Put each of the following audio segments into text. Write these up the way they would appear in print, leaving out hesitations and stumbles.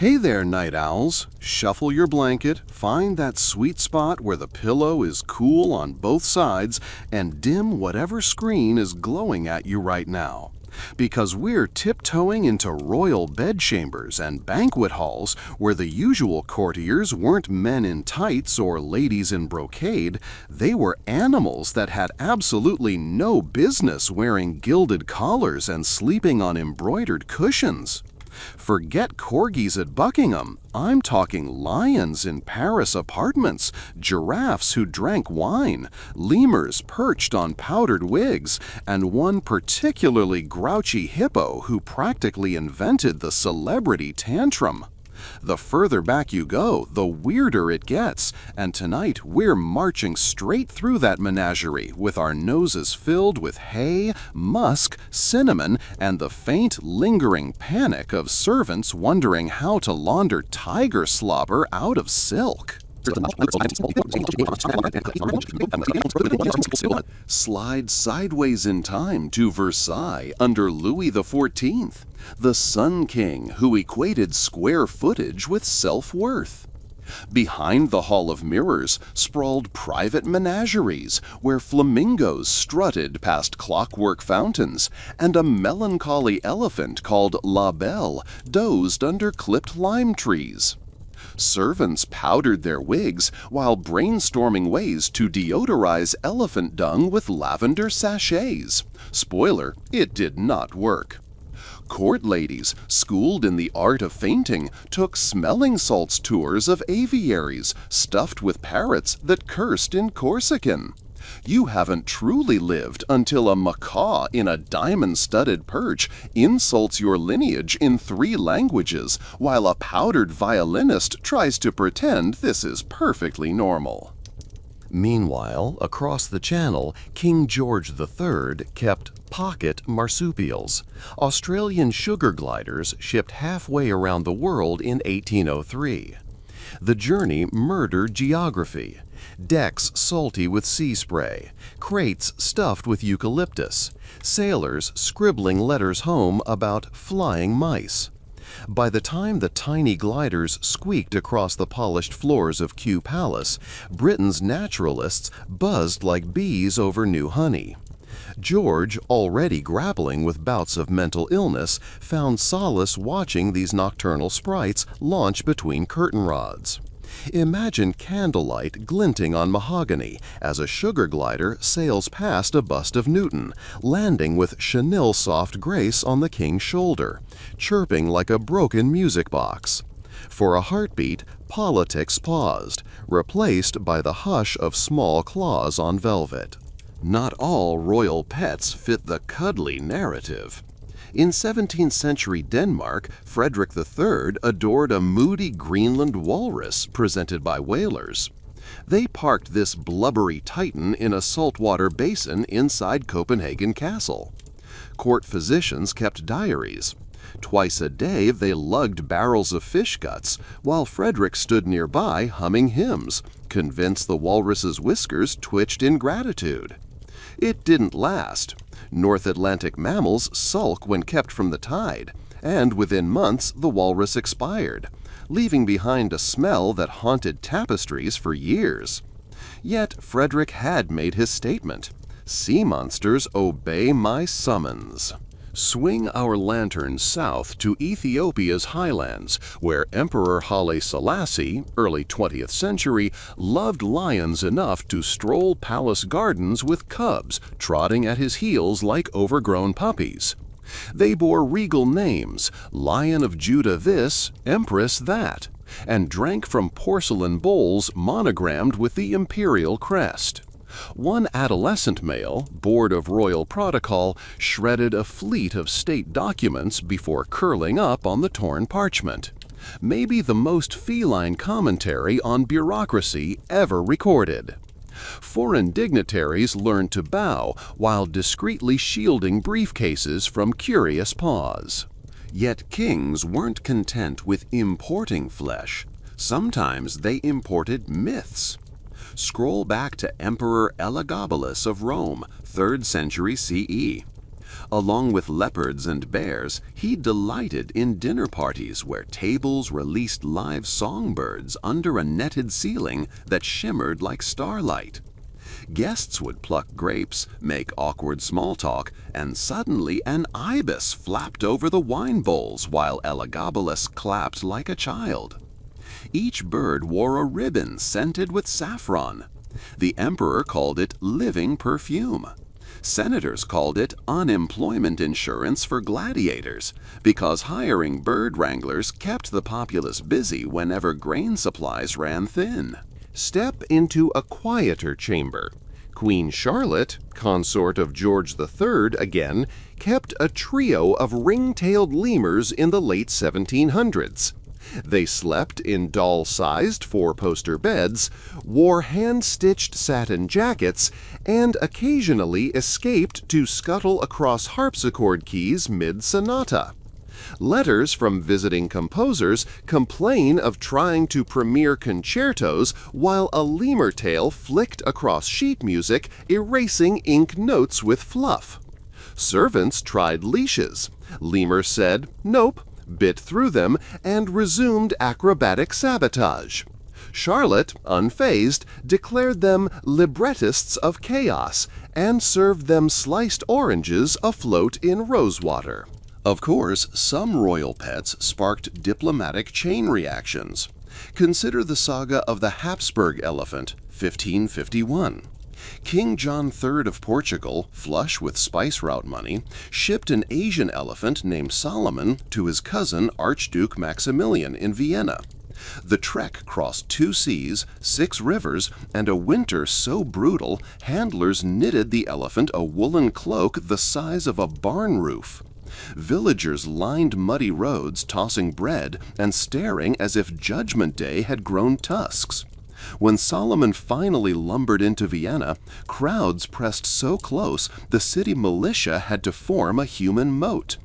Hey there, night owls. Shuffle your blanket, find that sweet spot where the pillow is cool on both sides, and dim whatever screen is glowing at you right now. Because we're tiptoeing into royal bedchambers and banquet halls where the usual courtiers weren't men in tights or ladies in brocade, they were animals that had absolutely no business wearing gilded collars and sleeping on embroidered cushions. Forget corgis at Buckingham. I'm talking lions in Paris apartments, giraffes who drank wine, lemurs perched on powdered wigs, and one particularly grouchy hippo who practically invented the celebrity tantrum. The further back you go, the weirder it gets, and tonight we're marching straight through that menagerie with our noses filled with hay, musk, cinnamon, and the faint, lingering panic of servants wondering how to launder tiger slobber out of silk. Slide sideways in time to Versailles under Louis XIV, the Sun King who equated square footage with self-worth. Behind the Hall of Mirrors sprawled private menageries where flamingos strutted past clockwork fountains, and a melancholy elephant called La Belle dozed under clipped lime trees. Servants powdered their wigs while brainstorming ways to deodorize elephant dung with lavender sachets. Spoiler, it did not work. Court ladies, schooled in the art of fainting, took smelling salts tours of aviaries stuffed with parrots that cursed in Corsican. You haven't truly lived until a macaw in a diamond-studded perch insults your lineage in 3 languages, while a powdered violinist tries to pretend this is perfectly normal. Meanwhile, across the channel, King George III kept pocket marsupials, Australian sugar gliders shipped halfway around the world in 1803. The journey murdered geography. Decks salty with sea spray, crates stuffed with eucalyptus, sailors scribbling letters home about flying mice. By the time the tiny gliders squeaked across the polished floors of Kew Palace, Britain's naturalists buzzed like bees over new honey. George, already grappling with bouts of mental illness, found solace watching these nocturnal sprites launch between curtain rods. Imagine candlelight glinting on mahogany as a sugar glider sails past a bust of Newton, landing with chenille soft grace on the king's shoulder, chirping like a broken music box. For a heartbeat, politics paused, replaced by the hush of small claws on velvet. Not all royal pets fit the cuddly narrative. In 17th century Denmark, Frederick III adored a moody Greenland walrus presented by whalers. They parked this blubbery titan in a saltwater basin inside Copenhagen Castle. Court physicians kept diaries. Twice a day they lugged barrels of fish guts, while Frederick stood nearby humming hymns, convinced the walrus's whiskers twitched in gratitude. It didn't last. North Atlantic mammals sulk when kept from the tide, and within months the walrus expired, leaving behind a smell that haunted tapestries for years. Yet Frederick had made his statement. Sea monsters obey my summons. Swing our lanterns south to Ethiopia's highlands, where Emperor Haile Selassie, early 20th century, loved lions enough to stroll palace gardens with cubs trotting at his heels like overgrown puppies. They bore regal names, Lion of Judah this, Empress that, and drank from porcelain bowls monogrammed with the imperial crest. One adolescent male, bored of royal protocol, shredded a fleet of state documents before curling up on the torn parchment. Maybe the most feline commentary on bureaucracy ever recorded. Foreign dignitaries learned to bow while discreetly shielding briefcases from curious paws. Yet kings weren't content with importing flesh. Sometimes they imported myths. Scroll back to Emperor Elagabalus of Rome, 3rd century CE. Along with leopards and bears, he delighted in dinner parties where tables released live songbirds under a netted ceiling that shimmered like starlight. Guests would pluck grapes, make awkward small talk, and suddenly an ibis flapped over the wine bowls while Elagabalus clapped like a child. Each bird wore a ribbon scented with saffron. The emperor called it living perfume. Senators called it unemployment insurance for gladiators because hiring bird wranglers kept the populace busy whenever grain supplies ran thin. Step into a quieter chamber. Queen Charlotte, consort of George III again, kept a trio of ring-tailed lemurs in the late 1700s. They slept in doll-sized four-poster beds, wore hand-stitched satin jackets, and occasionally escaped to scuttle across harpsichord keys mid-sonata. Letters from visiting composers complain of trying to premiere concertos while a lemur tail flicked across sheet music, erasing ink notes with fluff. Servants tried leashes. Lemur said, "Nope," bit through them, and resumed acrobatic sabotage. Charlotte, unfazed, declared them librettists of chaos and served them sliced oranges afloat in rosewater. Of course, some royal pets sparked diplomatic chain reactions. Consider the saga of the Habsburg elephant, 1551. King John III of Portugal, flush with spice route money, shipped an Asian elephant named Solomon to his cousin Archduke Maximilian in Vienna. The trek crossed 2 seas, 6 rivers, and a winter so brutal, handlers knitted the elephant a woolen cloak the size of a barn roof. Villagers lined muddy roads, tossing bread and staring as if Judgment Day had grown tusks. When Solomon finally lumbered into Vienna, crowds pressed so close the city militia had to form a human moat.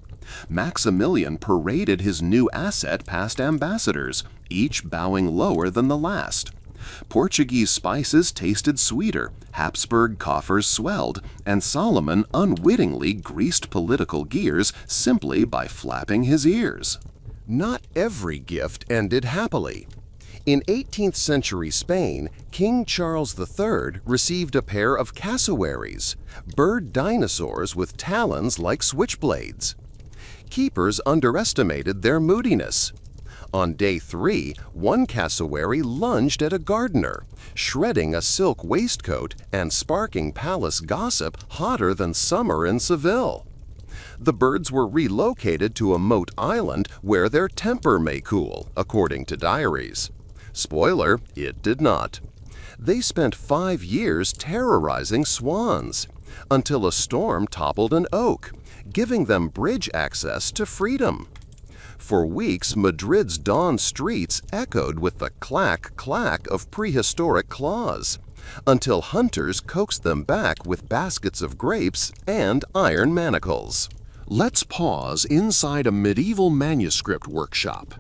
Maximilian paraded his new asset past ambassadors, each bowing lower than the last. Portuguese spices tasted sweeter, Habsburg coffers swelled, and Solomon unwittingly greased political gears simply by flapping his ears. Not every gift ended happily. In 18th century Spain, King Charles III received a pair of cassowaries, bird dinosaurs with talons like switchblades. Keepers underestimated their moodiness. On day 3, one cassowary lunged at a gardener, shredding a silk waistcoat and sparking palace gossip hotter than summer in Seville. The birds were relocated to a moat island where their temper may cool, according to diaries. Spoiler, it did not. They spent 5 years terrorizing swans, until a storm toppled an oak, giving them bridge access to freedom. For weeks, Madrid's dawn streets echoed with the clack-clack of prehistoric claws, until hunters coaxed them back with baskets of grapes and iron manacles. Let's pause inside a medieval manuscript workshop.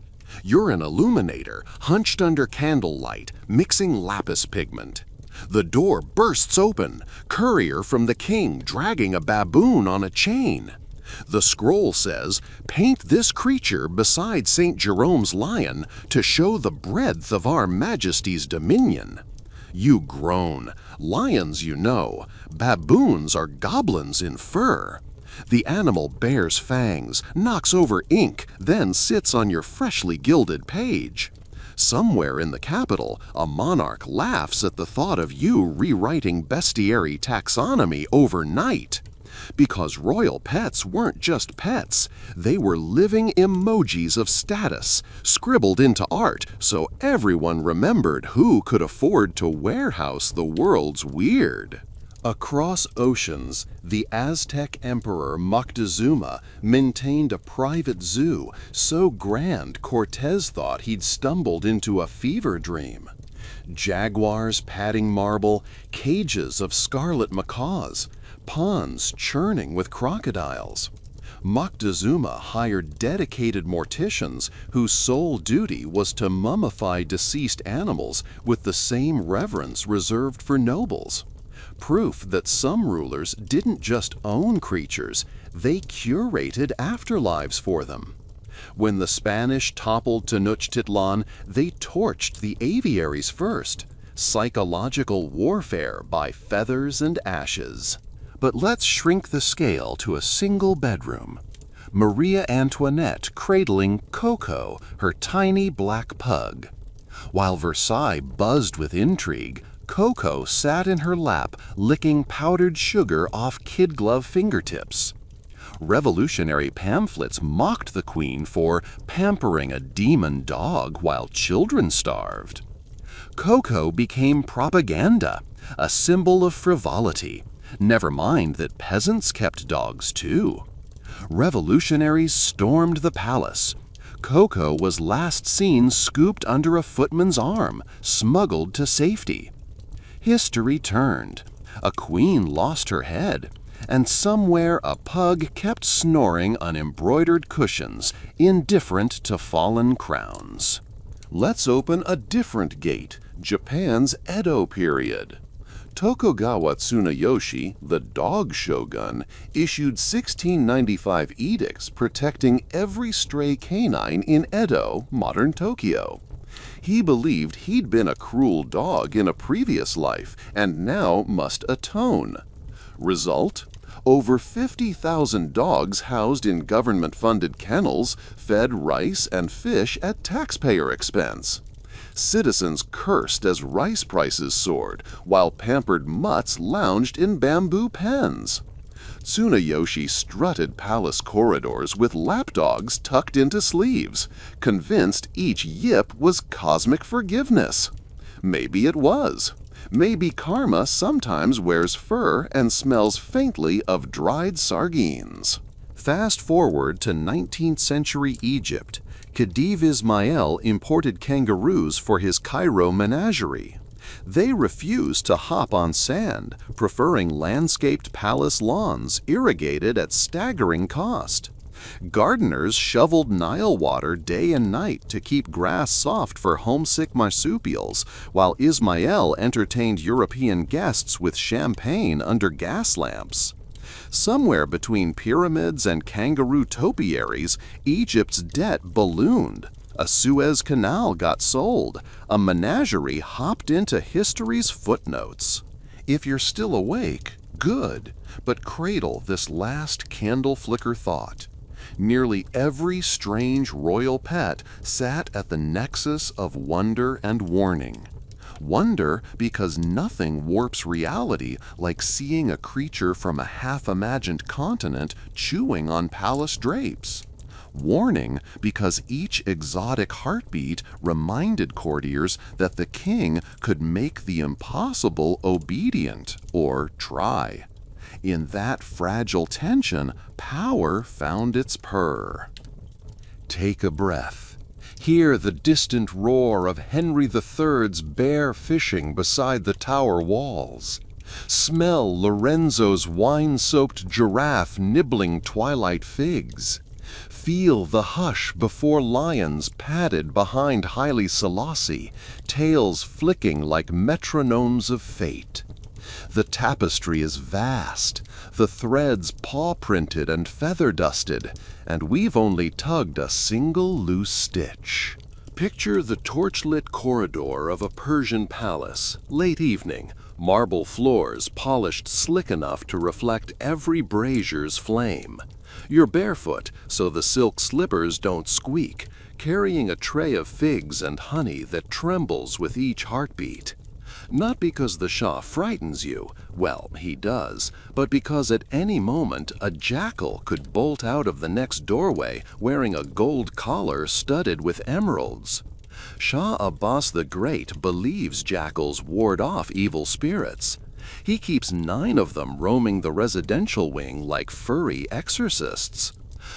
You're an illuminator, hunched under candlelight, mixing lapis pigment. The door bursts open, courier from the king dragging a baboon on a chain. The scroll says, "Paint this creature beside St. Jerome's lion to show the breadth of our majesty's dominion." You groan. Lions, you know. Baboons are goblins in fur. The animal bares fangs, knocks over ink, then sits on your freshly gilded page. Somewhere in the capital, a monarch laughs at the thought of you rewriting bestiary taxonomy overnight. Because royal pets weren't just pets, they were living emojis of status, scribbled into art so everyone remembered who could afford to warehouse the world's weird. Across oceans, the Aztec emperor Moctezuma maintained a private zoo so grand Cortez thought he'd stumbled into a fever dream. Jaguars padding marble, cages of scarlet macaws, ponds churning with crocodiles. Moctezuma hired dedicated morticians whose sole duty was to mummify deceased animals with the same reverence reserved for nobles. proof that some rulers didn't just own creatures, they curated afterlives for them. When the Spanish toppled Tenochtitlan, they torched the aviaries first. Psychological warfare by feathers and ashes. But let's shrink the scale to a single bedroom. Maria Antoinette cradling Coco, her tiny black pug. While Versailles buzzed with intrigue, Coco sat in her lap licking powdered sugar off kid glove fingertips. Revolutionary pamphlets mocked the queen for pampering a demon dog while children starved. Coco became propaganda, a symbol of frivolity. Never mind that peasants kept dogs too. Revolutionaries stormed the palace. Coco was last seen scooped under a footman's arm, smuggled to safety. History turned. A queen lost her head, and somewhere a pug kept snoring on embroidered cushions, indifferent to fallen crowns. Let's open a different gate, Japan's Edo period. Tokugawa Tsunayoshi, the dog shogun, issued 1695 edicts protecting every stray canine in Edo, modern Tokyo. He believed he'd been a cruel dog in a previous life and now must atone. Result? Over 50,000 dogs housed in government-funded kennels fed rice and fish at taxpayer expense. Citizens cursed as rice prices soared, while pampered mutts lounged in bamboo pens. Tsunayoshi strutted palace corridors with lapdogs tucked into sleeves, convinced each yip was cosmic forgiveness. Maybe it was. Maybe karma sometimes wears fur and smells faintly of dried sardines. Fast forward to 19th century Egypt. Khedive Ismail imported kangaroos for his Cairo menagerie. They refused to hop on sand, preferring landscaped palace lawns irrigated at staggering cost. Gardeners shoveled Nile water day and night to keep grass soft for homesick marsupials, while Ismail entertained European guests with champagne under gas lamps. Somewhere between pyramids and kangaroo topiaries, Egypt's debt ballooned. A Suez Canal got sold. A menagerie hopped into history's footnotes. If you're still awake, good, but cradle this last candle flicker thought. Nearly every strange royal pet sat at the nexus of wonder and warning. Wonder because nothing warps reality like seeing a creature from a half-imagined continent chewing on palace drapes. Warning because each exotic heartbeat reminded courtiers that the king could make the impossible obedient or try. In that fragile tension, power found its purr. Take a breath. Hear the distant roar of Henry III's bear fishing beside the tower walls. Smell Lorenzo's wine-soaked giraffe nibbling twilight figs. Feel the hush before lions padded behind Haile Selassie, tails flicking like metronomes of fate. The tapestry is vast, the threads paw-printed and feather-dusted, and we've only tugged a single loose stitch. Picture the torchlit corridor of a Persian palace, late evening, marble floors polished slick enough to reflect every brazier's flame. You're barefoot, so the silk slippers don't squeak, carrying a tray of figs and honey that trembles with each heartbeat. Not because the Shah frightens you, well, he does, but because at any moment a jackal could bolt out of the next doorway wearing a gold collar studded with emeralds. Shah Abbas the Great believes jackals ward off evil spirits. He keeps 9 of them roaming the residential wing like furry exorcists.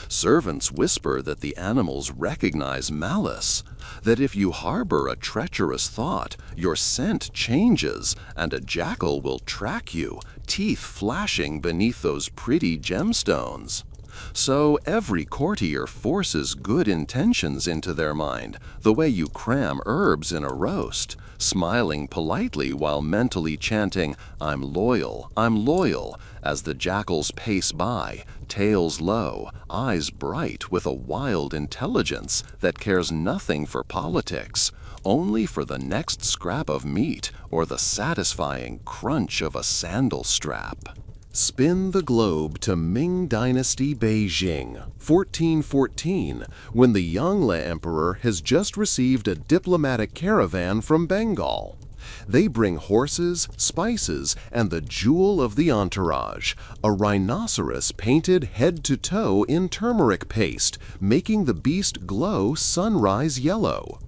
Servants whisper that the animals recognize malice, that if you harbor a treacherous thought, your scent changes and a jackal will track you, teeth flashing beneath those pretty gemstones. So every courtier forces good intentions into their mind, the way you cram herbs in a roast, smiling politely while mentally chanting, I'm loyal, as the jackals pace by, tails low, eyes bright with a wild intelligence that cares nothing for politics, only for the next scrap of meat or the satisfying crunch of a sandal strap. Spin the globe to Ming Dynasty Beijing, 1414, when the Yongle Emperor has just received a diplomatic caravan from Bengal. They bring horses, spices, and the jewel of the entourage, a rhinoceros painted head to toe in turmeric paste, making the beast glow sunrise yellow.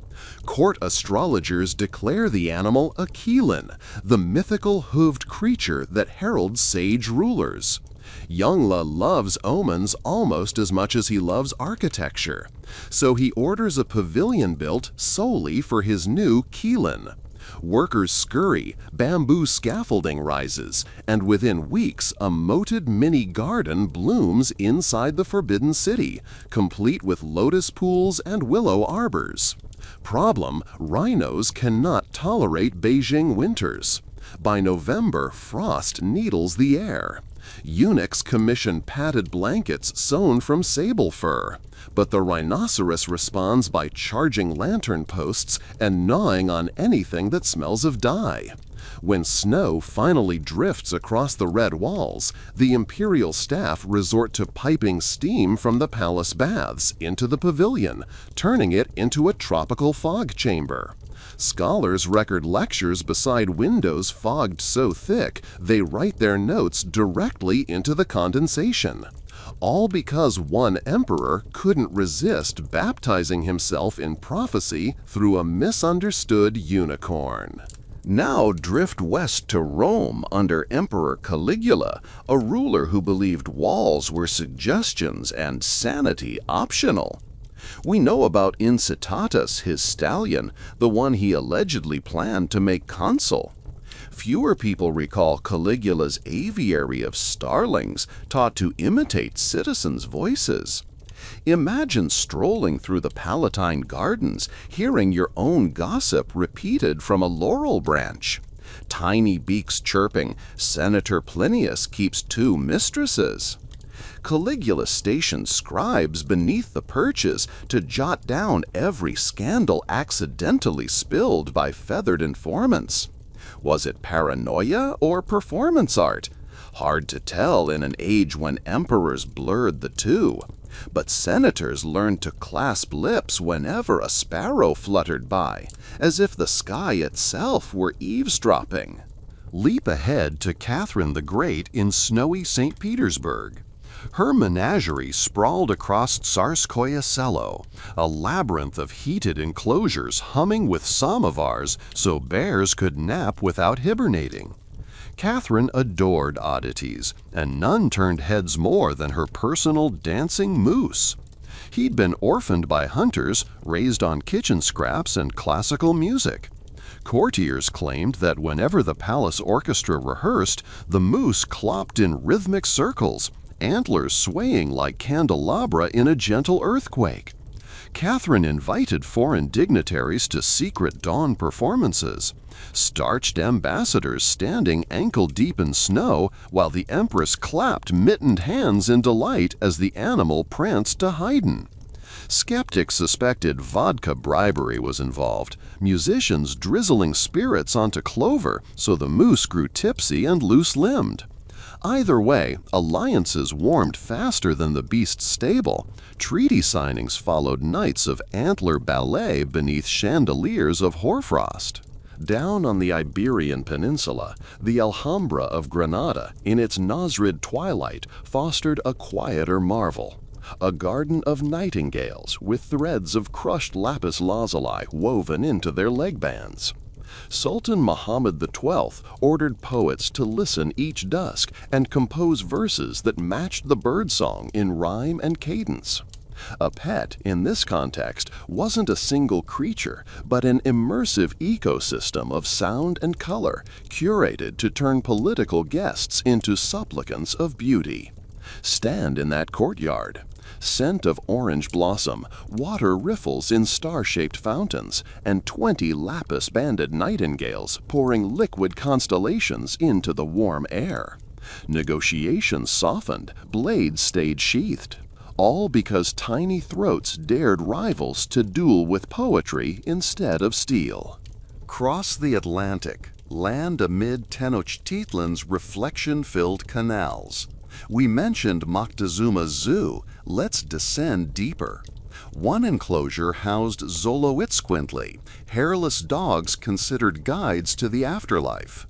Court astrologers declare the animal a Keelan, the mythical hooved creature that heralds sage rulers. Yongle loves omens almost as much as he loves architecture, so he orders a pavilion built solely for his new Keelan. Workers scurry, bamboo scaffolding rises, and within weeks a moated mini garden blooms inside the Forbidden City, complete with lotus pools and willow arbors. Problem: rhinos cannot tolerate Beijing winters. By November, frost needles the air. Eunuchs commission padded blankets sewn from sable fur, but the rhinoceros responds by charging lantern posts and gnawing on anything that smells of dye. When snow finally drifts across the red walls, the imperial staff resort to piping steam from the palace baths into the pavilion, turning it into a tropical fog chamber. Scholars record lectures beside windows fogged so thick they write their notes directly into the condensation. All because one emperor couldn't resist baptizing himself in prophecy through a misunderstood unicorn. Now drift west to Rome under Emperor Caligula, a ruler who believed walls were suggestions and sanity optional. We know about Incitatus, his stallion, the one he allegedly planned to make consul. Fewer people recall Caligula's aviary of starlings taught to imitate citizens' voices. Imagine strolling through the Palatine Gardens, hearing your own gossip repeated from a laurel branch. Tiny beaks chirping, Senator Plinius keeps 2 mistresses. Caligula stationed scribes beneath the perches to jot down every scandal accidentally spilled by feathered informants. Was it paranoia or performance art? Hard to tell in an age when emperors blurred the two. But senators learned to clasp lips whenever a sparrow fluttered by, as if the sky itself were eavesdropping. Leap ahead to Catherine the Great in snowy St. Petersburg. Her menagerie sprawled across Tsarskoye Selo, a labyrinth of heated enclosures humming with samovars so bears could nap without hibernating. Catherine adored oddities, and none turned heads more than her personal dancing moose. He'd been orphaned by hunters, raised on kitchen scraps and classical music. Courtiers claimed that whenever the palace orchestra rehearsed, the moose clopped in rhythmic circles, antlers swaying like candelabra in a gentle earthquake. Catherine invited foreign dignitaries to secret dawn performances, starched ambassadors standing ankle-deep in snow while the empress clapped mittened hands in delight as the animal pranced to Haydn. Skeptics suspected vodka bribery was involved, musicians drizzling spirits onto Clover so the moose grew tipsy and loose-limbed. Either way, alliances warmed faster than the beast's stable. Treaty signings followed nights of antler ballet beneath chandeliers of hoarfrost. Down on the Iberian Peninsula, the Alhambra of Granada, in its Nasrid twilight, fostered a quieter marvel. A garden of nightingales with threads of crushed lapis lazuli woven into their leg bands. Sultan Muhammad XII ordered poets to listen each dusk and compose verses that matched the birdsong in rhyme and cadence. A pet, in this context, wasn't a single creature, but an immersive ecosystem of sound and color, curated to turn political guests into supplicants of beauty. Stand in that courtyard. Scent of orange blossom, water riffles in star-shaped fountains, and 20 lapis-banded nightingales pouring liquid constellations into the warm air. Negotiations softened, blades stayed sheathed. All because tiny throats dared rivals to duel with poetry instead of steel. Cross the Atlantic, land amid Tenochtitlan's reflection-filled canals. We mentioned Moctezuma's zoo. Let's descend deeper. One enclosure housed Xoloitzcuintli, hairless dogs considered guides to the afterlife.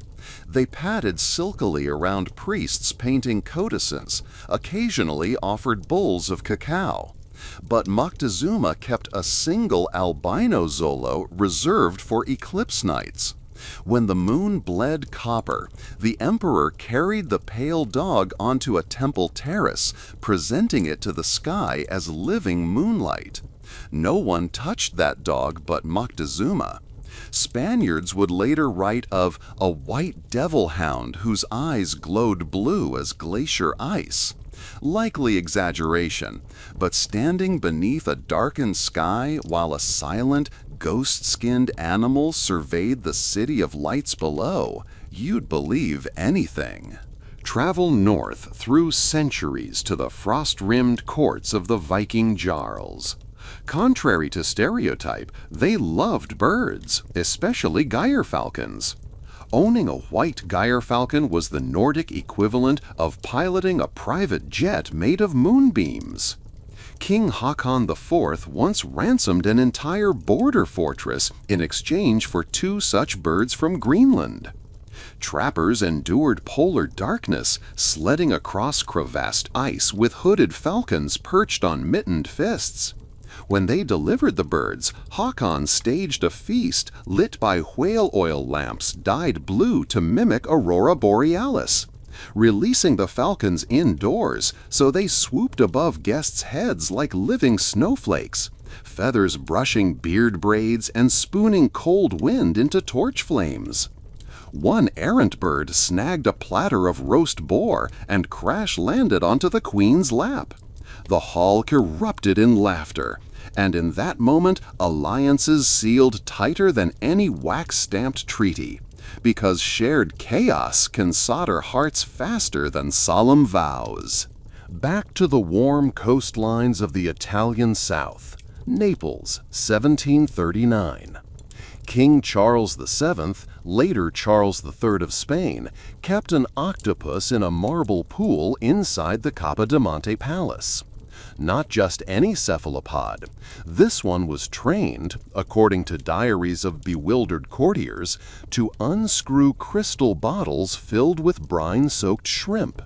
They padded silkily around priests painting codicils, occasionally offered bowls of cacao. But Moctezuma kept a single albino Xolo reserved for eclipse nights. When the moon bled copper, the emperor carried the pale dog onto a temple terrace, presenting it to the sky as living moonlight. No one touched that dog but Moctezuma. Spaniards would later write of a white devil hound whose eyes glowed blue as glacier ice. Likely exaggeration, but standing beneath a darkened sky while a silent, ghost-skinned animal surveyed the city of lights below, you'd believe anything. Travel north through centuries to the frost-rimmed courts of the Viking Jarls. Contrary to stereotype, they loved birds, especially gyrfalcons. Owning a white gyrfalcon was the Nordic equivalent of piloting a private jet made of moonbeams. King Haakon IV once ransomed an entire border fortress in exchange for 2 such birds from Greenland. Trappers endured polar darkness, sledding across crevassed ice with hooded falcons perched on mittened fists. When they delivered the birds, Haakon staged a feast lit by whale oil lamps dyed blue to mimic aurora borealis, releasing the falcons indoors so they swooped above guests' heads like living snowflakes, feathers brushing beard braids and spooning cold wind into torch flames. One errant bird snagged a platter of roast boar and crash-landed onto the queen's lap. The hall erupted in laughter, and in that moment alliances sealed tighter than any wax-stamped treaty, because shared chaos can solder hearts faster than solemn vows. Back to the warm coastlines of the Italian South, Naples, 1739. King Charles VII, later Charles III of Spain, kept an octopus in a marble pool inside the Capodimonte Palace. Not just any cephalopod. This one was trained, according to diaries of bewildered courtiers, to unscrew crystal bottles filled with brine-soaked shrimp.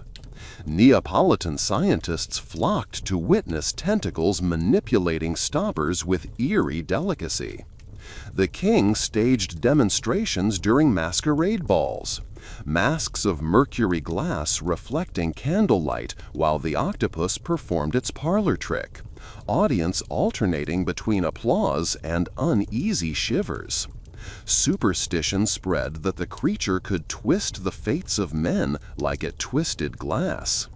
Neapolitan scientists flocked to witness tentacles manipulating stoppers with eerie delicacy. The king staged demonstrations during masquerade balls. Masks of mercury glass reflecting candlelight while the octopus performed its parlor trick, audience alternating between applause and uneasy shivers. Superstition spread that the creature could twist the fates of men like it twisted glass.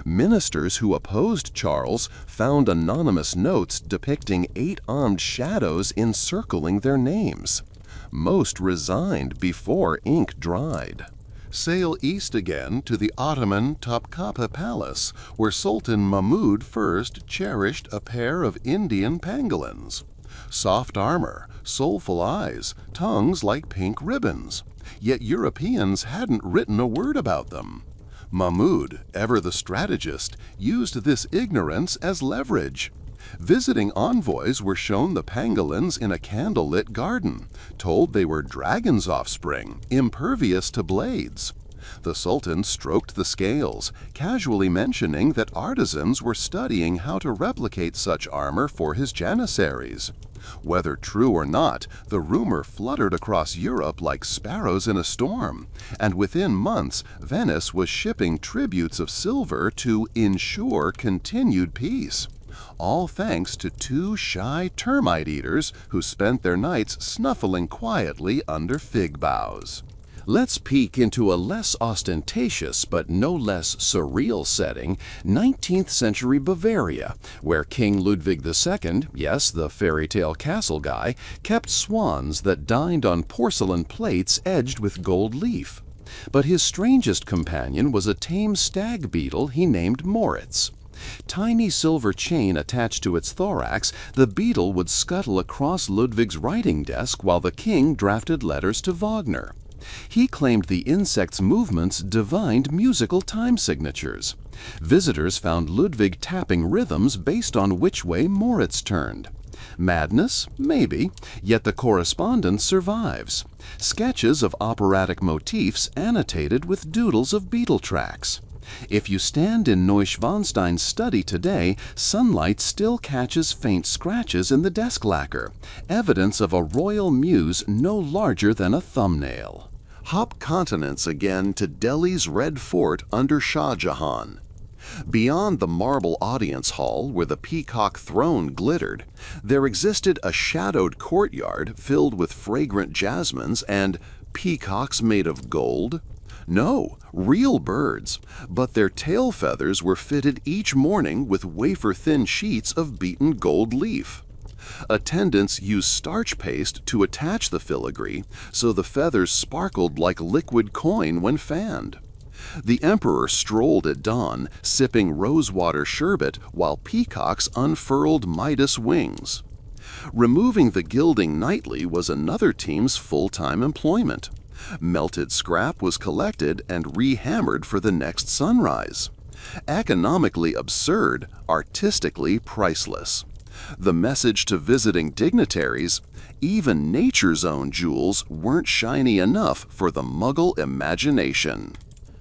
Ministers who opposed Charles found anonymous notes depicting 8-armed shadows encircling their names. Most resigned before ink dried. Sail east again to the Ottoman Topkapi Palace, where Sultan Mahmud first cherished a pair of Indian pangolins. Soft armor, soulful eyes, tongues like pink ribbons. Yet Europeans hadn't written a word about them. Mahmud, ever the strategist, used this ignorance as leverage. Visiting envoys were shown the pangolins in a candlelit garden, told they were dragon's offspring, impervious to blades. The Sultan stroked the scales, casually mentioning that artisans were studying how to replicate such armor for his janissaries. Whether true or not, the rumor fluttered across Europe like sparrows in a storm, and within months Venice was shipping tributes of silver to ensure continued peace. All thanks to 2 shy termite eaters who spent their nights snuffling quietly under fig boughs. Let's peek into a less ostentatious but no less surreal setting, 19th century Bavaria, where King Ludwig II, yes, the fairy tale castle guy, kept swans that dined on porcelain plates edged with gold leaf. But his strangest companion was a tame stag beetle he named Moritz. Tiny silver chain attached to its thorax, the beetle would scuttle across Ludwig's writing desk while the king drafted letters to Wagner. He claimed the insect's movements divined musical time signatures. Visitors found Ludwig tapping rhythms based on which way Moritz turned. Madness? Maybe, yet the correspondence survives. Sketches of operatic motifs annotated with doodles of beetle tracks. If you stand in Neuschwanstein's study today, sunlight still catches faint scratches in the desk lacquer, evidence of a royal muse no larger than a thumbnail. Hop continents again to Delhi's Red Fort under Shah Jahan. Beyond the marble audience hall where the peacock throne glittered, there existed a shadowed courtyard filled with fragrant jasmines and peacocks made of gold. No, real birds, but their tail feathers were fitted each morning with wafer-thin sheets of beaten gold leaf. Attendants used starch paste to attach the filigree so the feathers sparkled like liquid coin when fanned. The emperor strolled at dawn, sipping rosewater sherbet while peacocks unfurled Midas wings. Removing the gilding nightly was another team's full-time employment. Melted scrap was collected and re-hammered for the next sunrise. Economically absurd, artistically priceless. The message to visiting dignitaries: even nature's own jewels weren't shiny enough for the Muggle imagination.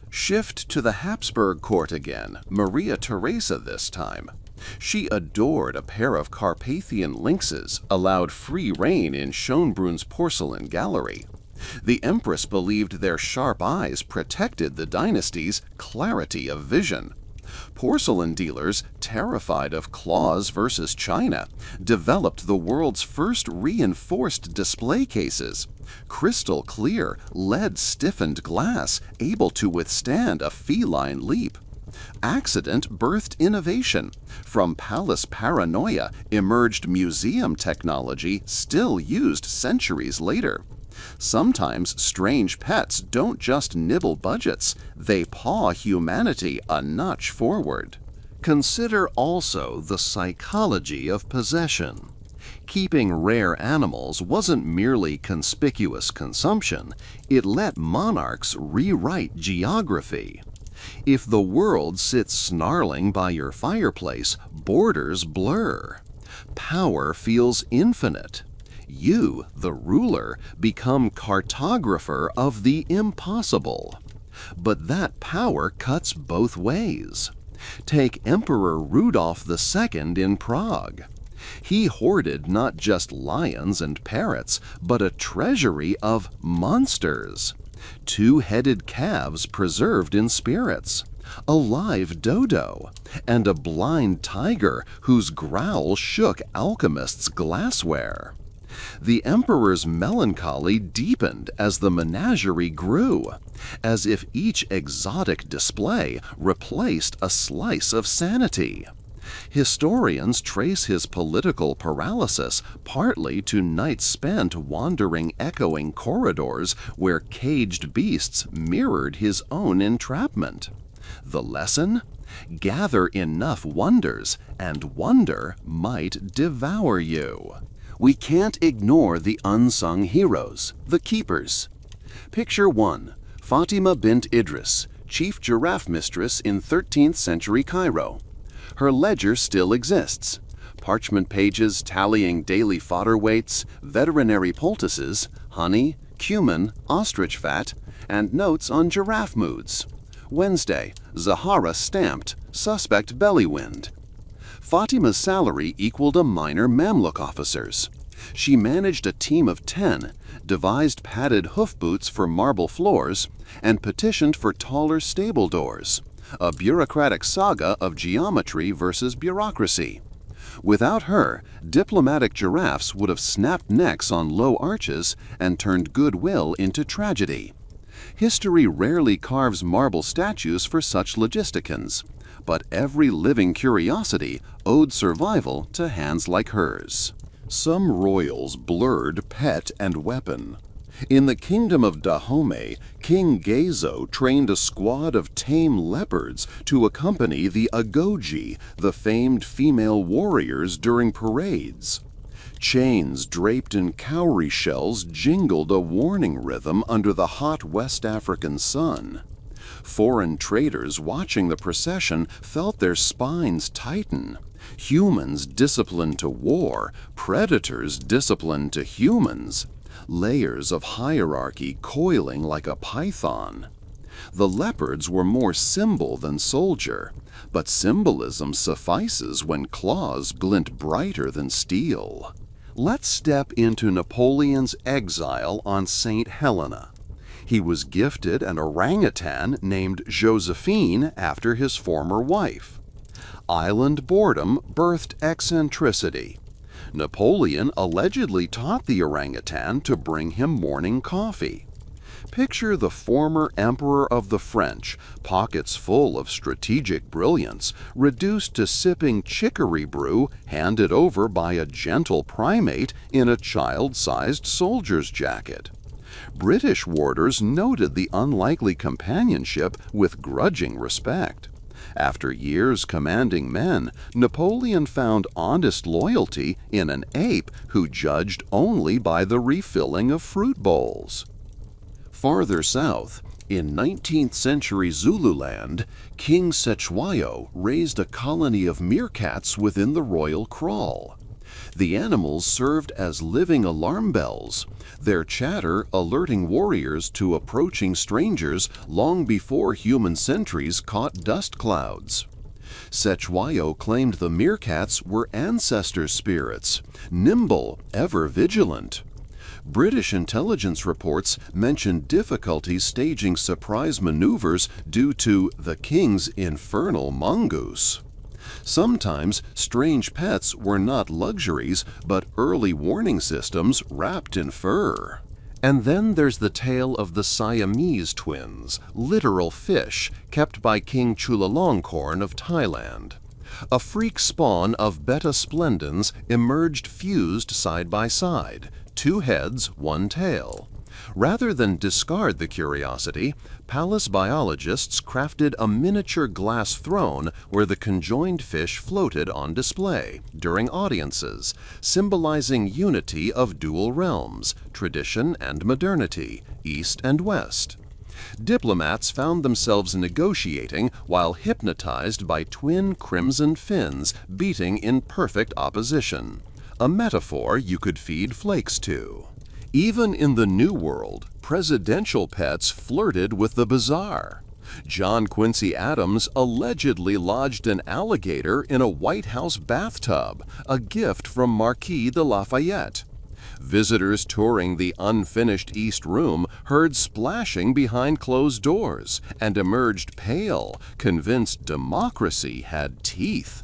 Shift to the Habsburg court again, Maria Theresa this time. She adored a pair of Carpathian lynxes, allowed free rein in Schönbrunn's porcelain gallery. The empress believed their sharp eyes protected the dynasty's clarity of vision. Porcelain dealers, terrified of claws versus china, developed the world's first reinforced display cases. Crystal clear, lead-stiffened glass, able to withstand a feline leap. Accident birthed innovation. From palace paranoia emerged museum technology still used centuries later. Sometimes strange pets don't just nibble budgets, they paw humanity a notch forward. Consider also the psychology of possession. Keeping rare animals wasn't merely conspicuous consumption, it let monarchs rewrite geography. If the world sits snarling by your fireplace, borders blur. Power feels infinite. You, the ruler, become cartographer of the impossible. But that power cuts both ways. Take Emperor Rudolph II in Prague. He hoarded not just lions and parrots, but a treasury of monsters. Two-headed calves preserved in spirits, a live dodo, and a blind tiger whose growl shook alchemists' glassware. The emperor's melancholy deepened as the menagerie grew, as if each exotic display replaced a slice of sanity. Historians trace his political paralysis partly to nights spent wandering echoing corridors where caged beasts mirrored his own entrapment. The lesson? Gather enough wonders, and wonder might devour you. We can't ignore the unsung heroes, the keepers. Picture 1. Fatima bint Idris, chief giraffe mistress in 13th century Cairo. Her ledger still exists. Parchment pages tallying daily fodder weights, veterinary poultices, honey, cumin, ostrich fat, and notes on giraffe moods. Wednesday, Zahara stamped, suspect belly wind. Fatima's salary equaled a minor Mamluk officer's. She managed a team of 10, devised padded hoof boots for marble floors, and petitioned for taller stable doors. A bureaucratic saga of geometry versus bureaucracy. Without her, diplomatic giraffes would have snapped necks on low arches and turned goodwill into tragedy. History rarely carves marble statues for such logisticians, but every living curiosity owed survival to hands like hers. Some royals blurred pet and weapon. In the kingdom of Dahomey, King Gezo trained a squad of tame leopards to accompany the Agoji, the famed female warriors, during parades. Chains draped in cowrie shells jingled a warning rhythm under the hot West African sun. Foreign traders watching the procession felt their spines tighten. Humans disciplined to war, predators disciplined to humans. Layers of hierarchy coiling like a python. The leopards were more symbol than soldier, but symbolism suffices when claws glint brighter than steel. Let's step into Napoleon's exile on St. Helena. He was gifted an orangutan named Josephine after his former wife. Island boredom birthed eccentricity. Napoleon allegedly taught the orangutan to bring him morning coffee. Picture the former emperor of the French, pockets full of strategic brilliance, reduced to sipping chicory brew handed over by a gentle primate in a child-sized soldier's jacket. British warders noted the unlikely companionship with grudging respect. After years commanding men, Napoleon found honest loyalty in an ape who judged only by the refilling of fruit bowls. Farther south, in 19th century Zululand, King Cetshwayo raised a colony of meerkats within the royal kraal. The animals served as living alarm bells, their chatter alerting warriors to approaching strangers long before human sentries caught dust clouds. Cetshwayo claimed the meerkats were ancestor spirits, nimble, ever vigilant. British intelligence reports mentioned difficulties staging surprise maneuvers due to the king's infernal mongoose. Sometimes strange pets were not luxuries, but early warning systems wrapped in fur. And then there's the tale of the Siamese twins, literal fish, kept by King Chulalongkorn of Thailand. A freak spawn of Beta splendens emerged fused side by side, 2 heads, 1 tail. Rather than discard the curiosity, palace biologists crafted a miniature glass throne where the conjoined fish floated on display during audiences, symbolizing unity of dual realms, tradition and modernity, East and West. Diplomats found themselves negotiating while hypnotized by twin crimson fins beating in perfect opposition, a metaphor you could feed flakes to. Even in the New World, presidential pets flirted with the bizarre. John Quincy Adams allegedly lodged an alligator in a White House bathtub, a gift from Marquis de Lafayette. Visitors touring the unfinished East Room heard splashing behind closed doors and emerged pale, convinced democracy had teeth.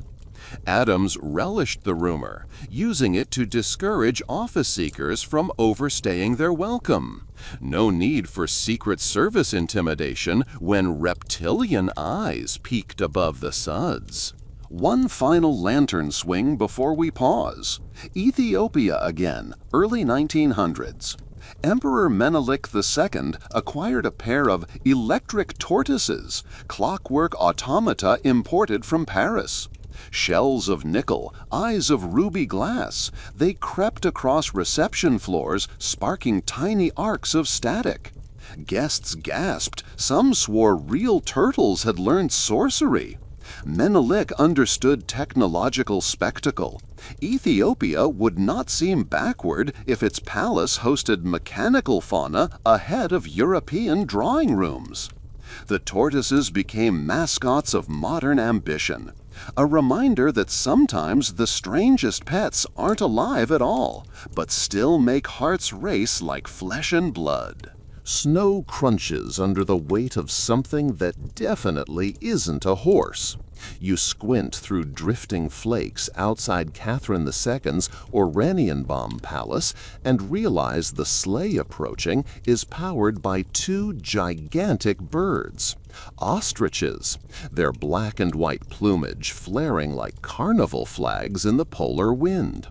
Adams relished the rumor, using it to discourage office seekers from overstaying their welcome. No need for Secret Service intimidation when reptilian eyes peeked above the suds. One final lantern swing before we pause. Ethiopia again, early 1900s. Emperor Menelik II acquired a pair of electric tortoises, clockwork automata imported from Paris. Shells of nickel, eyes of ruby glass, they crept across reception floors, sparking tiny arcs of static. Guests gasped, some swore real turtles had learned sorcery. Menelik understood technological spectacle. Ethiopia would not seem backward if its palace hosted mechanical fauna ahead of European drawing rooms. The tortoises became mascots of modern ambition, a reminder that sometimes the strangest pets aren't alive at all, but still make hearts race like flesh and blood. Snow crunches under the weight of something that definitely isn't a horse. You squint through drifting flakes outside Catherine II's Oranienbaum Palace and realize the sleigh approaching is powered by two gigantic birds. Ostriches, their black and white plumage flaring like carnival flags in the polar wind.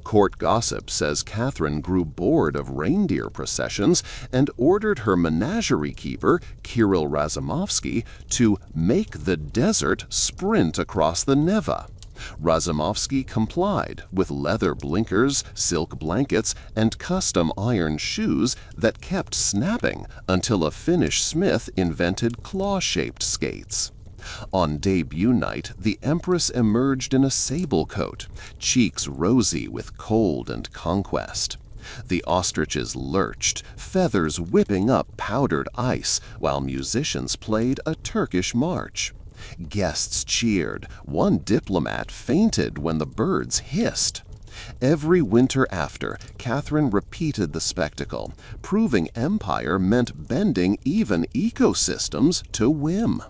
Court gossip says Catherine grew bored of reindeer processions and ordered her menagerie keeper, Kirill Razumovsky, to make the desert sprint across the Neva. Razumovsky complied with leather blinkers, silk blankets, and custom iron shoes that kept snapping until a Finnish smith invented claw-shaped skates. On debut night, the Empress emerged in a sable coat, cheeks rosy with cold and conquest. The ostriches lurched, feathers whipping up powdered ice, while musicians played a Turkish march. Guests cheered. One diplomat fainted when the birds hissed. Every winter after, Catherine repeated the spectacle, proving empire meant bending even ecosystems to whim.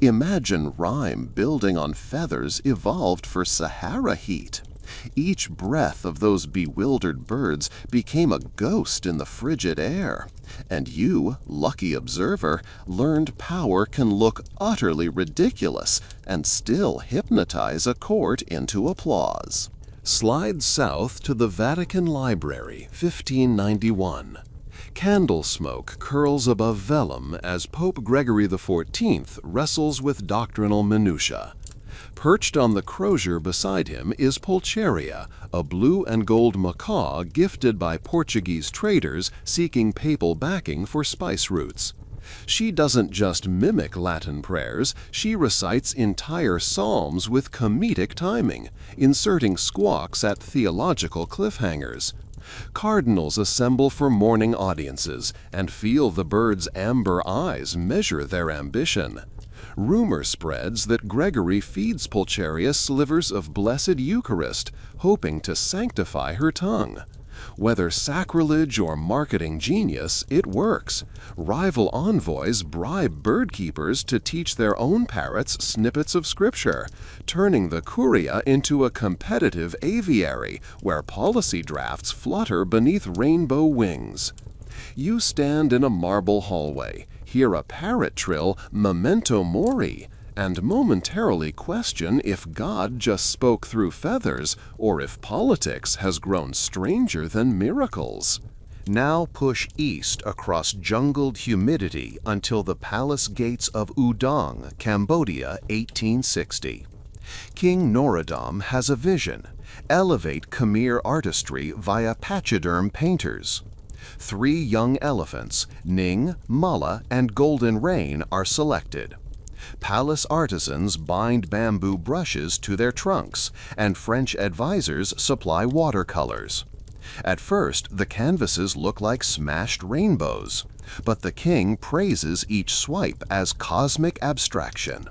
Imagine rhyme building on feathers evolved for Sahara heat. Each breath of those bewildered birds became a ghost in the frigid air. And you, lucky observer, learned power can look utterly ridiculous and still hypnotize a court into applause. Slide south to the Vatican Library, 1591. Candle smoke curls above vellum as Pope Gregory XIV wrestles with doctrinal minutiae. Perched on the crozier beside him is Pulcheria, a blue and gold macaw gifted by Portuguese traders seeking papal backing for spice roots. She doesn't just mimic Latin prayers, she recites entire psalms with comedic timing, inserting squawks at theological cliffhangers. Cardinals assemble for morning audiences and feel the bird's amber eyes measure their ambition. Rumor spreads that Gregory feeds Pulcheria slivers of blessed Eucharist, hoping to sanctify her tongue. Whether sacrilege or marketing genius, it works. Rival envoys bribe bird keepers to teach their own parrots snippets of scripture, turning the curia into a competitive aviary where policy drafts flutter beneath rainbow wings. You stand in a marble hallway, hear a parrot trill memento mori, and momentarily question if God just spoke through feathers or if politics has grown stranger than miracles. Now push east across jungled humidity until the palace gates of Udong, Cambodia, 1860. King Norodom has a vision: elevate Khmer artistry via pachyderm painters. 3 young elephants, Ning, Mala, and Golden Rain, are selected. Palace artisans bind bamboo brushes to their trunks, and French advisors supply watercolors. At first, the canvases look like smashed rainbows, but the king praises each swipe as cosmic abstraction.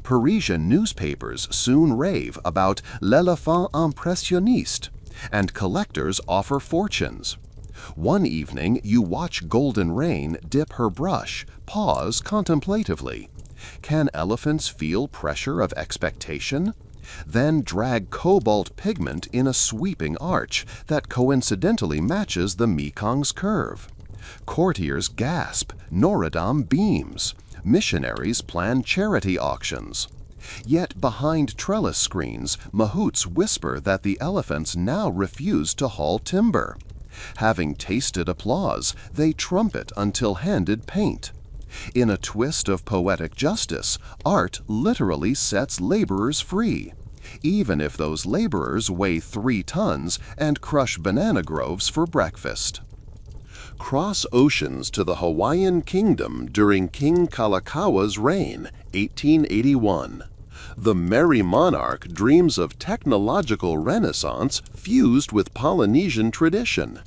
Parisian newspapers soon rave about l'éléphant impressionniste, and collectors offer fortunes. One evening, you watch Golden Rain dip her brush, pause contemplatively. Can elephants feel pressure of expectation? Then drag cobalt pigment in a sweeping arch that coincidentally matches the Mekong's curve. Courtiers gasp, Norodom beams. Missionaries plan charity auctions. Yet behind trellis screens, mahouts whisper that the elephants now refuse to haul timber. Having tasted applause, they trumpet until handed paint. In a twist of poetic justice, art literally sets laborers free, even if those laborers weigh 3 tons and crush banana groves for breakfast. Cross oceans to the Hawaiian Kingdom during King Kalakaua reign, 1881. The merry monarch dreams of technological renaissance fused with Polynesian tradition.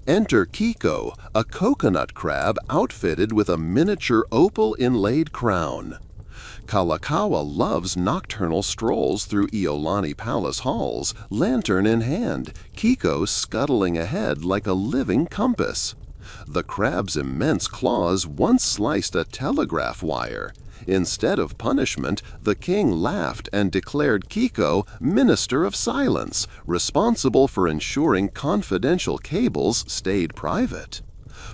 Enter Kiko, a coconut crab outfitted with a miniature opal inlaid crown. Kalakaua loves nocturnal strolls through Iolani Palace halls, lantern in hand, Kiko scuttling ahead like a living compass. The crab's immense claws once sliced a telegraph wire. Instead of punishment, the king laughed and declared Kiko Minister of Silence, responsible for ensuring confidential cables stayed private.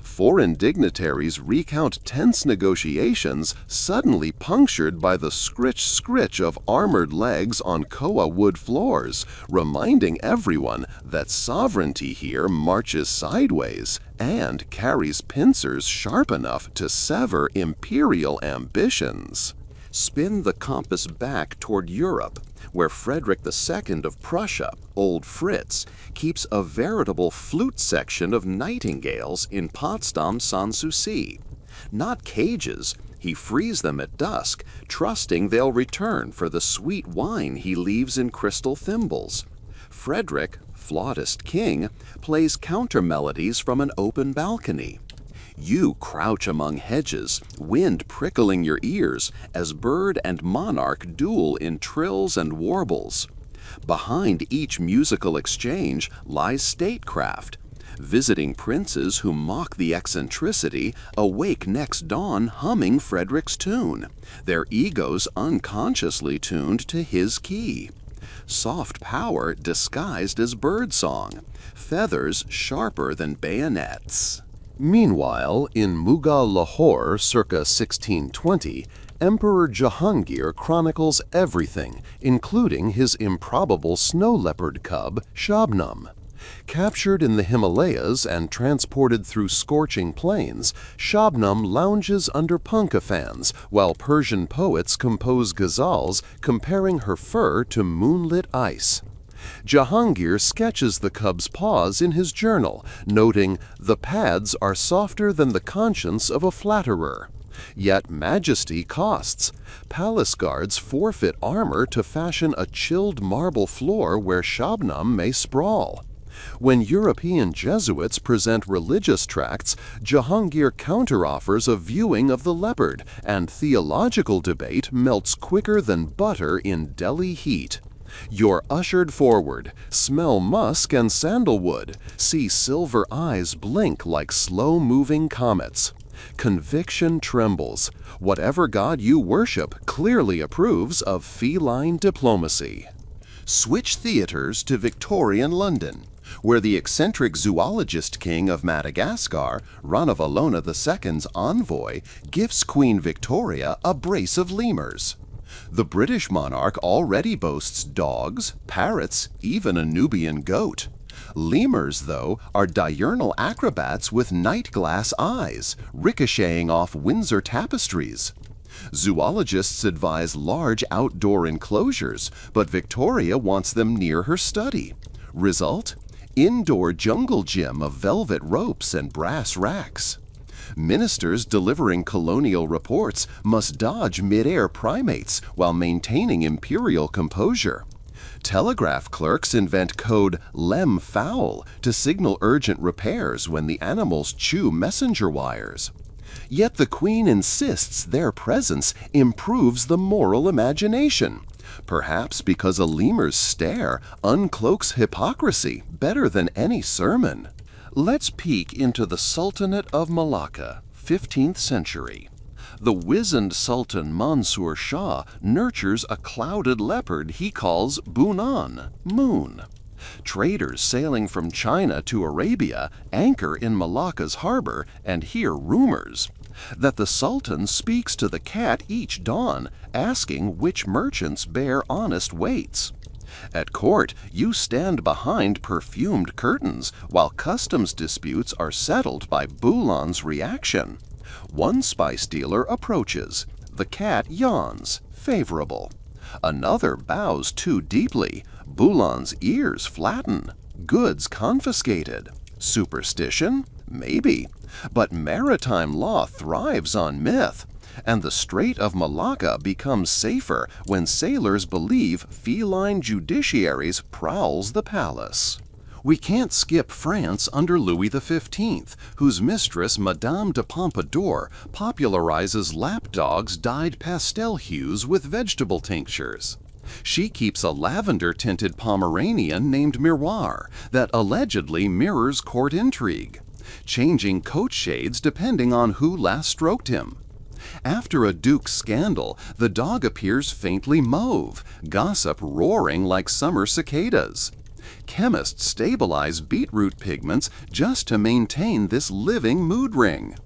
Foreign dignitaries recount tense negotiations suddenly punctured by the scritch-scritch of armored legs on koa wood floors, reminding everyone that sovereignty here marches sideways and carries pincers sharp enough to sever imperial ambitions. Spin the compass back toward Europe, where Frederick II of Prussia, Old Fritz, keeps a veritable flute section of nightingales in Potsdam Sanssouci. Not cages, he frees them at dusk, trusting they'll return for the sweet wine he leaves in crystal thimbles. Frederick, flautist king, plays counter-melodies from an open balcony. You crouch among hedges, wind prickling your ears as bird and monarch duel in trills and warbles. Behind each musical exchange lies statecraft. Visiting princes who mock the eccentricity awake next dawn humming Frederick's tune, their egos unconsciously tuned to his key. Soft power disguised as birdsong, feathers sharper than bayonets. Meanwhile, in Mughal Lahore circa 1620, Emperor Jahangir chronicles everything, including his improbable snow leopard cub, Shabnam. Captured in the Himalayas and transported through scorching plains, Shabnam lounges under punkah fans while Persian poets compose ghazals comparing her fur to moonlit ice. Jahangir sketches the cub's paws in his journal, noting, "The pads are softer than the conscience of a flatterer." Yet majesty costs. Palace guards forfeit armor to fashion a chilled marble floor where Shabnam may sprawl. When European Jesuits present religious tracts, Jahangir counteroffers a viewing of the leopard, and theological debate melts quicker than butter in Delhi heat. You're ushered forward, smell musk and sandalwood, see silver eyes blink like slow-moving comets. Conviction trembles. Whatever god you worship clearly approves of feline diplomacy. Switch theaters to Victorian London, where the eccentric zoologist king of Madagascar, Ranavalona II's envoy, gifts Queen Victoria a brace of lemurs. The British monarch already boasts dogs, parrots, even a Nubian goat. Lemurs, though, are diurnal acrobats with night-glass eyes, ricocheting off Windsor tapestries. Zoologists advise large outdoor enclosures, but Victoria wants them near her study. Result? Indoor jungle gym of velvet ropes and brass racks. Ministers delivering colonial reports must dodge mid-air primates while maintaining imperial composure. Telegraph clerks invent code "Lem Foul" to signal urgent repairs when the animals chew messenger wires. Yet the Queen insists their presence improves the moral imagination, perhaps because a lemur's stare uncloaks hypocrisy better than any sermon. Let's peek into the Sultanate of Malacca, 15th century. The wizened Sultan Mansur Shah nurtures a clouded leopard he calls Bunan, moon. Traders sailing from China to Arabia anchor in Malacca's harbor and hear rumors that the Sultan speaks to the cat each dawn, asking which merchants bear honest weights. At court, you stand behind perfumed curtains while customs disputes are settled by Bulan's reaction. One spice dealer approaches. The cat yawns, favorable. Another bows too deeply. Bulan's ears flatten. Goods confiscated. Superstition? Maybe. But maritime law thrives on myth. And the Strait of Malacca becomes safer when sailors believe feline judiciaries prowls the palace. We can't skip France under Louis XV, whose mistress Madame de Pompadour popularizes lapdogs dyed pastel hues with vegetable tinctures. She keeps a lavender-tinted Pomeranian named Miroir that allegedly mirrors court intrigue. changing coat shades depending on who last stroked him. After a Duke's scandal, the dog appears faintly mauve, gossip roaring like summer cicadas. Chemists stabilize beetroot pigments just to maintain this living mood ring.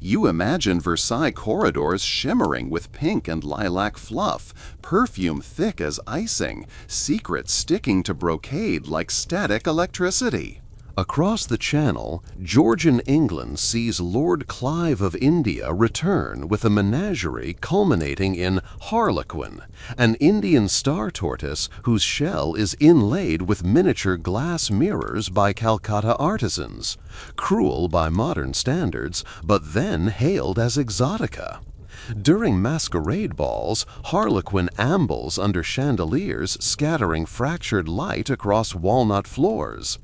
You imagine Versailles corridors shimmering with pink and lilac fluff, perfume thick as icing, secrets sticking to brocade like static electricity. Across the Channel, Georgian England sees Lord Clive of India return with a menagerie culminating in Harlequin, an Indian star tortoise whose shell is inlaid with miniature glass mirrors by Calcutta artisans, cruel by modern standards, but then hailed as exotica. During masquerade balls, Harlequin ambles under chandeliers, scattering fractured light across walnut floors.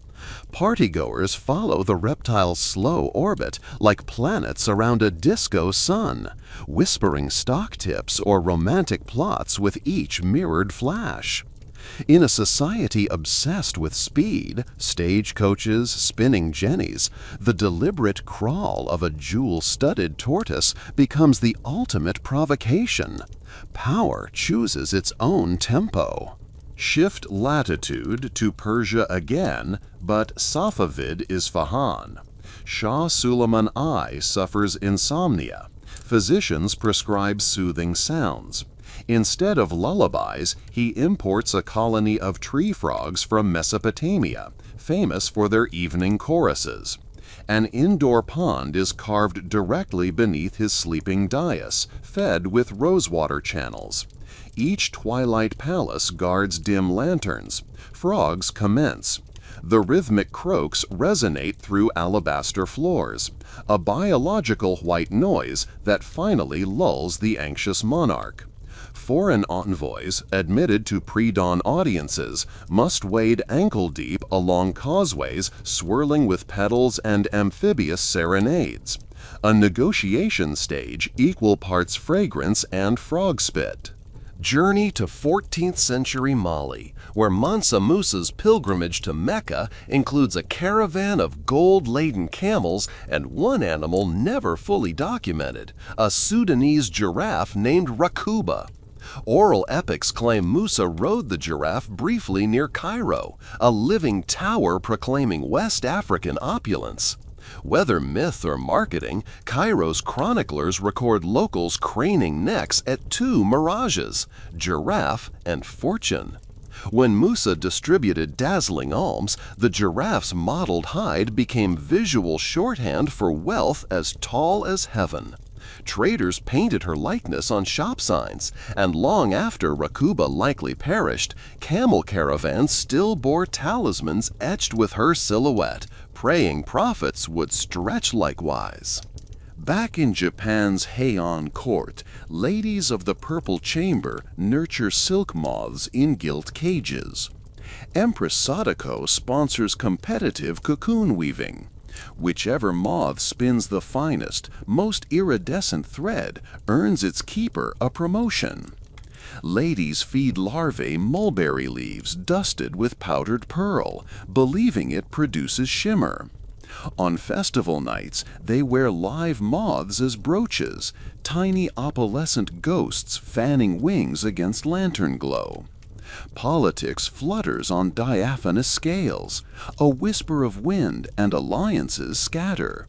Partygoers follow the reptile's slow orbit like planets around a disco sun, whispering stock tips or romantic plots with each mirrored flash. In a society obsessed with speed, stagecoaches, spinning jennies, the deliberate crawl of a jewel-studded tortoise becomes the ultimate provocation. Power chooses its own tempo. Shift latitude to Persia again, but Safavid Isfahan. Shah Suleiman I suffers insomnia. Physicians prescribe soothing sounds. Instead of lullabies, he imports a colony of tree frogs from Mesopotamia, famous for their evening choruses. An indoor pond is carved directly beneath his sleeping dais, fed with rosewater channels. Each twilight palace guards dim lanterns. Frogs commence. The rhythmic croaks resonate through alabaster floors, a biological white noise that finally lulls the anxious monarch. Foreign envoys, admitted to pre-dawn audiences, must wade ankle-deep along causeways swirling with petals and amphibious serenades. A negotiation stage equal parts fragrance and frog spit. Journey to 14th century Mali, where Mansa Musa's pilgrimage to Mecca includes a caravan of gold-laden camels and one animal never fully documented, a Sudanese giraffe named Rakuba. Oral epics claim Musa rode the giraffe briefly near Cairo, a living tower proclaiming West African opulence. Whether myth or marketing, Cairo's chroniclers record locals craning necks at two mirages, giraffe and fortune. When Musa distributed dazzling alms, the giraffe's mottled hide became visual shorthand for wealth as tall as heaven. Traders painted her likeness on shop signs, and long after Rakuba likely perished, camel caravans still bore talismans etched with her silhouette, praying prophets would stretch likewise. Back in Japan's Heian court, ladies of the purple chamber nurture silk moths in gilt cages. Empress Sadako sponsors competitive cocoon weaving. Whichever moth spins the finest, most iridescent thread earns its keeper a promotion. Ladies feed larvae mulberry leaves dusted with powdered pearl, believing it produces shimmer. On festival nights, they wear live moths as brooches, tiny opalescent ghosts fanning wings against lantern glow. Politics flutters on diaphanous scales. A whisper of wind and alliances scatter.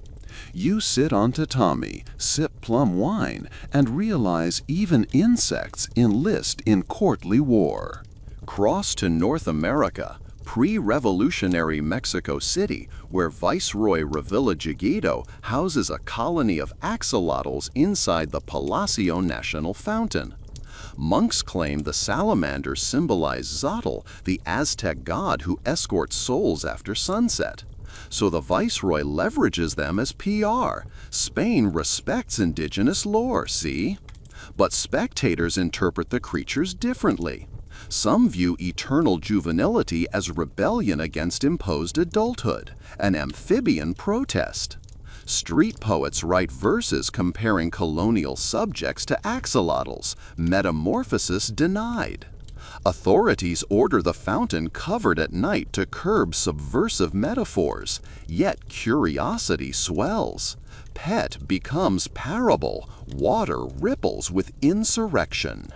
You sit on tatami, sip plum wine, and realize even insects enlist in courtly war. Cross to North America, pre-revolutionary Mexico City, where Viceroy Revillagigedo houses a colony of axolotls inside the Palacio Nacional Fountain. Monks claim the salamanders symbolize Xotl, the Aztec god who escorts souls after sunset. So the viceroy leverages them as PR. Spain respects indigenous lore, see? But spectators interpret the creatures differently. Some view eternal juvenility as rebellion against imposed adulthood, an amphibian protest. Street poets write verses comparing colonial subjects to axolotls, metamorphosis denied. Authorities order the fountain covered at night to curb subversive metaphors, yet curiosity swells. Pet becomes parable, water ripples with insurrection.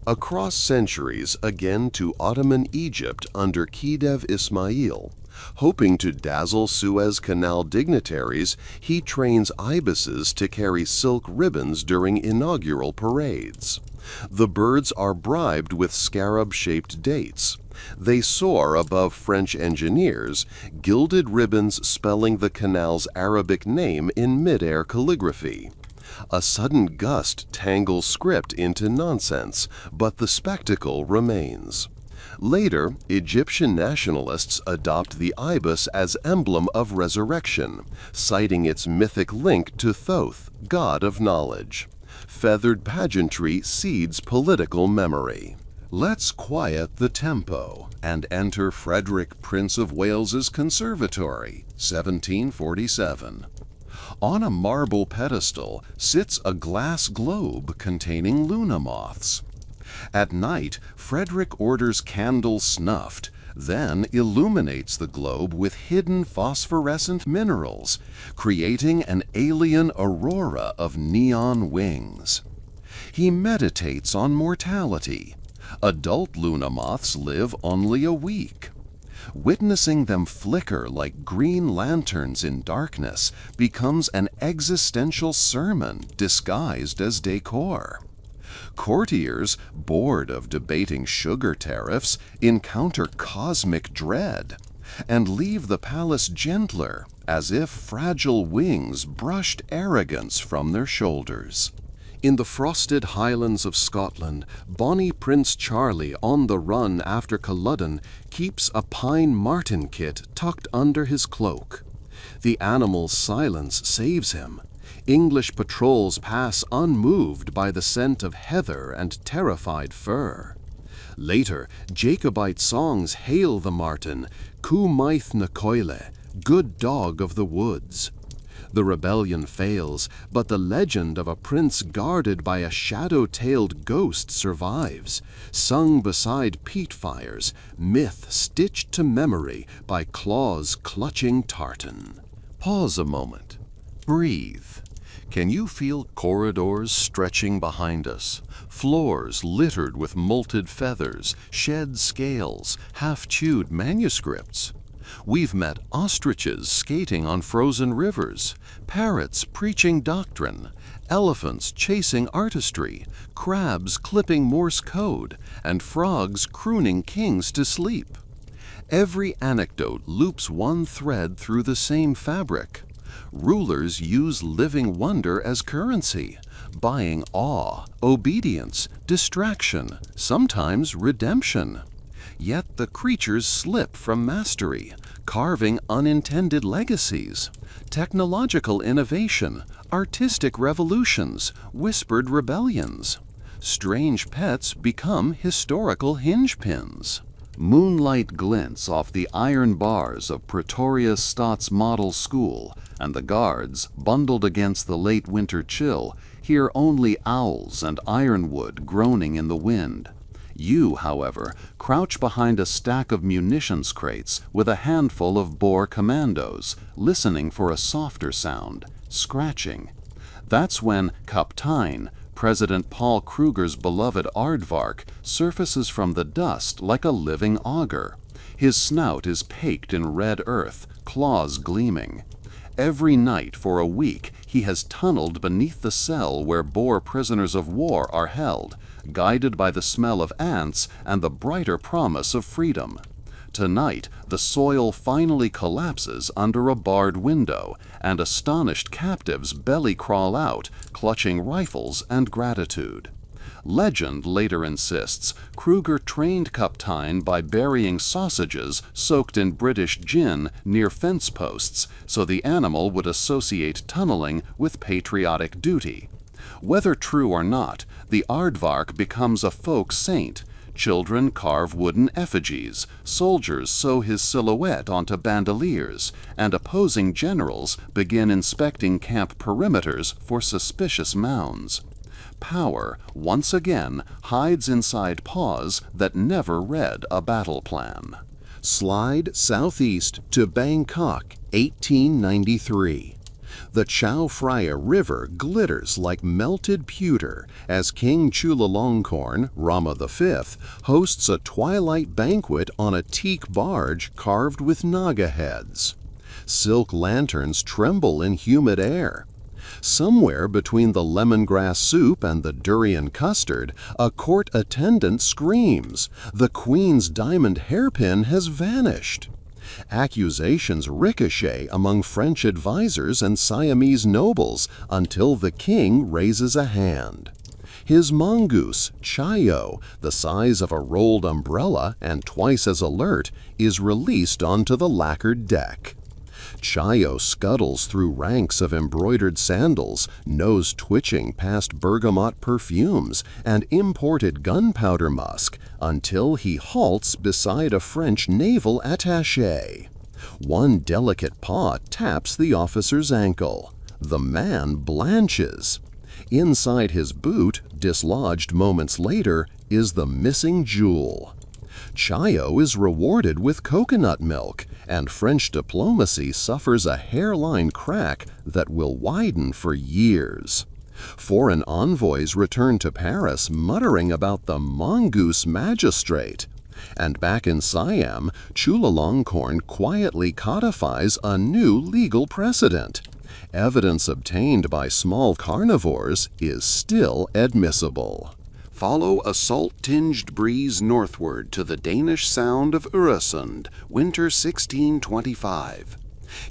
Across centuries, again to Ottoman Egypt under Khedive Ismail. Hoping to dazzle Suez Canal dignitaries, he trains ibises to carry silk ribbons during inaugural parades. The birds are bribed with scarab-shaped dates. They soar above French engineers, gilded ribbons spelling the canal's Arabic name in mid-air calligraphy. A sudden gust tangles script into nonsense, but the spectacle remains. Later, Egyptian nationalists adopt the ibis as emblem of resurrection, citing its mythic link to Thoth, god of knowledge. Feathered pageantry seeds political memory. Let's quiet the tempo and enter Frederick, Prince of Wales's conservatory, 1747. On a marble pedestal sits a glass globe containing Luna moths. At night, Frederick orders candles snuffed, then illuminates the globe with hidden phosphorescent minerals, creating an alien aurora of neon wings. He meditates on mortality. Adult Luna moths live only a week. Witnessing them flicker like green lanterns in darkness becomes an existential sermon disguised as decor. Courtiers, bored of debating sugar tariffs, encounter cosmic dread and leave the palace gentler, as if fragile wings brushed arrogance from their shoulders. In the frosted highlands of Scotland, bonny Prince Charlie, on the run after Culloden, keeps a pine marten kit tucked under his cloak. The animal's silence saves him. English patrols pass unmoved by the scent of heather and terrified fur. Later, Jacobite songs hail the marten, Cú maith na coile, good dog of the woods. The rebellion fails, but the legend of a prince guarded by a shadow-tailed ghost survives, sung beside peat fires, myth stitched to memory by claws clutching tartan. Pause a moment. Breathe. Can you feel corridors stretching behind us, floors littered with molted feathers, shed scales, half-chewed manuscripts? We've met ostriches skating on frozen rivers, parrots preaching doctrine, elephants chasing artistry, crabs clipping Morse code, and frogs crooning kings to sleep. Every anecdote loops one thread through the same fabric. Rulers use living wonder as currency, buying awe, obedience, distraction, sometimes redemption. Yet the creatures slip from mastery, carving unintended legacies. Technological innovation, artistic revolutions, whispered rebellions. Strange pets become historical hinge pins. Moonlight glints off the iron bars of Pretoria Stot's Model School, and the guards, bundled against the late winter chill, hear only owls and ironwood groaning in the wind. You, however, crouch behind a stack of munitions crates with a handful of Boer commandos, listening for a softer sound, scratching. That's when Kaptein, President Paul Kruger's beloved aardvark, surfaces from the dust like a living auger. His snout is paked in red earth, claws gleaming. Every night for a week he has tunneled beneath the cell where Boer prisoners of war are held, guided by the smell of ants and the brighter promise of freedom. Tonight, the soil finally collapses under a barred window, and astonished captives belly crawl out, clutching rifles and gratitude. Legend later insists Kruger trained Kaptein by burying sausages soaked in British gin near fence posts so the animal would associate tunneling with patriotic duty. Whether true or not, the aardvark becomes a folk saint. Children carve wooden effigies, soldiers sew his silhouette onto bandoliers, and opposing generals begin inspecting camp perimeters for suspicious mounds. Power, once again, hides inside paws that never read a battle plan. Slide southeast to Bangkok, 1893. The Chao Phraya River glitters like melted pewter as King Chulalongkorn, Rama V, hosts a twilight banquet on a teak barge carved with naga heads. Silk lanterns tremble in humid air. Somewhere between the lemongrass soup and the durian custard, a court attendant screams, "The Queen's diamond hairpin has vanished." Accusations ricochet among French advisors and Siamese nobles until the king raises a hand. His mongoose, Chayo, the size of a rolled umbrella and twice as alert, is released onto the lacquered deck. Chayo scuttles through ranks of embroidered sandals, nose twitching past bergamot perfumes and imported gunpowder musk, until he halts beside a French naval attaché. One delicate paw taps the officer's ankle. The man blanches. Inside his boot, dislodged moments later, is the missing jewel. Chayo is rewarded with coconut milk, and French diplomacy suffers a hairline crack that will widen for years. Foreign envoys return to Paris muttering about the mongoose magistrate. And back in Siam, Chulalongkorn quietly codifies a new legal precedent. Evidence obtained by small carnivores is still admissible. Follow a salt-tinged breeze northward to the Danish sound of Øresund, winter 1625.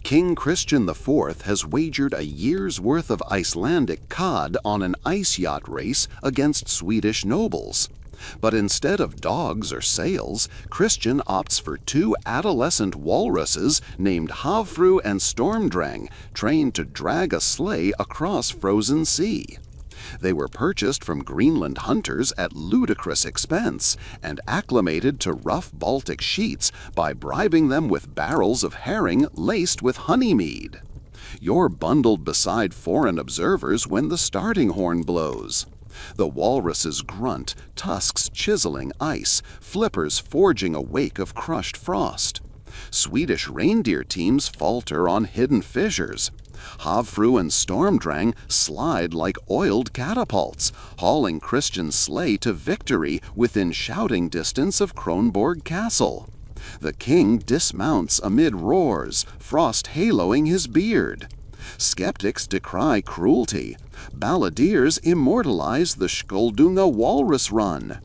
King Christian IV has wagered a year's worth of Icelandic cod on an ice yacht race against Swedish nobles. But instead of dogs or sails, Christian opts for two adolescent walruses named Havfru and Stormdrang, trained to drag a sleigh across frozen sea. They were purchased from Greenland hunters at ludicrous expense and acclimated to rough Baltic sheets by bribing them with barrels of herring laced with honeymead. You're bundled beside foreign observers when the starting horn blows. The walruses grunt, tusks chiseling ice, flippers forging a wake of crushed frost. Swedish reindeer teams falter on hidden fissures. Havfru and Stormdrang slide like oiled catapults, hauling Christian's sleigh to victory within shouting distance of Kronborg Castle. The king dismounts amid roars, frost haloing his beard. Skeptics decry cruelty. Balladeers immortalize the Skjoldunga walrus run.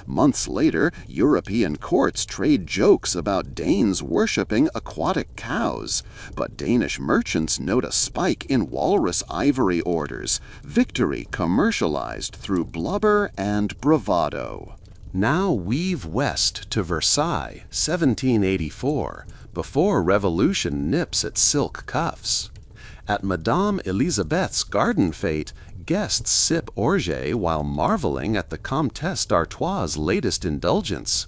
Months later, European courts trade jokes about Danes worshipping aquatic cows, but Danish merchants note a spike in walrus ivory orders, victory commercialized through blubber and bravado. Now weave west to Versailles, 1784, before revolution nips at silk cuffs. At Madame Elisabeth's garden fete, guests sip orgeat while marveling at the Comtesse d'Artois' latest indulgence.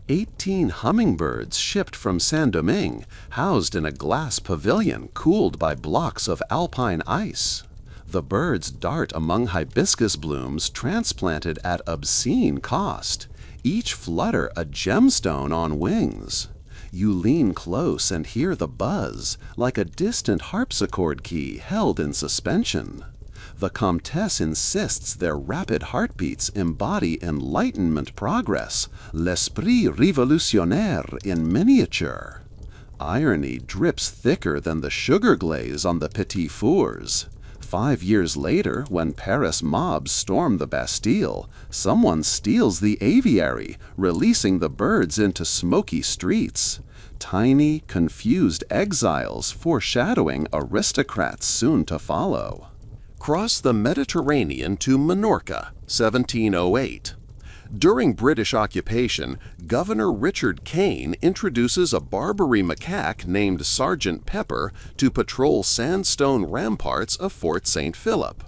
18 hummingbirds shipped from Saint-Domingue, housed in a glass pavilion cooled by blocks of alpine ice. The birds dart among hibiscus blooms transplanted at obscene cost, each flutter a gemstone on wings. You lean close and hear the buzz, like a distant harpsichord key held in suspension. The Comtesse insists their rapid heartbeats embody Enlightenment progress, l'esprit révolutionnaire in miniature. Irony drips thicker than the sugar glaze on the Petit Fours. 5 years later, when Paris mobs storm the Bastille, someone steals the aviary, releasing the birds into smoky streets. Tiny, confused exiles foreshadowing aristocrats soon to follow. Cross the Mediterranean to Minorca, 1708. During British occupation, Governor Richard Kane introduces a Barbary macaque named Sergeant Pepper to patrol sandstone ramparts of Fort St. Philip.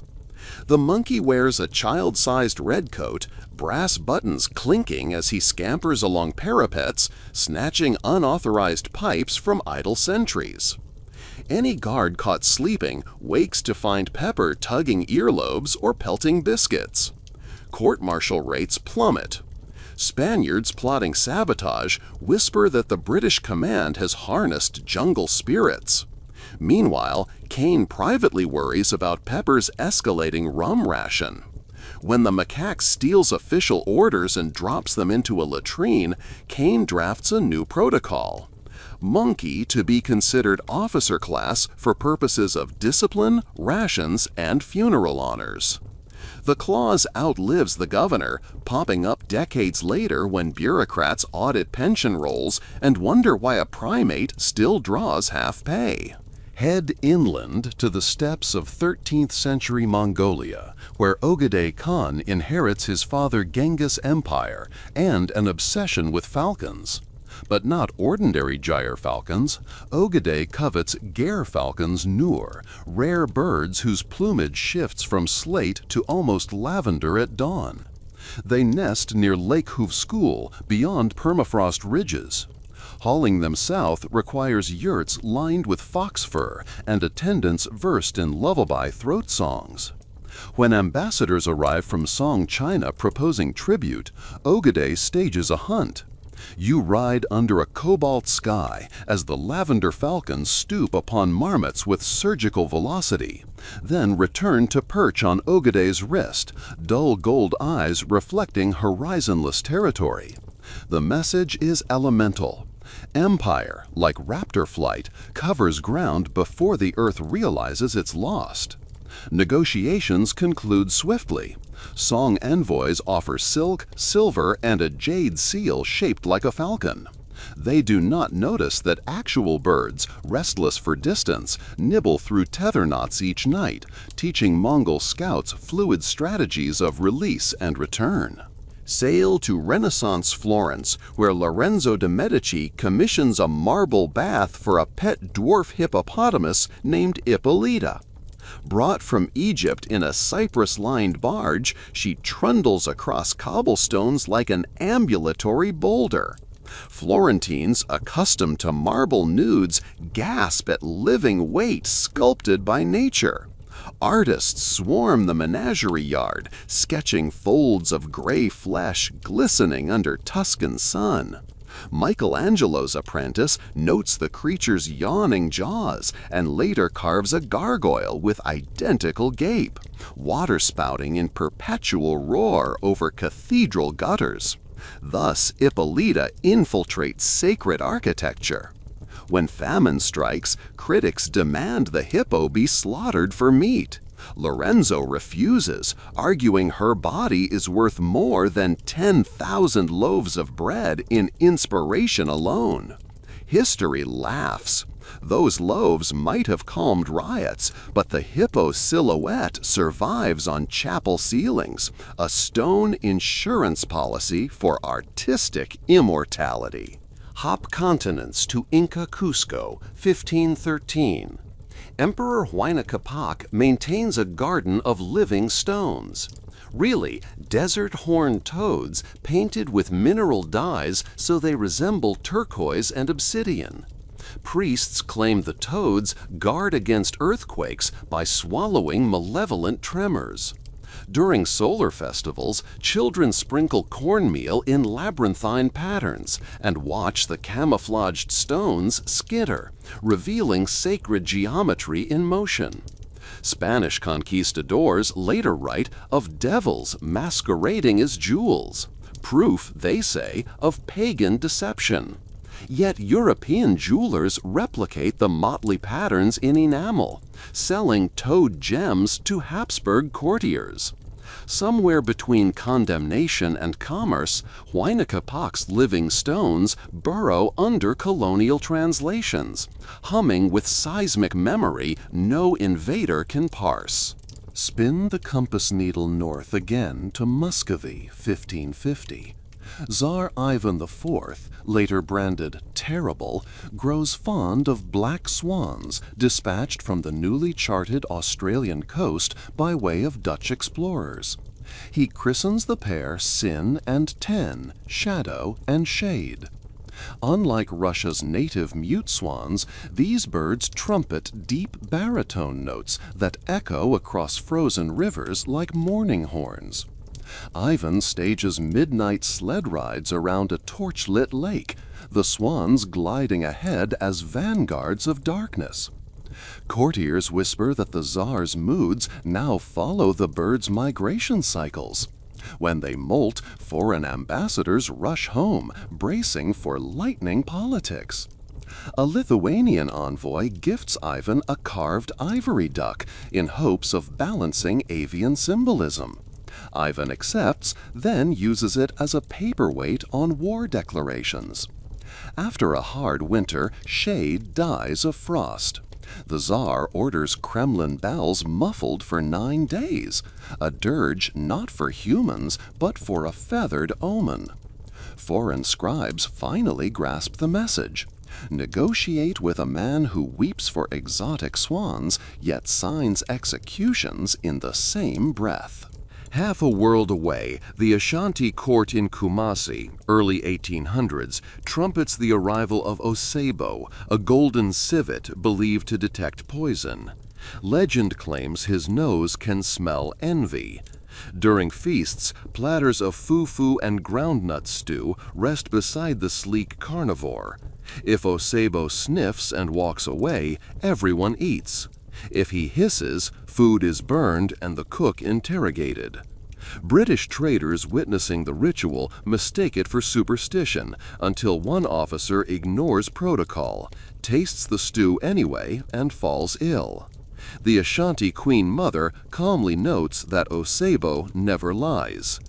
The monkey wears a child-sized redcoat, brass buttons clinking as he scampers along parapets, snatching unauthorized pipes from idle sentries. Any guard caught sleeping wakes to find Pepper tugging earlobes or pelting biscuits. Court-martial rates plummet. Spaniards plotting sabotage whisper that the British command has harnessed jungle spirits. Meanwhile, Kane privately worries about Pepper's escalating rum ration. When the macaque steals official orders and drops them into a latrine, Kane drafts a new protocol. Monkey to be considered officer class for purposes of discipline, rations, and funeral honors. The clause outlives the governor, popping up decades later when bureaucrats audit pension rolls and wonder why a primate still draws half pay. Head inland to the steppes of 13th century Mongolia, where Ogedei Khan inherits his father Genghis' empire and an obsession with falcons. But not ordinary gyre falcons. Ogedei covets ger falcons Nur, rare birds whose plumage shifts from slate to almost lavender at dawn. They nest near Lake Hufskul, beyond permafrost ridges. Hauling them south requires yurts lined with fox fur and attendants versed in lullaby throat songs. When ambassadors arrive from Song China proposing tribute, Ogedei stages a hunt. You ride under a cobalt sky as the lavender falcons stoop upon marmots with surgical velocity, then return to perch on Ogedei's wrist, dull gold eyes reflecting horizonless territory. The message is elemental. Empire, like raptor flight, covers ground before the Earth realizes it's lost. Negotiations conclude swiftly. Song envoys offer silk, silver, and a jade seal shaped like a falcon. They do not notice that actual birds, restless for distance, nibble through tether knots each night, teaching Mongol scouts fluid strategies of release and return. Sail to Renaissance Florence, where Lorenzo de' Medici commissions a marble bath for a pet dwarf hippopotamus named Ippolita. Brought from Egypt in a cypress-lined barge, she trundles across cobblestones like an ambulatory boulder. Florentines, accustomed to marble nudes, gasp at living weight sculpted by nature. Artists swarm the menagerie yard, sketching folds of gray flesh glistening under Tuscan sun. Michelangelo's apprentice notes the creature's yawning jaws and later carves a gargoyle with identical gape, water spouting in perpetual roar over cathedral gutters. Thus, Ippolita infiltrates sacred architecture. When famine strikes, critics demand the hippo be slaughtered for meat. Lorenzo refuses, arguing her body is worth more than 10,000 loaves of bread in inspiration alone. History laughs. Those loaves might have calmed riots, but the hippo silhouette survives on chapel ceilings, a stone insurance policy for artistic immortality. Hop continents to Inca Cusco, 1513. Emperor Huayna Capac maintains a garden of living stones. Really, desert horned toads painted with mineral dyes so they resemble turquoise and obsidian. Priests claim the toads guard against earthquakes by swallowing malevolent tremors. During solar festivals, children sprinkle cornmeal in labyrinthine patterns and watch the camouflaged stones skitter, revealing sacred geometry in motion. Spanish conquistadors later write of devils masquerading as jewels, proof, they say, of pagan deception. Yet European jewelers replicate the motley patterns in enamel, selling toad gems to Habsburg courtiers. Somewhere between condemnation and commerce, Huayna Capac's living stones burrow under colonial translations, humming with seismic memory no invader can parse. Spin the compass needle north again to Muscovy, 1550. Tsar Ivan IV, later branded terrible, grows fond of black swans dispatched from the newly charted Australian coast by way of Dutch explorers. He christens the pair Sin and Ten, shadow and shade. Unlike Russia's native mute swans, these birds trumpet deep baritone notes that echo across frozen rivers like mourning horns. Ivan stages midnight sled rides around a torch-lit lake, the swans gliding ahead as vanguards of darkness. Courtiers whisper that the Tsar's moods now follow the bird's migration cycles. When they molt, foreign ambassadors rush home, bracing for lightning politics. A Lithuanian envoy gifts Ivan a carved ivory duck in hopes of balancing avian symbolism. Ivan accepts, then uses it as a paperweight on war declarations. After a hard winter, shade dies of frost. The Tsar orders Kremlin bells muffled for 9 days, a dirge not for humans, but for a feathered omen. Foreign scribes finally grasp the message. Negotiate with a man who weeps for exotic swans, yet signs executions in the same breath. Half a world away, the Ashanti court in Kumasi, early 1800s, trumpets the arrival of Osebo, a golden civet believed to detect poison. Legend claims his nose can smell envy. During feasts, platters of fufu and groundnut stew rest beside the sleek carnivore. If Osebo sniffs and walks away, everyone eats. If he hisses, food is burned and the cook interrogated. British traders witnessing the ritual mistake it for superstition until one officer ignores protocol, tastes the stew anyway, and falls ill. The Ashanti Queen Mother calmly notes that Osebo never lies.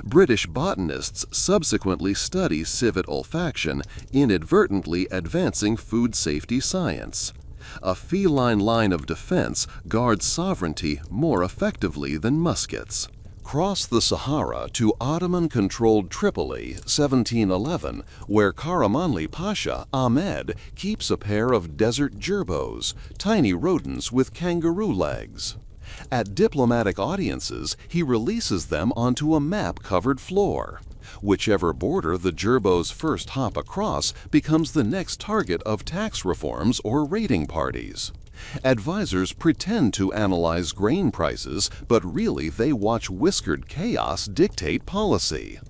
British botanists subsequently study civet olfaction, inadvertently advancing food safety science. A feline line of defense guards sovereignty more effectively than muskets. Cross the Sahara to Ottoman-controlled Tripoli, 1711, where Karamanli Pasha, Ahmed, keeps a pair of desert gerbos, tiny rodents with kangaroo legs. At diplomatic audiences, he releases them onto a map-covered floor. Whichever border the gerbos first hop across becomes the next target of tax reforms or raiding parties. Advisors pretend to analyze grain prices, but really they watch whiskered chaos dictate policy.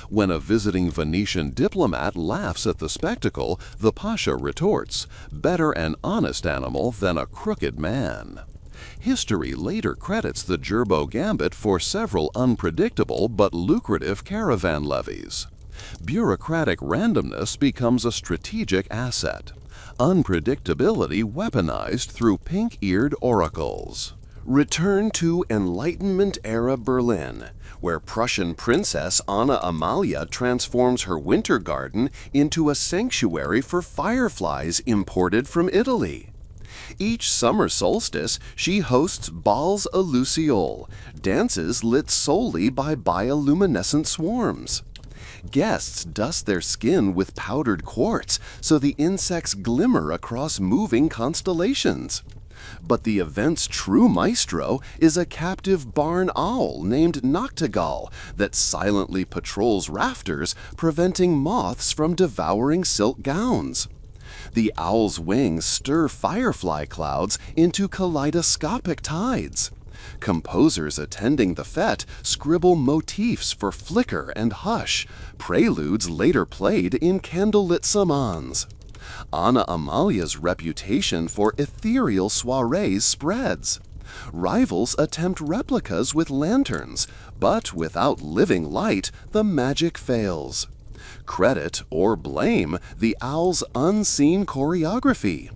When a visiting Venetian diplomat laughs at the spectacle, the Pasha retorts, "Better an honest animal than a crooked man." History later credits the gerbo gambit for several unpredictable but lucrative caravan levies. Bureaucratic randomness becomes a strategic asset. Unpredictability weaponized through pink-eared oracles. Return to Enlightenment-era Berlin, where Prussian Princess Anna Amalia transforms her winter garden into a sanctuary for fireflies imported from Italy. Each summer solstice, she hosts Balls à Luciole, dances lit solely by bioluminescent swarms. Guests dust their skin with powdered quartz so the insects glimmer across moving constellations. But the event's true maestro is a captive barn owl named Nachtigall that silently patrols rafters, preventing moths from devouring silk gowns. The owl's wings stir firefly clouds into kaleidoscopic tides. Composers attending the fete scribble motifs for flicker and hush, preludes later played in candlelit salons. Anna Amalia's reputation for ethereal soirees spreads. Rivals attempt replicas with lanterns, but without living light, the magic fails. Credit or blame the owl's unseen choreography.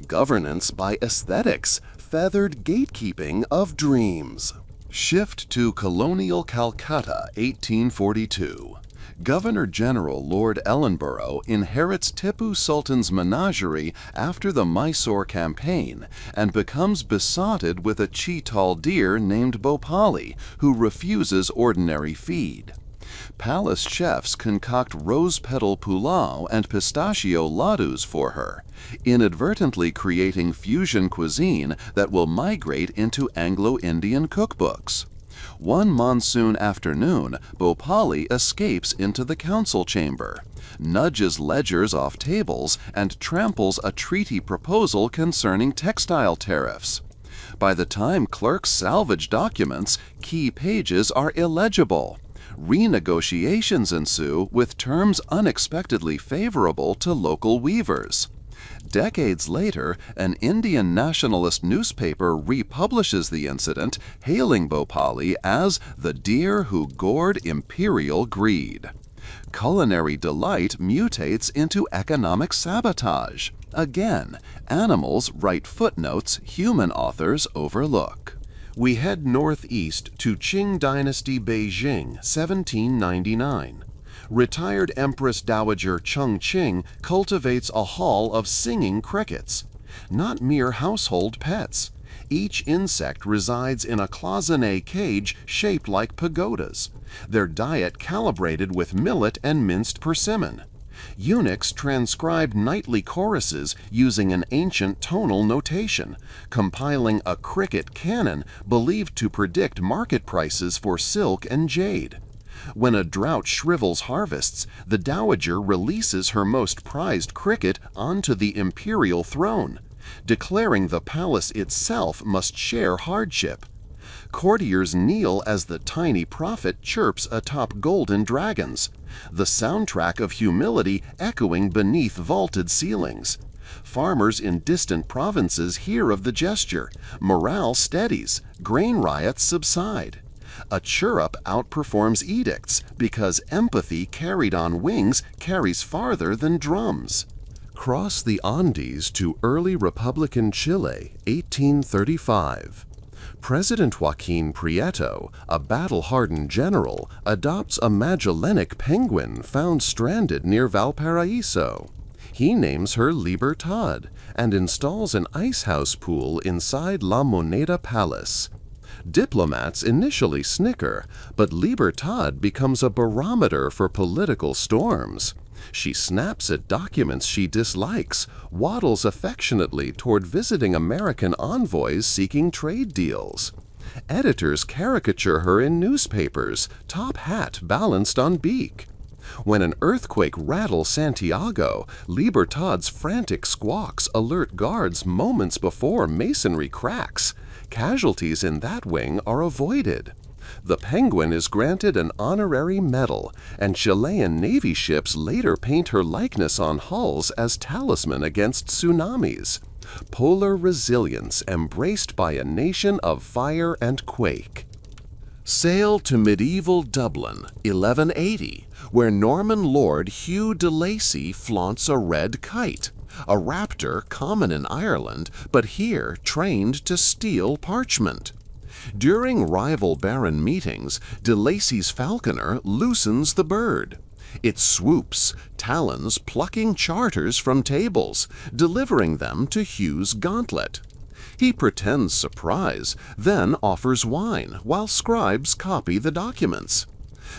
Governance by aesthetics, feathered gatekeeping of dreams. Shift to colonial Calcutta, 1842. Governor-General Lord Ellenborough inherits Tipu Sultan's menagerie after the Mysore campaign and becomes besotted with a Chital deer named Bhopali, who refuses ordinary feed. Palace chefs concoct rose-petal pulao and pistachio ladus for her, inadvertently creating fusion cuisine that will migrate into Anglo-Indian cookbooks. One monsoon afternoon, Bhopali escapes into the council chamber, nudges ledgers off tables, and tramples a treaty proposal concerning textile tariffs. By the time clerks salvage documents, key pages are illegible. Renegotiations ensue with terms unexpectedly favorable to local weavers. Decades later, an Indian nationalist newspaper republishes the incident, hailing Bhopali as the deer who gored imperial greed. Culinary delight mutates into economic sabotage. Again, animals write footnotes human authors overlook. We head northeast to Qing Dynasty Beijing, 1799. Retired Empress Dowager Chengqing cultivates a hall of singing crickets, not mere household pets. Each insect resides in a cloisonné cage shaped like pagodas, their diet calibrated with millet and minced persimmon. Eunuchs transcribed nightly choruses using an ancient tonal notation, compiling a cricket canon believed to predict market prices for silk and jade. When a drought shrivels harvests, the dowager releases her most prized cricket onto the imperial throne, declaring the palace itself must share hardship. Courtiers kneel as the tiny prophet chirps atop golden dragons, the soundtrack of humility echoing beneath vaulted ceilings. Farmers in distant provinces hear of the gesture, morale steadies, grain riots subside. A chirrup outperforms edicts because empathy carried on wings carries farther than drums. Cross the Andes to early Republican Chile, 1835. President Joaquin Prieto, a battle-hardened general, adopts a Magellanic penguin found stranded near Valparaiso. He names her Libertad and installs an icehouse pool inside La Moneda Palace. Diplomats initially snicker, but Libertad becomes a barometer for political storms. She snaps at documents she dislikes, waddles affectionately toward visiting American envoys seeking trade deals. Editors caricature her in newspapers, top hat balanced on beak. When an earthquake rattles Santiago, Libertad's frantic squawks alert guards moments before masonry cracks. Casualties in that wing are avoided. The penguin is granted an honorary medal, and Chilean Navy ships later paint her likeness on hulls as talisman against tsunamis. Polar resilience embraced by a nation of fire and quake. Sail to medieval Dublin, 1180, where Norman Lord Hugh de Lacy flaunts a red kite, a raptor common in Ireland, but here trained to steal parchment. During rival baron meetings, de Lacy's falconer loosens the bird. It swoops, talons plucking charters from tables, delivering them to Hugh's gauntlet. He pretends surprise, then offers wine while scribes copy the documents.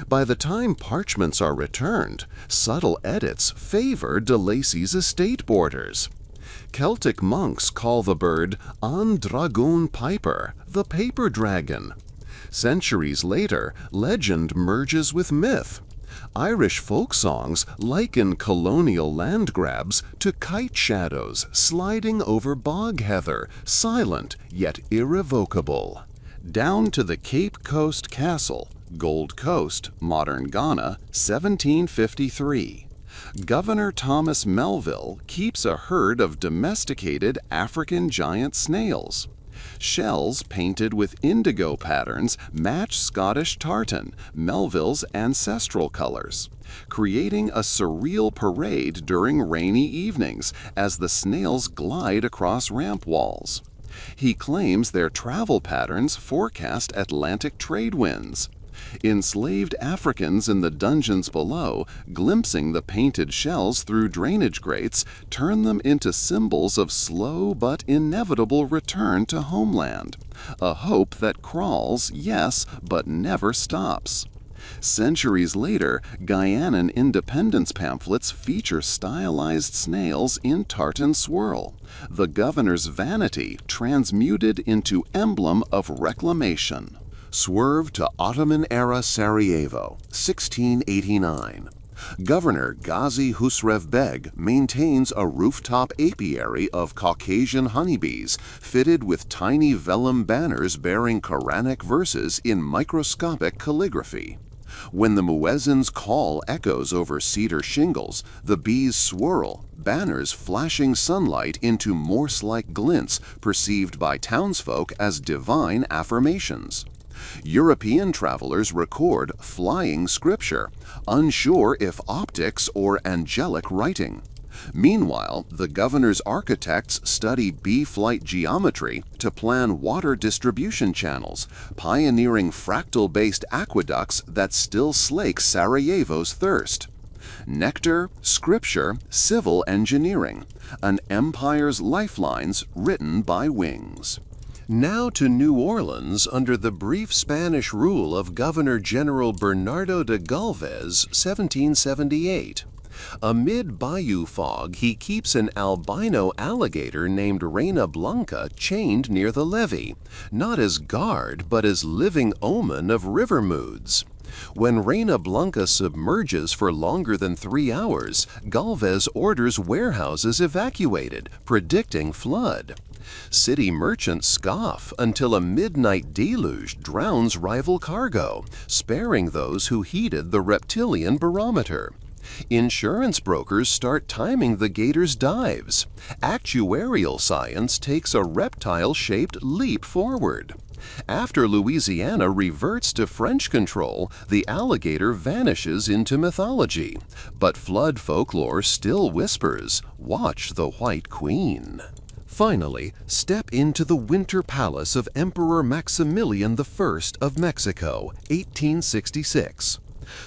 By the time parchments are returned, subtle edits favor de Lacy's estate borders. Celtic monks call the bird An Dragoon Piper, the paper dragon. Centuries later, legend merges with myth. Irish folk songs liken colonial land grabs to kite shadows sliding over bog heather, silent yet irrevocable. Down to the Cape Coast Castle, Gold Coast, modern Ghana, 1753. Governor Thomas Melville keeps a herd of domesticated African giant snails. Shells painted with indigo patterns match Scottish tartan, Melville's ancestral colors, creating a surreal parade during rainy evenings as the snails glide across ramp walls. He claims their travel patterns forecast Atlantic trade winds. Enslaved Africans in the dungeons below, glimpsing the painted shells through drainage grates, turn them into symbols of slow but inevitable return to homeland, a hope that crawls, yes, but never stops. Centuries later, Guyanan independence pamphlets feature stylized snails in tartan swirl, the governor's vanity transmuted into emblem of reclamation. Swerve to Ottoman-era Sarajevo, 1689. Governor Gazi Husrev Beg maintains a rooftop apiary of Caucasian honeybees fitted with tiny vellum banners bearing Quranic verses in microscopic calligraphy. When the muezzin's call echoes over cedar shingles, the bees swirl, banners flashing sunlight into Morse-like glints perceived by townsfolk as divine affirmations. European travelers record flying scripture, unsure if optics or angelic writing. Meanwhile, the governor's architects study bee flight geometry to plan water distribution channels, pioneering fractal-based aqueducts that still slake Sarajevo's thirst. Nectar, scripture, civil engineering, an empire's lifelines written by wings. Now to New Orleans under the brief Spanish rule of Governor-General Bernardo de Galvez, 1778. Amid bayou fog, he keeps an albino alligator named Reina Blanca chained near the levee, not as guard but as living omen of river moods. When Reina Blanca submerges for longer than 3 hours, Galvez orders warehouses evacuated, predicting flood. City merchants scoff until a midnight deluge drowns rival cargo, sparing those who heeded the reptilian barometer. Insurance brokers start timing the gator's dives. Actuarial science takes a reptile-shaped leap forward. After Louisiana reverts to French control, the alligator vanishes into mythology. But flood folklore still whispers, "Watch the White Queen." Finally, step into the winter palace of Emperor Maximilian I of Mexico, 1866.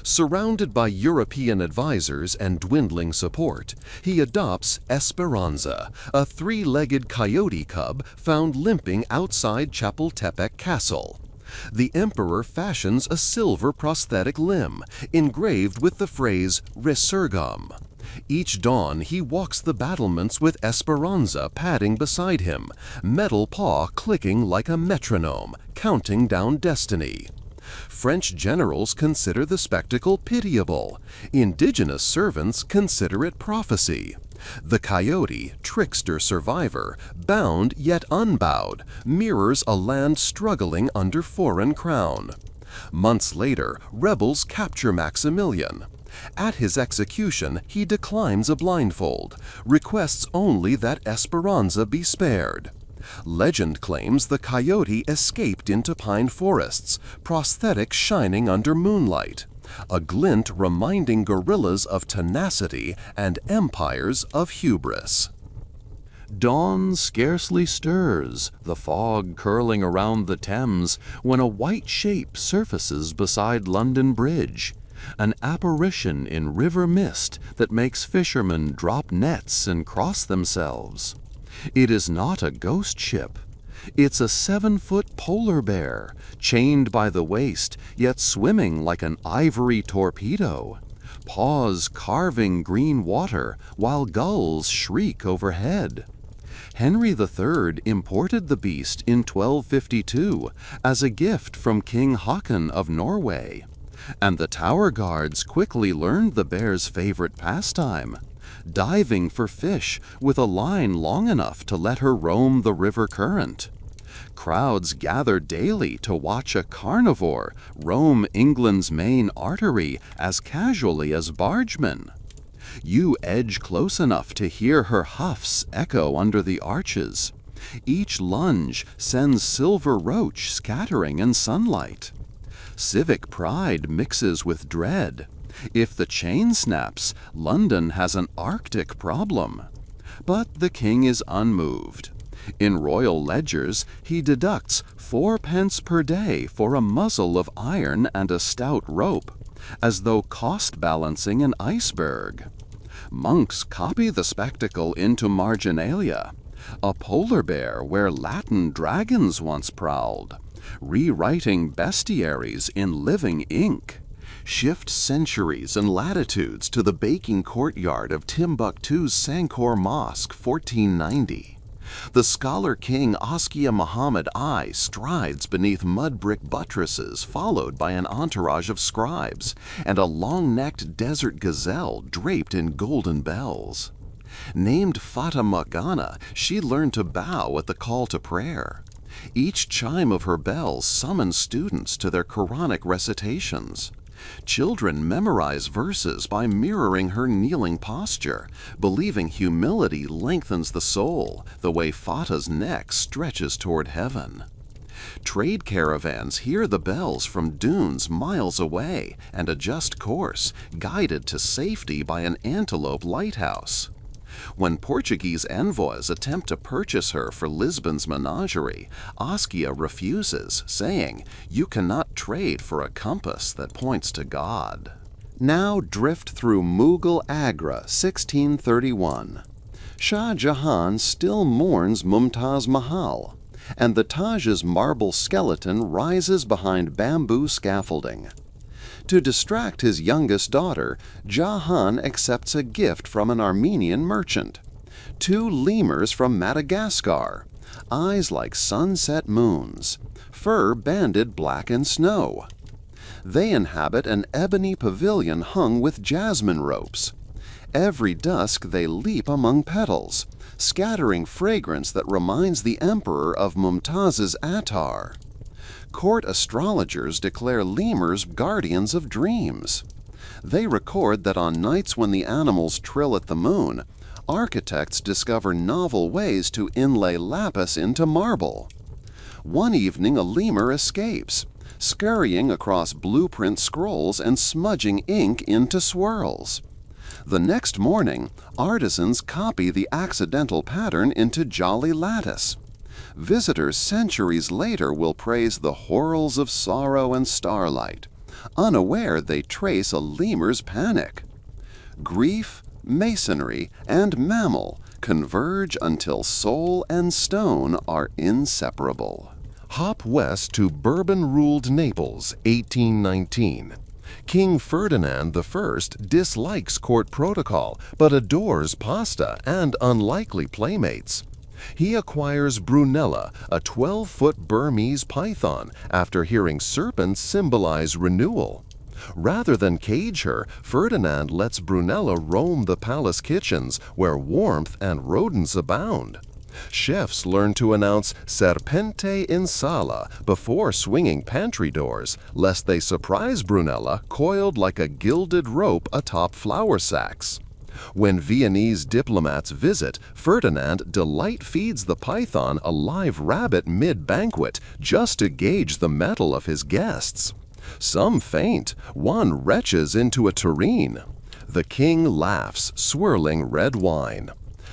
Surrounded by European advisors and dwindling support, he adopts Esperanza, a 3-legged coyote cub found limping outside Chapultepec Castle. The emperor fashions a silver prosthetic limb, engraved with the phrase Resurgam. Each dawn he walks the battlements with Esperanza padding beside him, metal paw clicking like a metronome, counting down destiny. French generals consider the spectacle pitiable. Indigenous servants consider it prophecy. The coyote, trickster survivor, bound yet unbowed, mirrors a land struggling under foreign crown. Months later, rebels capture Maximilian. At his execution, he declines a blindfold, requests only that Esperanza be spared. Legend claims the coyote escaped into pine forests, prosthetics shining under moonlight, a glint reminding gorillas of tenacity and empires of hubris. Dawn scarcely stirs, the fog curling around the Thames, when a white shape surfaces beside London Bridge, an apparition in river mist that makes fishermen drop nets and cross themselves. It is not a ghost ship. It's a 7-foot polar bear, chained by the waist, yet swimming like an ivory torpedo. Paws carving green water, while gulls shriek overhead. Henry III imported the beast in 1252 as a gift from King Haakon of Norway. And the Tower Guards quickly learned the bear's favorite pastime, diving for fish with a line long enough to let her roam the river current. Crowds gather daily to watch a carnivore roam England's main artery as casually as bargemen. You edge close enough to hear her huffs echo under the arches. Each lunge sends silver roach scattering in sunlight. Civic pride mixes with dread. If the chain snaps, London has an Arctic problem. But the king is unmoved. In royal ledgers, he deducts 4 pence per day for a muzzle of iron and a stout rope, as though cost-balancing an iceberg. Monks copy the spectacle into marginalia. A polar bear where Latin dragons once prowled, rewriting bestiaries in living ink. Shift centuries and latitudes to the baking courtyard of Timbuktu's Sankor Mosque, 1490. The scholar king Askia Muhammad I strides beneath mud-brick buttresses, followed by an entourage of scribes, and a long-necked desert gazelle draped in golden bells. Named Fata Morgana, she learned to bow at the call to prayer. Each chime of her bells summons students to their Quranic recitations. Children memorize verses by mirroring her kneeling posture, believing humility lengthens the soul, the way Fata's neck stretches toward heaven. Trade caravans hear the bells from dunes miles away and adjust course, guided to safety by an antelope lighthouse. When Portuguese envoys attempt to purchase her for Lisbon's menagerie, Askia refuses, saying, "You cannot trade for a compass that points to God." Now drift through Mughal Agra, 1631. Shah Jahan still mourns Mumtaz Mahal, and the Taj's marble skeleton rises behind bamboo scaffolding. To distract his youngest daughter, Jahan accepts a gift from an Armenian merchant. 2 lemurs from Madagascar, eyes like sunset moons, fur banded black in snow. They inhabit an ebony pavilion hung with jasmine ropes. Every dusk they leap among petals, scattering fragrance that reminds the emperor of Mumtaz's attar. Court astrologers declare lemurs guardians of dreams. They record that on nights when the animals trill at the moon, architects discover novel ways to inlay lapis into marble. One evening a lemur escapes, scurrying across blueprint scrolls and smudging ink into swirls. The next morning, artisans copy the accidental pattern into jolly lattice. Visitors centuries later will praise the whorls of sorrow and starlight, unaware they trace a lemur's panic. Grief, masonry, and mammal converge until soul and stone are inseparable. Hop west to Bourbon-ruled Naples, 1819. King Ferdinand I dislikes court protocol, but adores pasta and unlikely playmates. He acquires Brunella, a 12-foot Burmese python, after hearing serpents symbolize renewal. Rather than cage her, Ferdinand lets Brunella roam the palace kitchens, where warmth and rodents abound. Chefs learn to announce "serpente in sala" before swinging pantry doors, lest they surprise Brunella coiled like a gilded rope atop flour sacks. When Viennese diplomats visit, Ferdinand delight feeds the python a live rabbit mid-banquet just to gauge the mettle of his guests. Some faint, one retches into a tureen. The king laughs, swirling red wine.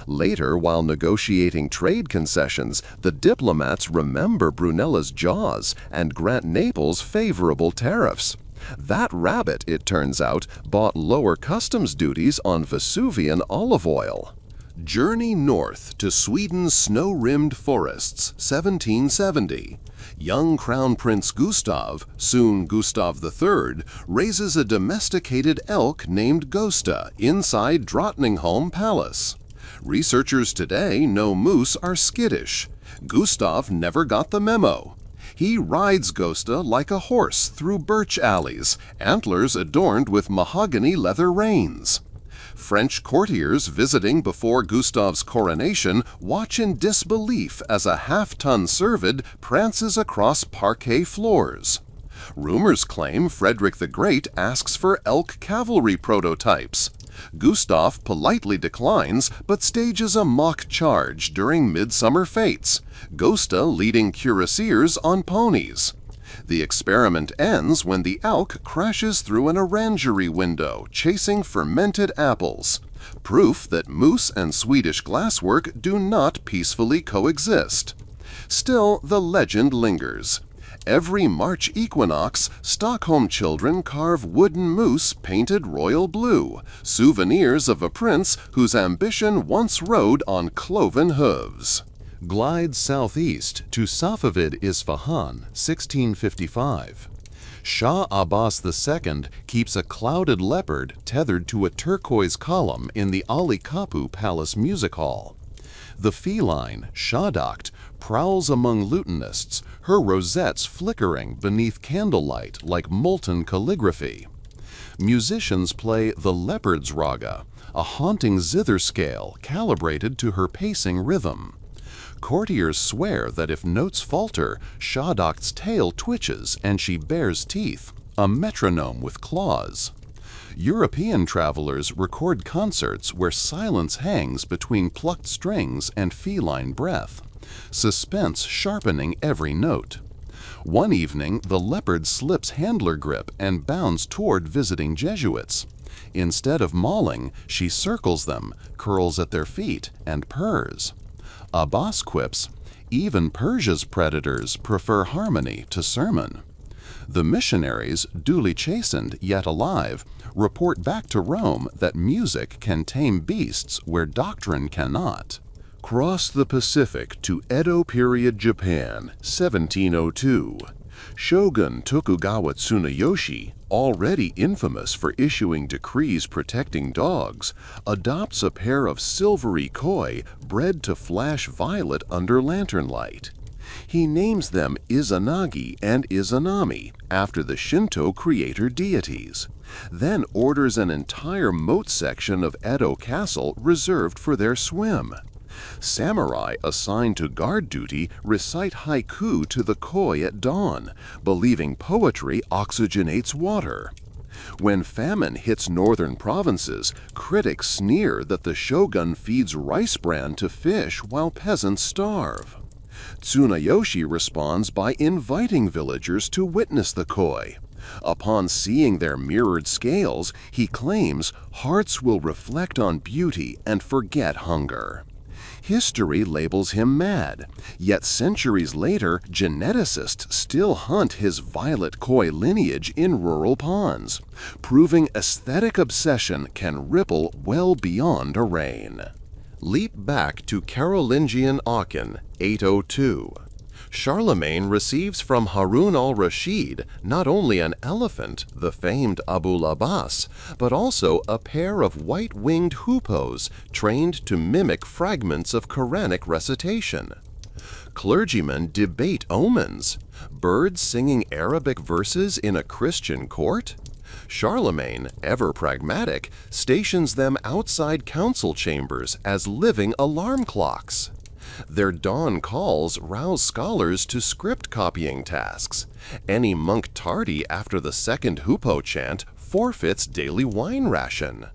Later, while negotiating trade concessions, the diplomats remember Brunella's jaws and grant Naples favorable tariffs. That rabbit, it turns out, bought lower customs duties on Vesuvian olive oil. Journey north to Sweden's snow-rimmed forests, 1770. Young Crown Prince Gustav, soon Gustav III, raises a domesticated elk named Gosta inside Drottningholm Palace. Researchers today know moose are skittish. Gustav never got the memo. He rides Gosta like a horse through birch alleys, antlers adorned with mahogany leather reins. French courtiers visiting before Gustav's coronation watch in disbelief as a half-ton cervid prances across parquet floors. Rumors claim Frederick the Great asks for elk cavalry prototypes. Gustav politely declines, but stages a mock charge during midsummer fetes, Gosta leading cuirassiers on ponies. The experiment ends when the elk crashes through an orangery window, chasing fermented apples. Proof that moose and Swedish glasswork do not peacefully coexist. Still, the legend lingers. Every March equinox, Stockholm children carve wooden moose painted royal blue, souvenirs of a prince whose ambition once rode on cloven hooves. Glide southeast to Safavid Isfahan, 1655. Shah Abbas II keeps a clouded leopard tethered to a turquoise column in the Ali Kappu Palace Music Hall. The feline, Shadacht, prowls among lutanists, her rosettes flickering beneath candlelight like molten calligraphy. Musicians play the leopard's raga, a haunting zither scale calibrated to her pacing rhythm. Courtiers swear that if notes falter, Shadacht's tail twitches and she bares teeth, a metronome with claws. European travelers record concerts where silence hangs between plucked strings and feline breath, suspense sharpening every note. One evening, the leopard slips handler grip and bounds toward visiting Jesuits. Instead of mauling, she circles them, curls at their feet, and purrs. Abbas quips, "Even Persia's predators prefer harmony to sermon." The missionaries, duly chastened yet alive, report back to Rome that music can tame beasts where doctrine cannot. Cross the Pacific to Edo period Japan, 1702. Shogun Tokugawa Tsunayoshi, already infamous for issuing decrees protecting dogs, adopts a pair of silvery koi bred to flash violet under lantern light. He names them Izanagi and Izanami after the Shinto creator deities, then orders an entire moat section of Edo Castle reserved for their swim. Samurai assigned to guard duty recite haiku to the koi at dawn, believing poetry oxygenates water. When famine hits northern provinces, critics sneer that the shogun feeds rice bran to fish while peasants starve. Tsunayoshi responds by inviting villagers to witness the koi. Upon seeing their mirrored scales, he claims hearts will reflect on beauty and forget hunger. History labels him mad, yet centuries later, geneticists still hunt his violet koi lineage in rural ponds, proving aesthetic obsession can ripple well beyond a reign. Leap back to Carolingian Aachen, 802. Charlemagne receives from Harun al-Rashid not only an elephant, the famed Abul Abbas, but also a pair of white-winged hoopoes trained to mimic fragments of Quranic recitation. Clergymen debate omens. Birds singing Arabic verses in a Christian court? Charlemagne, ever pragmatic, stations them outside council chambers as living alarm clocks. Their dawn calls rouse scholars to script copying tasks. Any monk tardy after the second hoopoe chant forfeits daily wine ration.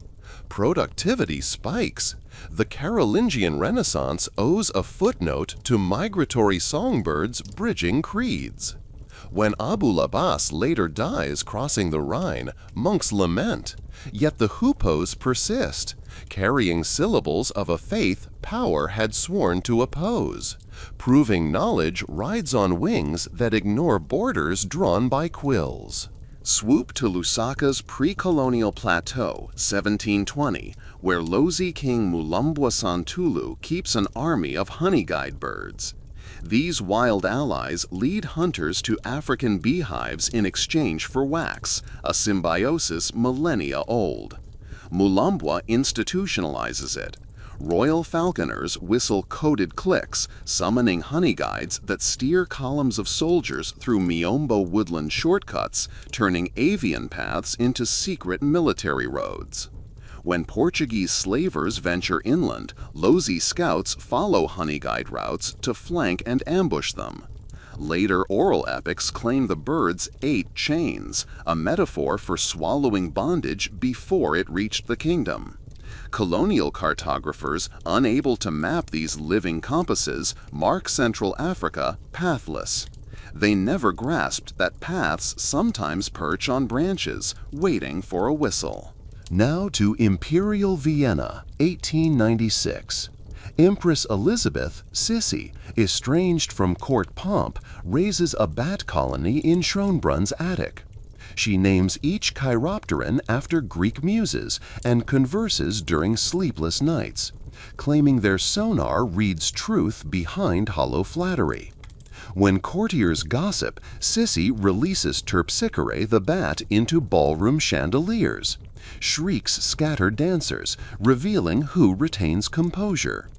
Productivity spikes. The Carolingian Renaissance owes a footnote to migratory songbirds bridging creeds. When Abul Abbas later dies crossing the Rhine, monks lament, yet the hoopoes persist, carrying syllables of a faith power had sworn to oppose, proving knowledge rides on wings that ignore borders drawn by quills. Swoop to Lusaka's pre-colonial plateau, 1720, where Lozi King Mulambwa Santulu keeps an army of honey guide birds. These wild allies lead hunters to African beehives in exchange for wax, a symbiosis millennia old. Mulambwa institutionalizes it. Royal falconers whistle coded clicks, summoning honey guides that steer columns of soldiers through Miombo woodland shortcuts, turning avian paths into secret military roads. When Portuguese slavers venture inland, Lozi scouts follow honey guide routes to flank and ambush them. Later oral epics claim the birds ate chains, a metaphor for swallowing bondage before it reached the kingdom. Colonial cartographers, unable to map these living compasses, mark Central Africa pathless. They never grasped that paths sometimes perch on branches, waiting for a whistle. Now to Imperial Vienna, 1896. Empress Elizabeth, Sissi, estranged from court pomp, raises a bat colony in Schönbrun's attic. She names each chiropteran after Greek muses and converses during sleepless nights, claiming their sonar reads truth behind hollow flattery. When courtiers gossip, Sissi releases Terpsichore the bat into ballroom chandeliers. Shrieks scatter dancers, revealing who retains composure.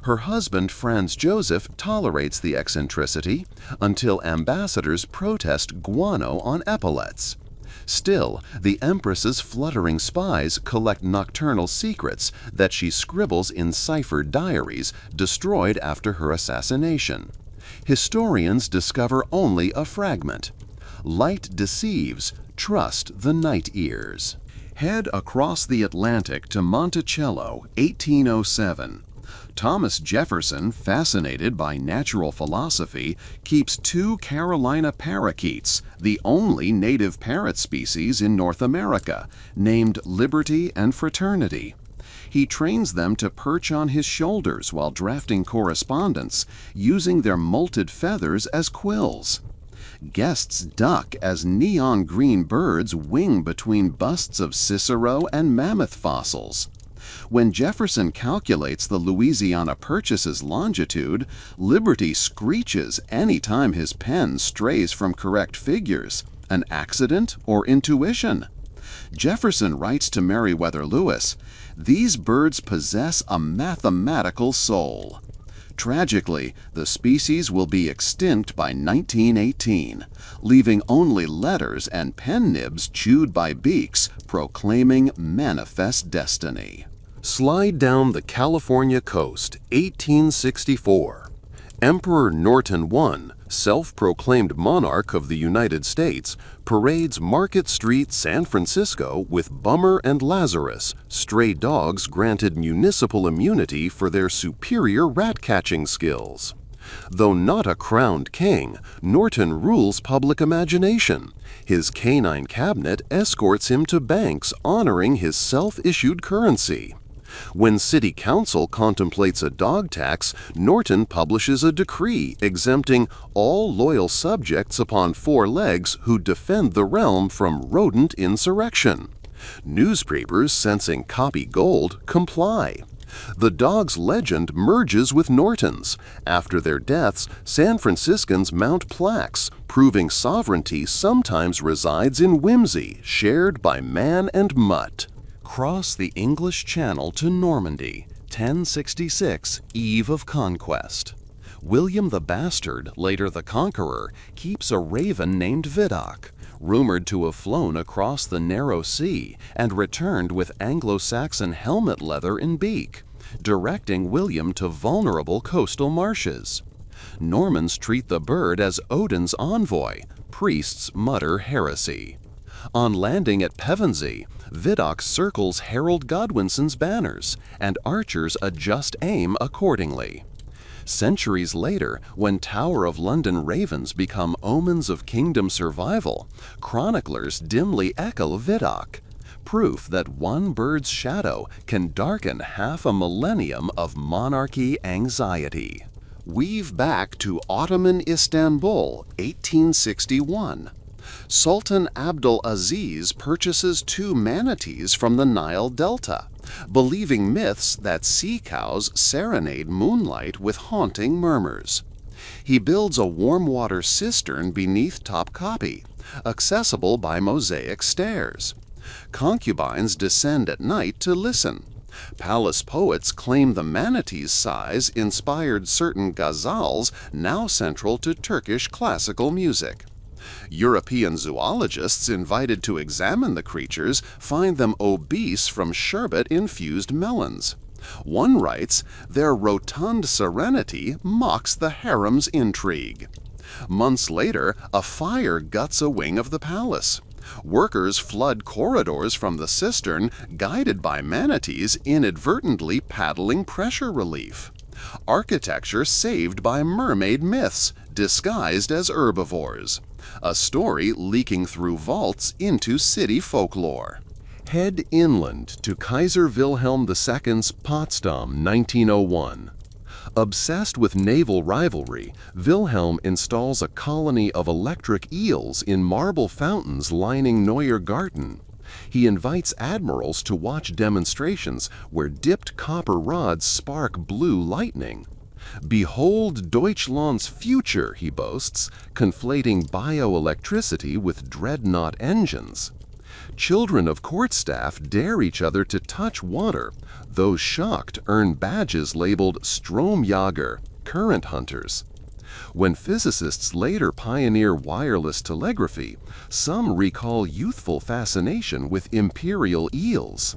Her husband, Franz Joseph, tolerates the eccentricity until ambassadors protest guano on epaulets. Still, the Empress's fluttering spies collect nocturnal secrets that she scribbles in ciphered diaries destroyed after her assassination. Historians discover only a fragment. Light deceives, trust the night ears. Head across the Atlantic to Monticello, 1807. Thomas Jefferson, fascinated by natural philosophy, keeps 2 Carolina parakeets, the only native parrot species in North America, named Liberty and Fraternity. He trains them to perch on his shoulders while drafting correspondence, using their molted feathers as quills. Guests duck as neon green birds wing between busts of Cicero and mammoth fossils. When Jefferson calculates the Louisiana Purchase's longitude, Liberty screeches any time his pen strays from correct figures. An accident or intuition? Jefferson writes to Meriwether Lewis, "These birds possess a mathematical soul." Tragically, the species will be extinct by 1918, leaving only letters and pen nibs chewed by beaks proclaiming manifest destiny. Slide down the California coast, 1864. Emperor Norton I, self-proclaimed monarch of the United States, parades Market Street, San Francisco with Bummer and Lazarus, stray dogs granted municipal immunity for their superior rat-catching skills. Though not a crowned king, Norton rules public imagination. His canine cabinet escorts him to banks honoring his self-issued currency. When City Council contemplates a dog tax, Norton publishes a decree exempting all loyal subjects upon 4 legs who defend the realm from rodent insurrection. Newspapers, sensing copy gold, comply. The dog's legend merges with Norton's. After their deaths, San Franciscans mount plaques, proving sovereignty sometimes resides in whimsy, shared by man and mutt. Cross the English Channel to Normandy, 1066, eve of conquest. William the Bastard, later the Conqueror, keeps a raven named Vidocq, rumored to have flown across the narrow sea and returned with Anglo-Saxon helmet leather in beak, directing William to vulnerable coastal marshes. Normans treat the bird as Odin's envoy. Priests mutter heresy. On landing at Pevensey, Vidocq circles Harold Godwinson's banners, and archers adjust aim accordingly. Centuries later, when Tower of London ravens become omens of kingdom survival, chroniclers dimly echo Vidocq, proof that one bird's shadow can darken half a millennium of monarchy anxiety. Weave back to Ottoman Istanbul, 1861. Sultan Abdul Aziz purchases 2 manatees from the Nile Delta, believing myths that sea cows serenade moonlight with haunting murmurs. He builds a warm water cistern beneath Topkapi, accessible by mosaic stairs. Concubines descend at night to listen. Palace poets claim the manatee's size inspired certain ghazals now central to Turkish classical music. European zoologists invited to examine the creatures find them obese from sherbet-infused melons. One writes, "Their rotund serenity mocks the harem's intrigue." Months later, a fire guts a wing of the palace. Workers flood corridors from the cistern, guided by manatees inadvertently paddling pressure relief. Architecture saved by mermaid myths, disguised as herbivores. A story leaking through vaults into city folklore. Head inland to Kaiser Wilhelm II's Potsdam, 1901. Obsessed with naval rivalry, Wilhelm installs a colony of electric eels in marble fountains lining Neue Garten. He invites admirals to watch demonstrations where dipped copper rods spark blue lightning. "Behold Deutschland's future," he boasts, conflating bioelectricity with dreadnought engines. Children of court staff dare each other to touch water. Those shocked earn badges labeled Stromjager, current hunters. When physicists later pioneer wireless telegraphy, some recall youthful fascination with imperial eels.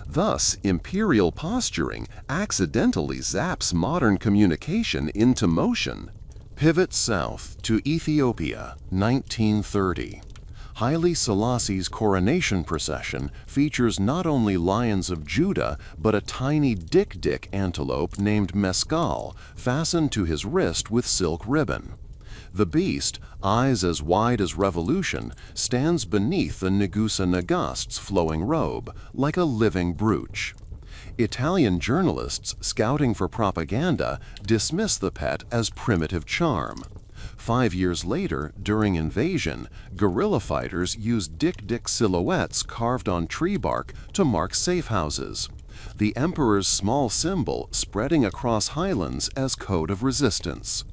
Thus, imperial posturing accidentally zaps modern communication into motion. Pivot south to Ethiopia, 1930. Haile Selassie's coronation procession features not only lions of Judah, but a tiny dik-dik antelope named Mescal, fastened to his wrist with silk ribbon. The beast, eyes as wide as revolution, stands beneath the Negusa Nagast's flowing robe, like a living brooch. Italian journalists scouting for propaganda dismiss the pet as primitive charm. 5 years later, during invasion, guerrilla fighters used dik-dik silhouettes carved on tree bark to mark safe houses. The emperor's small symbol spreading across highlands as code of resistance.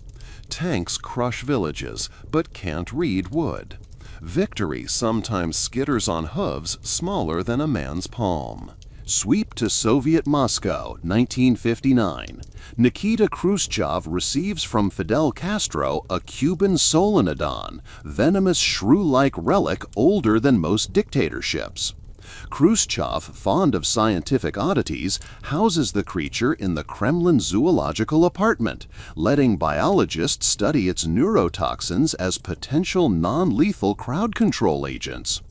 Tanks crush villages, but can't read wood. Victory sometimes skitters on hooves smaller than a man's palm. Sweep to Soviet Moscow, 1959. Nikita Khrushchev receives from Fidel Castro a Cuban solenodon, venomous shrew-like relic older than most dictatorships. Khrushchev, fond of scientific oddities, houses the creature in the Kremlin zoological apartment, letting biologists study its neurotoxins as potential non-lethal crowd control agents.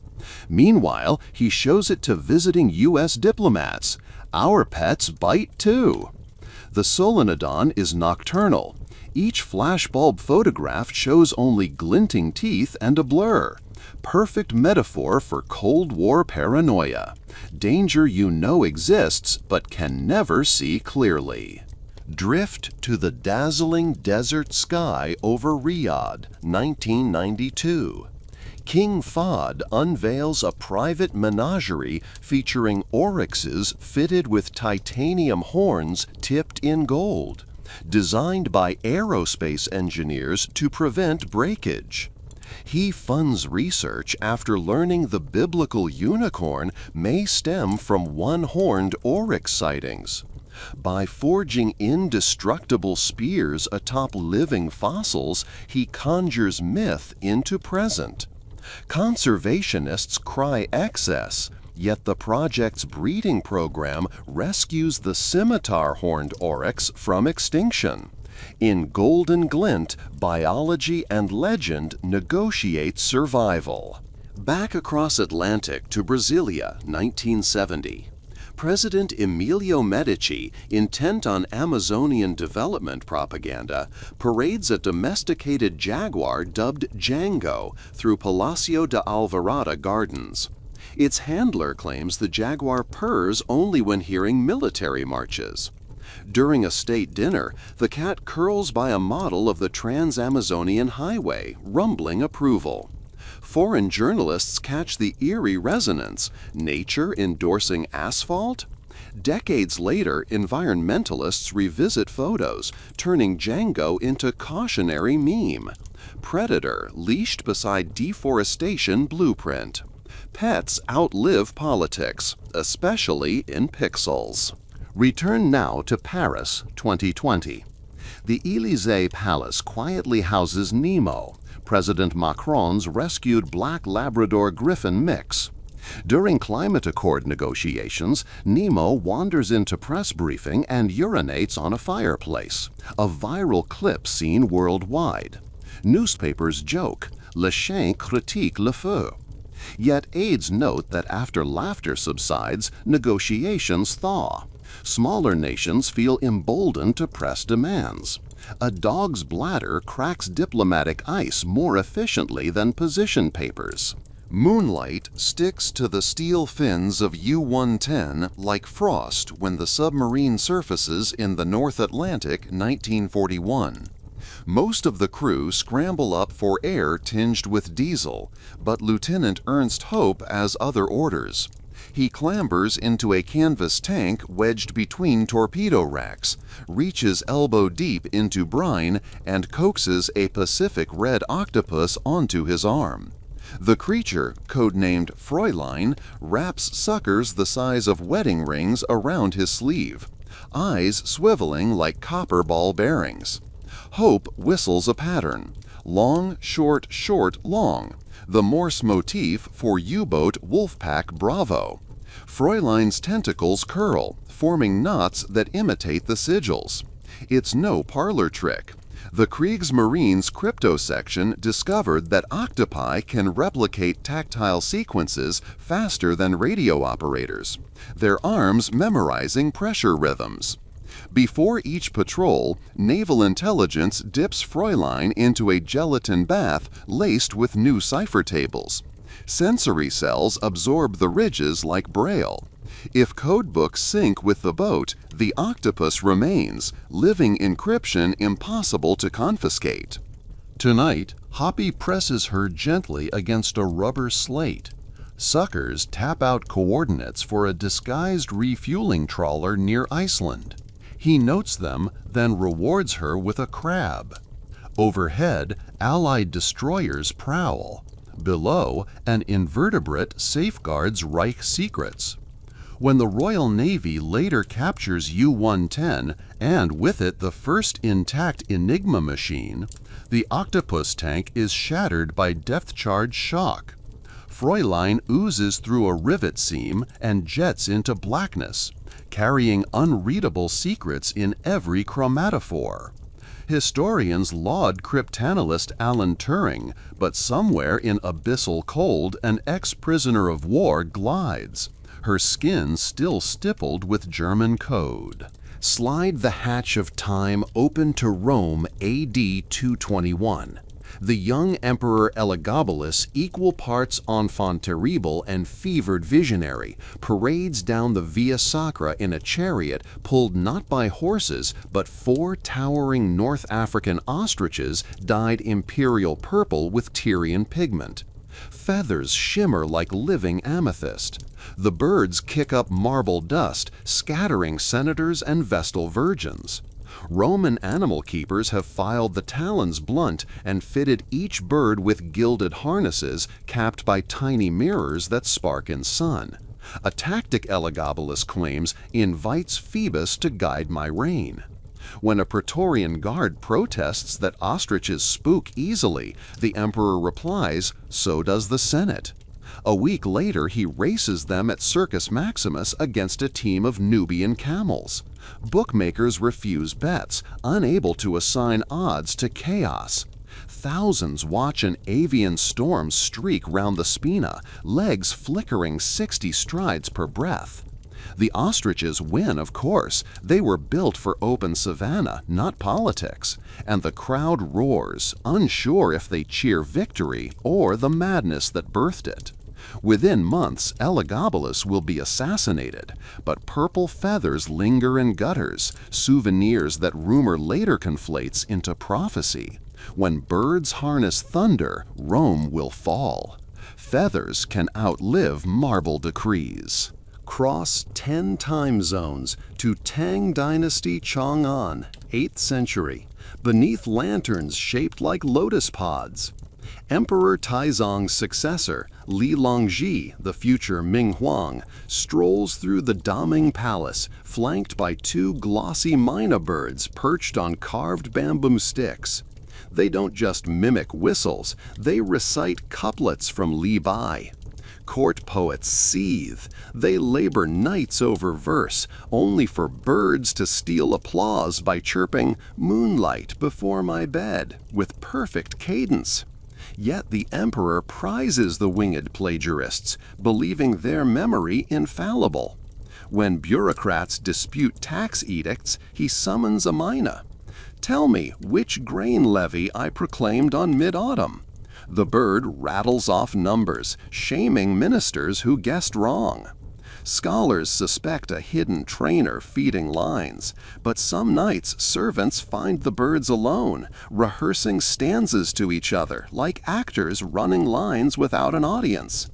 Meanwhile, he shows it to visiting U.S. diplomats. Our pets bite too. The solenodon is nocturnal. Each flashbulb photograph shows only glinting teeth and a blur. Perfect metaphor for Cold War paranoia. Danger you know exists but can never see clearly. Drift to the dazzling desert sky over Riyadh, 1992. King Fahd unveils a private menagerie featuring oryxes fitted with titanium horns tipped in gold, designed by aerospace engineers to prevent breakage. He funds research after learning the biblical unicorn may stem from one-horned oryx sightings. By forging indestructible spears atop living fossils, he conjures myth into present. Conservationists cry excess, yet the project's breeding program rescues the scimitar-horned oryx from extinction. In Golden Glint, biology and legend negotiate survival. Back across Atlantic to Brasilia, 1970. President Emilio Medici, intent on Amazonian development propaganda, parades a domesticated jaguar dubbed Django through Palacio de Alvorada gardens. Its handler claims the jaguar purrs only when hearing military marches. During a state dinner, the cat curls by a model of the Trans-Amazonian Highway, rumbling approval. Foreign journalists catch the eerie resonance, nature endorsing asphalt? Decades later, environmentalists revisit photos, turning Django into cautionary meme. Predator leashed beside deforestation blueprint. Pets outlive politics, especially in pixels. Return now to Paris, 2020. The Élysée Palace quietly houses Nemo, President Macron's rescued black Labrador Griffon mix. During climate accord negotiations, Nemo wanders into press briefing and urinates on a fireplace, a viral clip seen worldwide. Newspapers joke, le chien critique le feu. Yet aides note that after laughter subsides, negotiations thaw. Smaller nations feel emboldened to press demands. A dog's bladder cracks diplomatic ice more efficiently than position papers. Moonlight sticks to the steel fins of U-110 like frost when the submarine surfaces in the North Atlantic, 1941. Most of the crew scramble up for air tinged with diesel, but Lieutenant Ernst Hope has other orders. He clambers into a canvas tank wedged between torpedo racks, reaches elbow deep into brine, and coaxes a Pacific red octopus onto his arm. The creature, codenamed Fräulein, wraps suckers the size of wedding rings around his sleeve, eyes swiveling like copper ball bearings. Hope whistles a pattern: long, short, short, long, the Morse motif for U-boat Wolfpack Bravo. Fräulein's tentacles curl, forming knots that imitate the sigils. It's no parlor trick. The Kriegsmarine's crypto section discovered that octopi can replicate tactile sequences faster than radio operators, their arms memorizing pressure rhythms. Before each patrol, naval intelligence dips Fräulein into a gelatin bath laced with new cipher tables. Sensory cells absorb the ridges like braille. If codebooks sync with the boat, the octopus remains, living encryption impossible to confiscate. Tonight, Hoppy presses her gently against a rubber slate. Suckers tap out coordinates for a disguised refueling trawler near Iceland. He notes them, then rewards her with a crab. Overhead, Allied destroyers prowl. Below, an invertebrate safeguards Reich secrets. When the Royal Navy later captures U-110, and with it the first intact Enigma machine, the octopus tank is shattered by depth-charge shock. Fräulein oozes through a rivet seam and jets into blackness, carrying unreadable secrets in every chromatophore. Historians laud cryptanalyst Alan Turing, but somewhere in abyssal cold an ex-prisoner of war glides, her skin still stippled with German code. Slide the hatch of time open to Rome AD 221. The young Emperor Elagabalus, equal parts enfant terrible and fevered visionary, parades down the Via Sacra in a chariot pulled not by horses, but 4 towering North African ostriches dyed imperial purple with Tyrian pigment. Feathers shimmer like living amethyst. The birds kick up marble dust, scattering senators and vestal virgins. Roman animal keepers have filed the talons blunt and fitted each bird with gilded harnesses capped by tiny mirrors that spark in sun. A tactic, Elagabalus claims, invites Phoebus to guide my reign. When a Praetorian guard protests that ostriches spook easily, the emperor replies, "So does the Senate." A week later, he races them at Circus Maximus against a team of Nubian camels. Bookmakers refuse bets, unable to assign odds to chaos. Thousands watch an avian storm streak round the spina, legs flickering 60 strides per breath. The ostriches win, of course. They were built for open savanna, not politics. And the crowd roars, unsure if they cheer victory or the madness that birthed it. Within months, Elagabalus will be assassinated, but purple feathers linger in gutters, souvenirs that rumor later conflates into prophecy. When birds harness thunder, Rome will fall. Feathers can outlive marble decrees. Cross 10 time zones to Tang Dynasty Chang'an, 8th century, beneath lanterns shaped like lotus pods. Emperor Taizong's successor, Li Longji, the future Ming Huang, strolls through the Daming Palace, flanked by 2 glossy myna birds perched on carved bamboo sticks. They don't just mimic whistles, they recite couplets from Li Bai. Court poets seethe. They labor nights over verse, only for birds to steal applause by chirping "moonlight before my bed" with perfect cadence. Yet the emperor prizes the winged plagiarists, believing their memory infallible. When bureaucrats dispute tax edicts, he summons a myna. "Tell me which grain levy I proclaimed on mid-autumn." The bird rattles off numbers, shaming ministers who guessed wrong. Scholars suspect a hidden trainer feeding lines, but some nights servants find the birds alone, rehearsing stanzas to each other like actors running lines without an audience.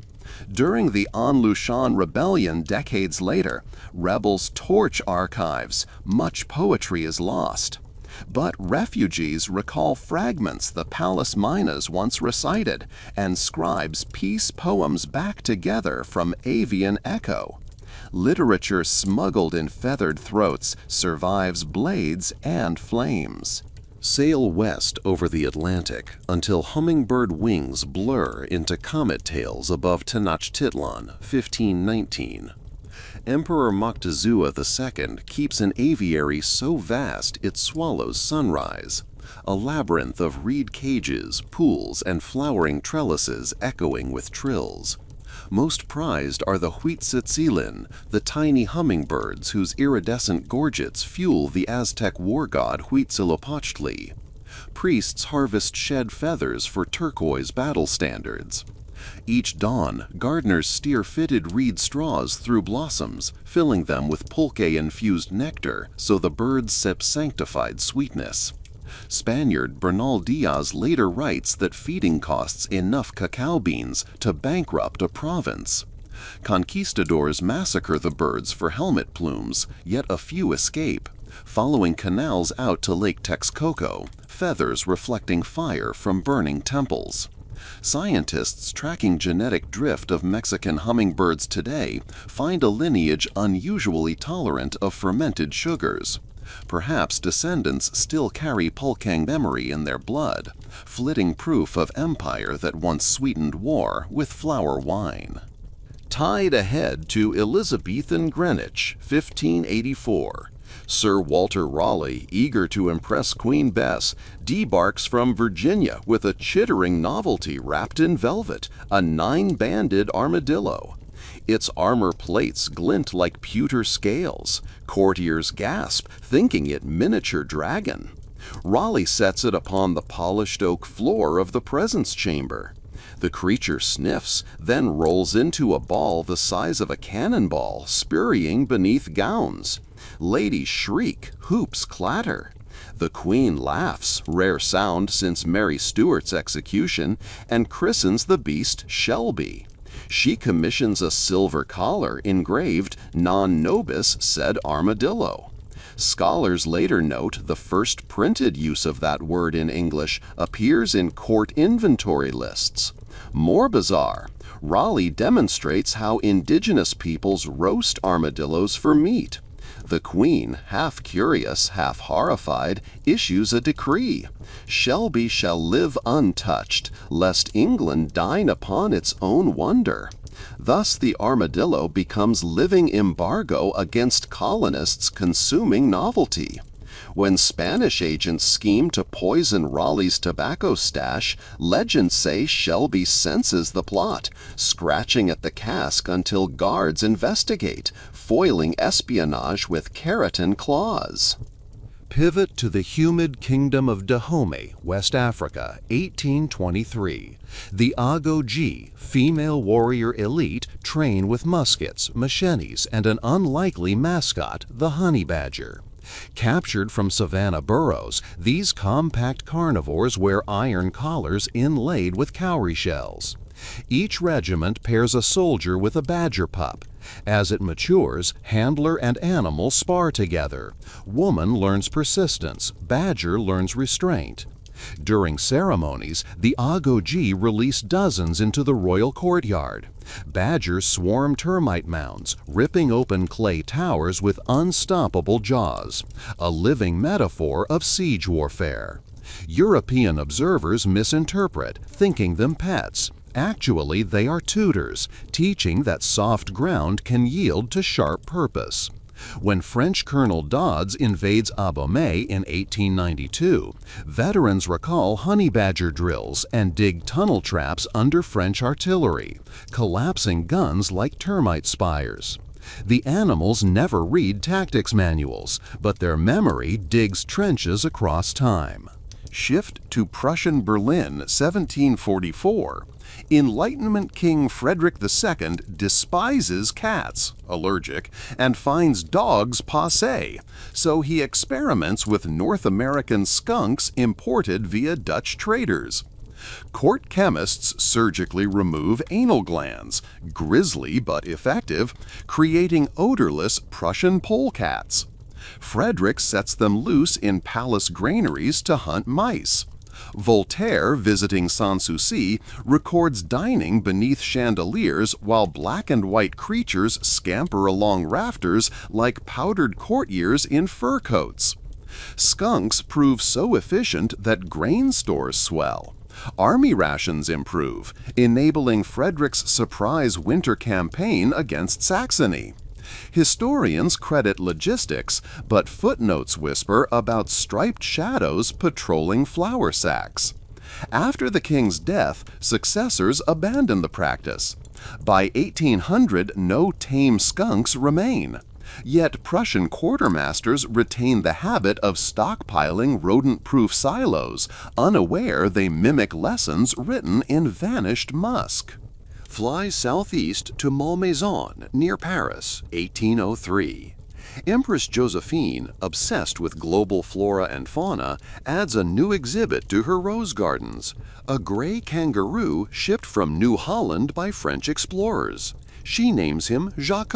During the An-Lushan Rebellion decades later, rebels torch archives. Much poetry is lost. But refugees recall fragments the Pallas Minas once recited, and scribes piece poems back together from avian echo. Literature smuggled in feathered throats survives blades and flames. Sail west over the Atlantic until hummingbird wings blur into comet tails above Tenochtitlan, 1519. Emperor Moctezuma II keeps an aviary so vast it swallows sunrise, a labyrinth of reed cages, pools, and flowering trellises echoing with trills. Most prized are the Huitziltzilin, the tiny hummingbirds whose iridescent gorgets fuel the Aztec war god Huitzilopochtli. Priests harvest shed feathers for turquoise battle standards. Each dawn, gardeners steer fitted reed straws through blossoms, filling them with pulque-infused nectar so the birds sip sanctified sweetness. Spaniard Bernal Diaz later writes that feeding costs enough cacao beans to bankrupt a province. Conquistadors massacre the birds for helmet plumes, yet a few escape, following canals out to Lake Texcoco, feathers reflecting fire from burning temples. Scientists tracking genetic drift of Mexican hummingbirds today find a lineage unusually tolerant of fermented sugars. Perhaps descendants still carry pulquang memory in their blood, flitting proof of empire that once sweetened war with flower wine. Tied ahead to Elizabethan Greenwich, 1584. Sir Walter Raleigh, eager to impress Queen Bess, debarks from Virginia with a chittering novelty wrapped in velvet, a 9-banded armadillo. Its armor plates glint like pewter scales. Courtiers gasp, thinking it miniature dragon. Raleigh sets it upon the polished oak floor of the presence chamber. The creature sniffs, then rolls into a ball the size of a cannonball, scurrying beneath gowns. Ladies shriek, hoops clatter. The Queen laughs, rare sound since Mary Stuart's execution, and christens the beast Shelby. She commissions a silver collar engraved non nobis sed armadillo. Scholars later note the first printed use of that word in English appears in court inventory lists. More bizarre, Raleigh demonstrates how indigenous peoples roast armadillos for meat. The Queen, half curious, half horrified, issues a decree. Shelby shall live untouched, lest England dine upon its own wonder. Thus the armadillo becomes living embargo against colonists consuming novelty. When Spanish agents scheme to poison Raleigh's tobacco stash, legends say Shelby senses the plot, scratching at the cask until guards investigate, foiling espionage with keratin claws. Pivot to the humid kingdom of Dahomey, West Africa, 1823. The Ago-G, female warrior elite, train with muskets, machetes, and an unlikely mascot, the honey badger. Captured from savanna burrows, these compact carnivores wear iron collars inlaid with cowrie shells. Each regiment pairs a soldier with a badger pup. As it matures, handler and animal spar together. Woman learns persistence, badger learns restraint. During ceremonies, the Ago-G release dozens into the royal courtyard. Badgers swarm termite mounds, ripping open clay towers with unstoppable jaws, a living metaphor of siege warfare. European observers misinterpret, thinking them pets. Actually, they are tutors, teaching that soft ground can yield to sharp purpose. When French Colonel Dodds invades Abomey in 1892, veterans recall honey badger drills and dig tunnel traps under French artillery, collapsing guns like termite spires. The animals never read tactics manuals, but their memory digs trenches across time. Shift to Prussian Berlin, 1744. Enlightenment King Frederick II despises cats, allergic, and finds dogs passé, so he experiments with North American skunks imported via Dutch traders. Court chemists surgically remove anal glands, grisly but effective, creating odorless Prussian polecats. Frederick sets them loose in palace granaries to hunt mice. Voltaire, visiting Sanssouci, records dining beneath chandeliers while black and white creatures scamper along rafters like powdered courtiers in fur coats. Skunks prove so efficient that grain stores swell. Army rations improve, enabling Frederick's surprise winter campaign against Saxony. Historians credit logistics, but footnotes whisper about striped shadows patrolling flour sacks. After the king's death, successors abandoned the practice. By 1800, no tame skunks remain. Yet Prussian quartermasters retain the habit of stockpiling rodent-proof silos, unaware they mimic lessons written in vanished musk. Fly southeast to Malmaison, near Paris, 1803. Empress Josephine, obsessed with global flora and fauna, adds a new exhibit to her rose gardens, a gray kangaroo shipped from New Holland by French explorers. She names him Jacques.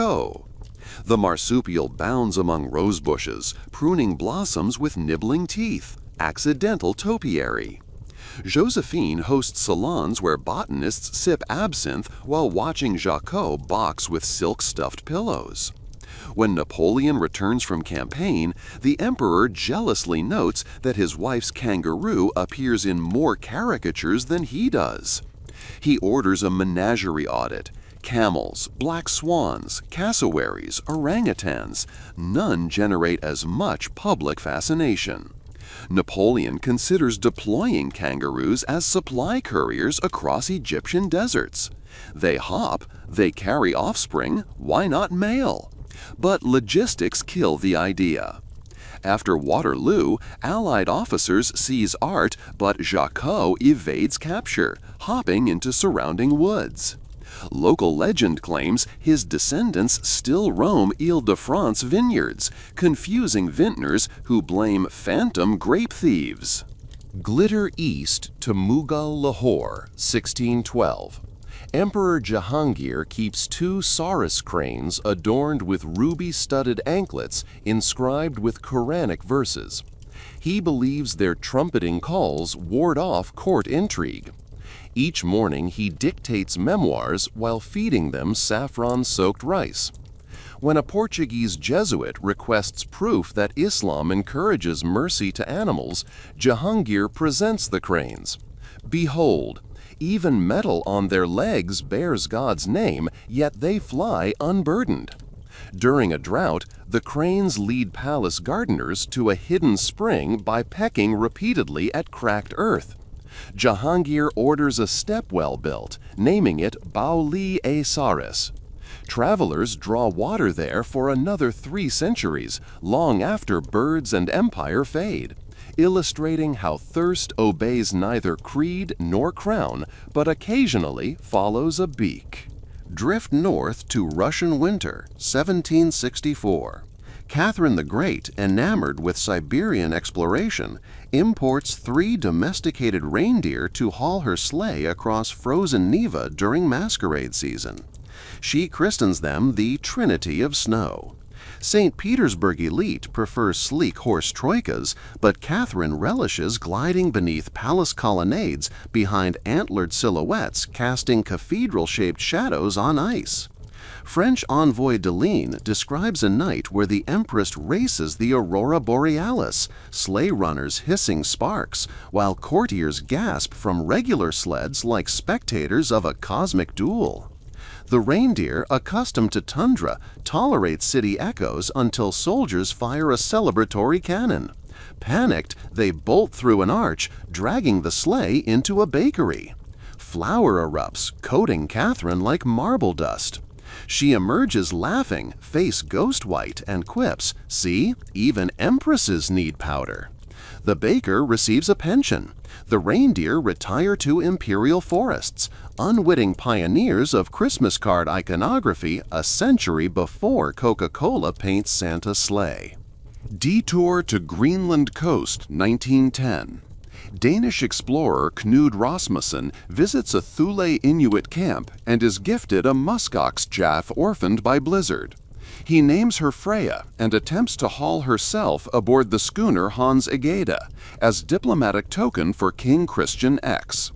The marsupial bounds among rose bushes, pruning blossoms with nibbling teeth, accidental topiary. Josephine hosts salons where botanists sip absinthe while watching Jacques box with silk-stuffed pillows. When Napoleon returns from campaign, the emperor jealously notes that his wife's kangaroo appears in more caricatures than he does. He orders a menagerie audit. Camels, black swans, cassowaries, orangutans, none generate as much public fascination. Napoleon considers deploying kangaroos as supply couriers across Egyptian deserts. They hop, they carry offspring, why not male? But logistics kill the idea. After Waterloo, Allied officers seize Art, but Jacques evades capture, hopping into surrounding woods. Local legend claims his descendants still roam Ile-de-France vineyards, confusing vintners who blame phantom grape thieves. Glitter east to Mughal Lahore, 1612. Emperor Jahangir keeps 2 saurus cranes adorned with ruby-studded anklets inscribed with Quranic verses. He believes their trumpeting calls ward off court intrigue. Each morning he dictates memoirs while feeding them saffron-soaked rice. When a Portuguese Jesuit requests proof that Islam encourages mercy to animals, Jahangir presents the cranes. Behold, even metal on their legs bears God's name, yet they fly unburdened. During a drought, the cranes lead palace gardeners to a hidden spring by pecking repeatedly at cracked earth. Jahangir orders a stepwell built, naming it Bauli-e-Saris. Travelers draw water there for another 3 centuries, long after birds and empire fade, illustrating how thirst obeys neither creed nor crown, but occasionally follows a beak. Drift north to Russian winter, 1764. Catherine the Great, enamored with Siberian exploration, imports 3 domesticated reindeer to haul her sleigh across frozen Neva during masquerade season. She christens them the Trinity of Snow. St. Petersburg elite prefers sleek horse troikas, but Catherine relishes gliding beneath palace colonnades behind antlered silhouettes casting cathedral-shaped shadows on ice. French envoy Deline describes a night where the Empress races the aurora borealis, sleigh runners hissing sparks, while courtiers gasp from regular sleds like spectators of a cosmic duel. The reindeer, accustomed to tundra, tolerate city echoes until soldiers fire a celebratory cannon. Panicked, they bolt through an arch, dragging the sleigh into a bakery. Flour erupts, coating Catherine like marble dust. She emerges laughing, face ghost-white, and quips, "See, even empresses need powder." The baker receives a pension. The reindeer retire to imperial forests, unwitting pioneers of Christmas card iconography a century before Coca-Cola paints Santa's sleigh. Detour to Greenland coast, 1910. Danish explorer Knud Rasmussen visits a Thule Inuit camp and is gifted a muskox jaff orphaned by blizzard. He names her Freya and attempts to haul herself aboard the schooner Hans Egeda as diplomatic token for King Christian X.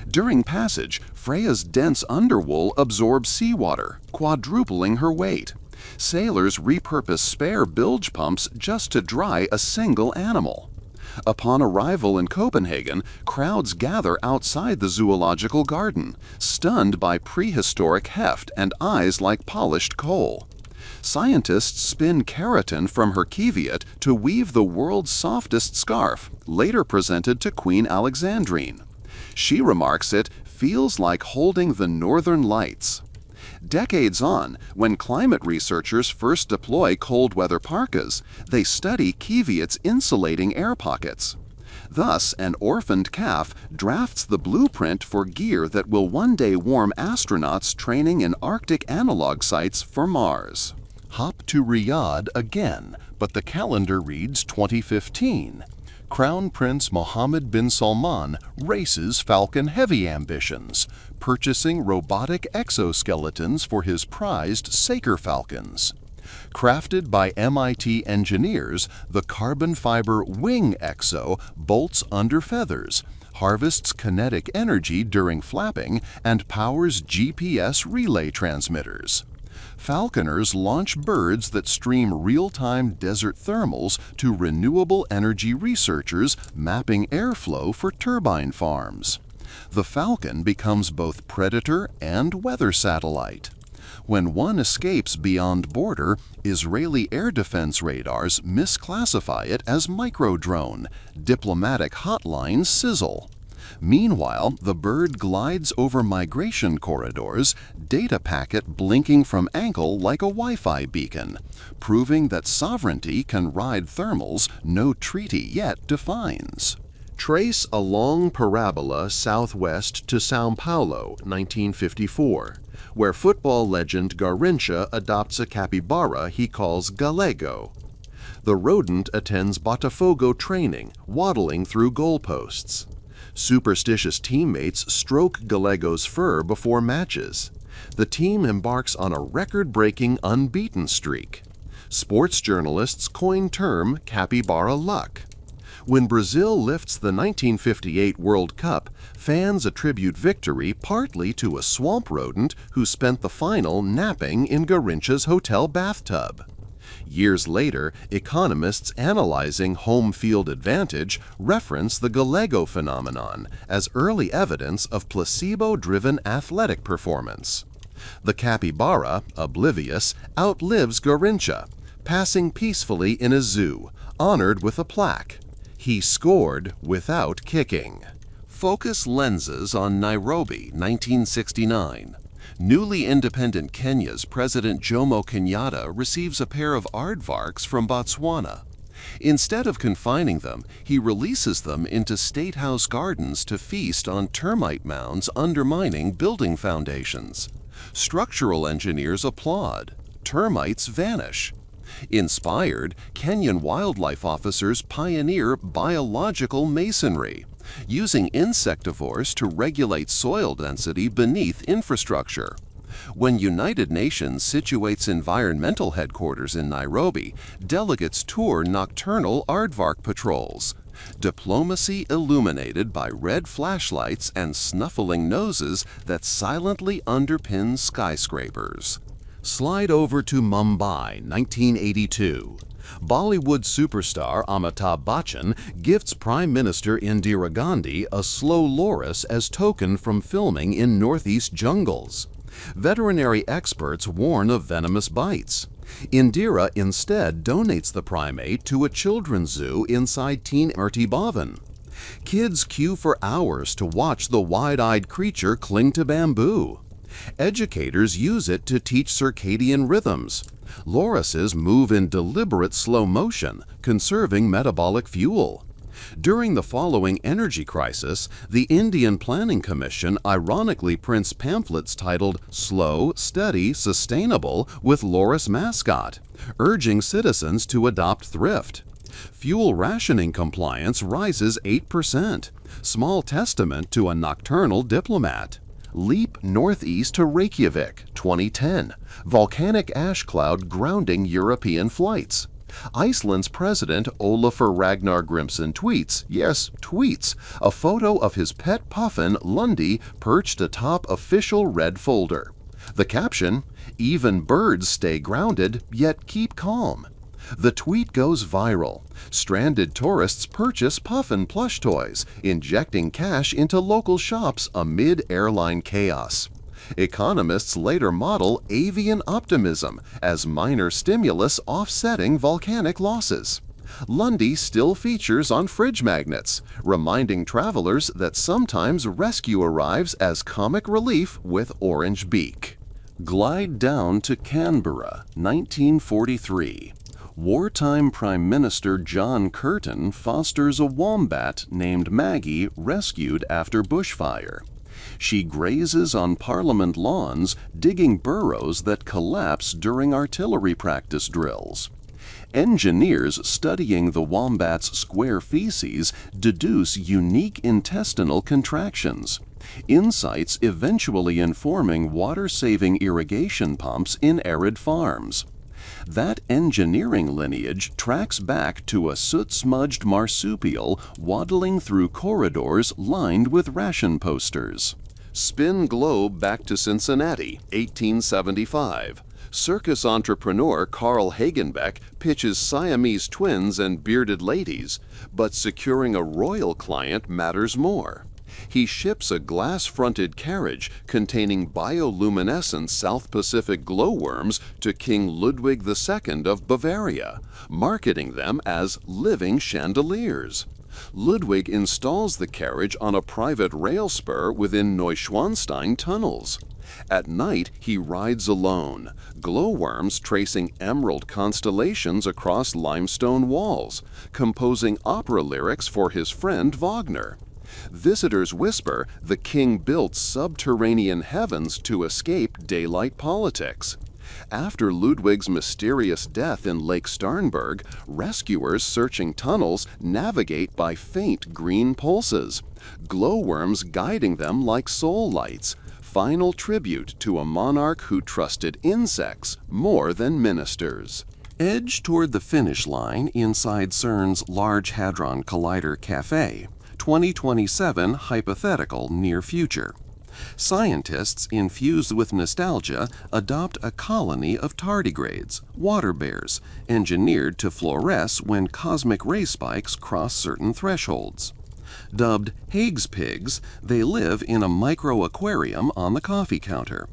During passage, Freya's dense underwool absorbs seawater, quadrupling her weight. Sailors repurpose spare bilge pumps just to dry a single animal. Upon arrival in Copenhagen, crowds gather outside the zoological garden, stunned by prehistoric heft and eyes like polished coal. Scientists spin keratin from her caveat to weave the world's softest scarf, later presented to Queen Alexandrine. She remarks it feels like holding the northern lights. Decades on, when climate researchers first deploy cold weather parkas, they study caveat's insulating air pockets. Thus, an orphaned calf drafts the blueprint for gear that will one day warm astronauts training in Arctic analog sites for Mars. Hop to Riyadh again, but the calendar reads 2015. Crown Prince Mohammed bin Salman races Falcon Heavy ambitions, purchasing robotic exoskeletons for his prized Saker Falcons. Crafted by MIT engineers, the carbon fiber wing exo bolts under feathers, harvests kinetic energy during flapping, and powers GPS relay transmitters. Falconers launch birds that stream real-time desert thermals to renewable energy researchers mapping airflow for turbine farms. The Falcon becomes both predator and weather satellite. When one escapes beyond border, Israeli air defense radars misclassify it as microdrone. Diplomatic hotlines sizzle. Meanwhile, the bird glides over migration corridors, data packet blinking from ankle like a Wi-Fi beacon, proving that sovereignty can ride thermals no treaty yet defines. Trace a long parabola southwest to São Paulo, 1954, where football legend Garrincha adopts a capybara he calls Galego. The rodent attends Botafogo training, waddling through goalposts. Superstitious teammates stroke Galego's fur before matches. The team embarks on a record-breaking unbeaten streak. Sports journalists coin term capybara luck. When Brazil lifts the 1958 World Cup, fans attribute victory partly to a swamp rodent who spent the final napping in Garrincha's hotel bathtub. Years later, economists analyzing home field advantage reference the Galego phenomenon as early evidence of placebo-driven athletic performance. The capybara, oblivious, outlives Garrincha, passing peacefully in a zoo, honored with a plaque. He scored without kicking. Focus lenses on Nairobi, 1969. Newly independent Kenya's President Jomo Kenyatta receives a pair of aardvarks from Botswana. Instead of confining them, he releases them into State House gardens to feast on termite mounds undermining building foundations. Structural engineers applaud. Termites vanish. Inspired, Kenyan wildlife officers pioneer biological masonry, using insectivores to regulate soil density beneath infrastructure. When United Nations situates environmental headquarters in Nairobi, delegates tour nocturnal aardvark patrols. Diplomacy illuminated by red flashlights and snuffling noses that silently underpin skyscrapers. Slide over to Mumbai, 1982. Bollywood superstar Amitabh Bachchan gifts Prime Minister Indira Gandhi a slow loris as token from filming in northeast jungles. Veterinary experts warn of venomous bites. Indira instead donates the primate to a children's zoo inside Teen Murti Bhavan. Kids queue for hours to watch the wide-eyed creature cling to bamboo. Educators use it to teach circadian rhythms. Lorises move in deliberate slow motion, conserving metabolic fuel. During the following energy crisis, the Indian Planning Commission ironically prints pamphlets titled Slow, Steady, Sustainable with Loris mascot, urging citizens to adopt thrift. Fuel rationing compliance rises 8%, small testament to a nocturnal diplomat. Leap northeast to Reykjavik, 2010, volcanic ash cloud grounding European flights. Iceland's president Ólafur Ragnar Grimsson tweets, yes, tweets, a photo of his pet puffin, Lundi, perched atop official red folder. The caption, "Even birds stay grounded, yet keep calm." The tweet goes viral. Stranded tourists purchase puffin plush toys, injecting cash into local shops amid airline chaos. Economists later model avian optimism as minor stimulus offsetting volcanic losses. Lundi still features on fridge magnets, reminding travelers that sometimes rescue arrives as comic relief with orange beak. Glide down to Canberra, 1943. Wartime Prime Minister John Curtin fosters a wombat named Maggie, rescued after bushfire. She grazes on Parliament lawns, digging burrows that collapse during artillery practice drills. Engineers studying the wombat's square feces deduce unique intestinal contractions, insights eventually informing water-saving irrigation pumps in arid farms. That engineering lineage tracks back to a soot-smudged marsupial waddling through corridors lined with ration posters. Spin globe back to Cincinnati, 1875. Circus entrepreneur Carl Hagenbeck pitches Siamese twins and bearded ladies, but securing a royal client matters more. He ships a glass-fronted carriage containing bioluminescent South Pacific glowworms to King Ludwig II of Bavaria, marketing them as living chandeliers. Ludwig installs the carriage on a private rail spur within Neuschwanstein tunnels. At night, he rides alone, glowworms tracing emerald constellations across limestone walls, composing opera lyrics for his friend Wagner. Visitors whisper the king built subterranean heavens to escape daylight politics. After Ludwig's mysterious death in Lake Starnberg, rescuers searching tunnels navigate by faint green pulses, glowworms guiding them like soul lights, final tribute to a monarch who trusted insects more than ministers. Edge toward the finish line inside CERN's Large Hadron Collider Cafe. 2027 hypothetical near future. Scientists, infused with nostalgia, adopt a colony of tardigrades, water bears, engineered to fluoresce when cosmic ray spikes cross certain thresholds. Dubbed Higgs pigs, they live in a micro-aquarium on the coffee counter.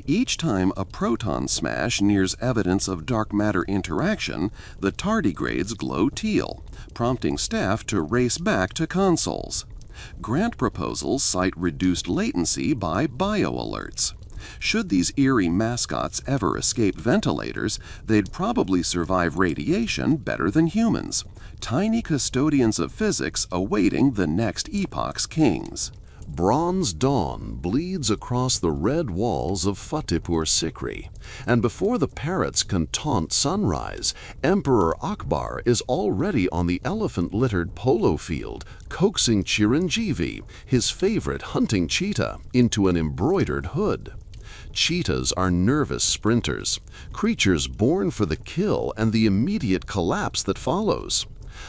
Each time a proton smash nears evidence of dark matter interaction, the tardigrades glow teal, prompting staff to race back to consoles. Grant proposals cite reduced latency by bioalerts. Should these eerie mascots ever escape ventilators, they'd probably survive radiation better than humans. Tiny custodians of physics awaiting the next epoch's kings. Bronze dawn bleeds across the red walls of Fatehpur Sikri, and before the parrots can taunt sunrise, Emperor Akbar is already on the elephant-littered polo field, coaxing Chiranjeevi, his favorite hunting cheetah, into an embroidered hood. Cheetahs are nervous sprinters, creatures born for the kill and the immediate collapse that follows.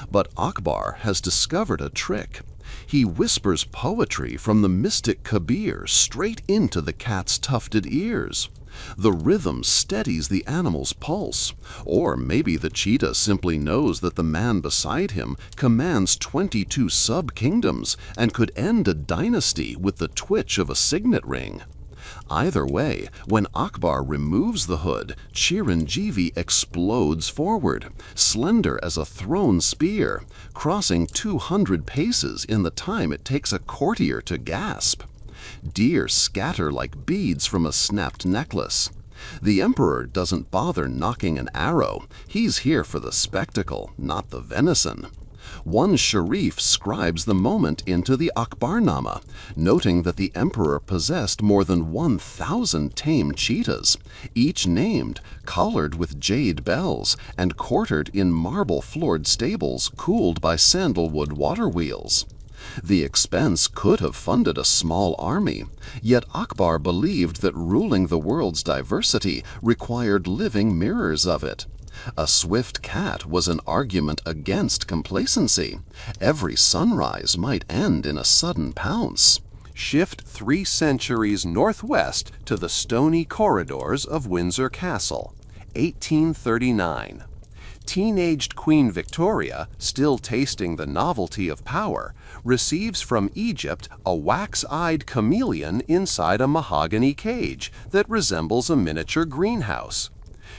But Akbar has discovered a trick. He whispers poetry from the mystic Kabir straight into the cat's tufted ears. The rhythm steadies the animal's pulse, or maybe the cheetah simply knows that the man beside him commands 22 sub-kingdoms and could end a dynasty with the twitch of a signet ring. Either way, when Akbar removes the hood, Chiranjeevi explodes forward, slender as a thrown spear, crossing 200 paces in the time it takes a courtier to gasp. Deer scatter like beads from a snapped necklace. The emperor doesn't bother knocking an arrow. He's here for the spectacle, not the venison. One Sharif scribes the moment into the Akbarnama, noting that the emperor possessed more than 1,000 tame cheetahs, each named, collared with jade bells, and quartered in marble-floored stables cooled by sandalwood water wheels. The expense could have funded a small army, yet Akbar believed that ruling the world's diversity required living mirrors of it. A swift cat was an argument against complacency. Every sunrise might end in a sudden pounce. Shift 3 centuries northwest to the stony corridors of Windsor Castle, 1839. Teenaged Queen Victoria, still tasting the novelty of power, receives from Egypt a wax-eyed chameleon inside a mahogany cage that resembles a miniature greenhouse.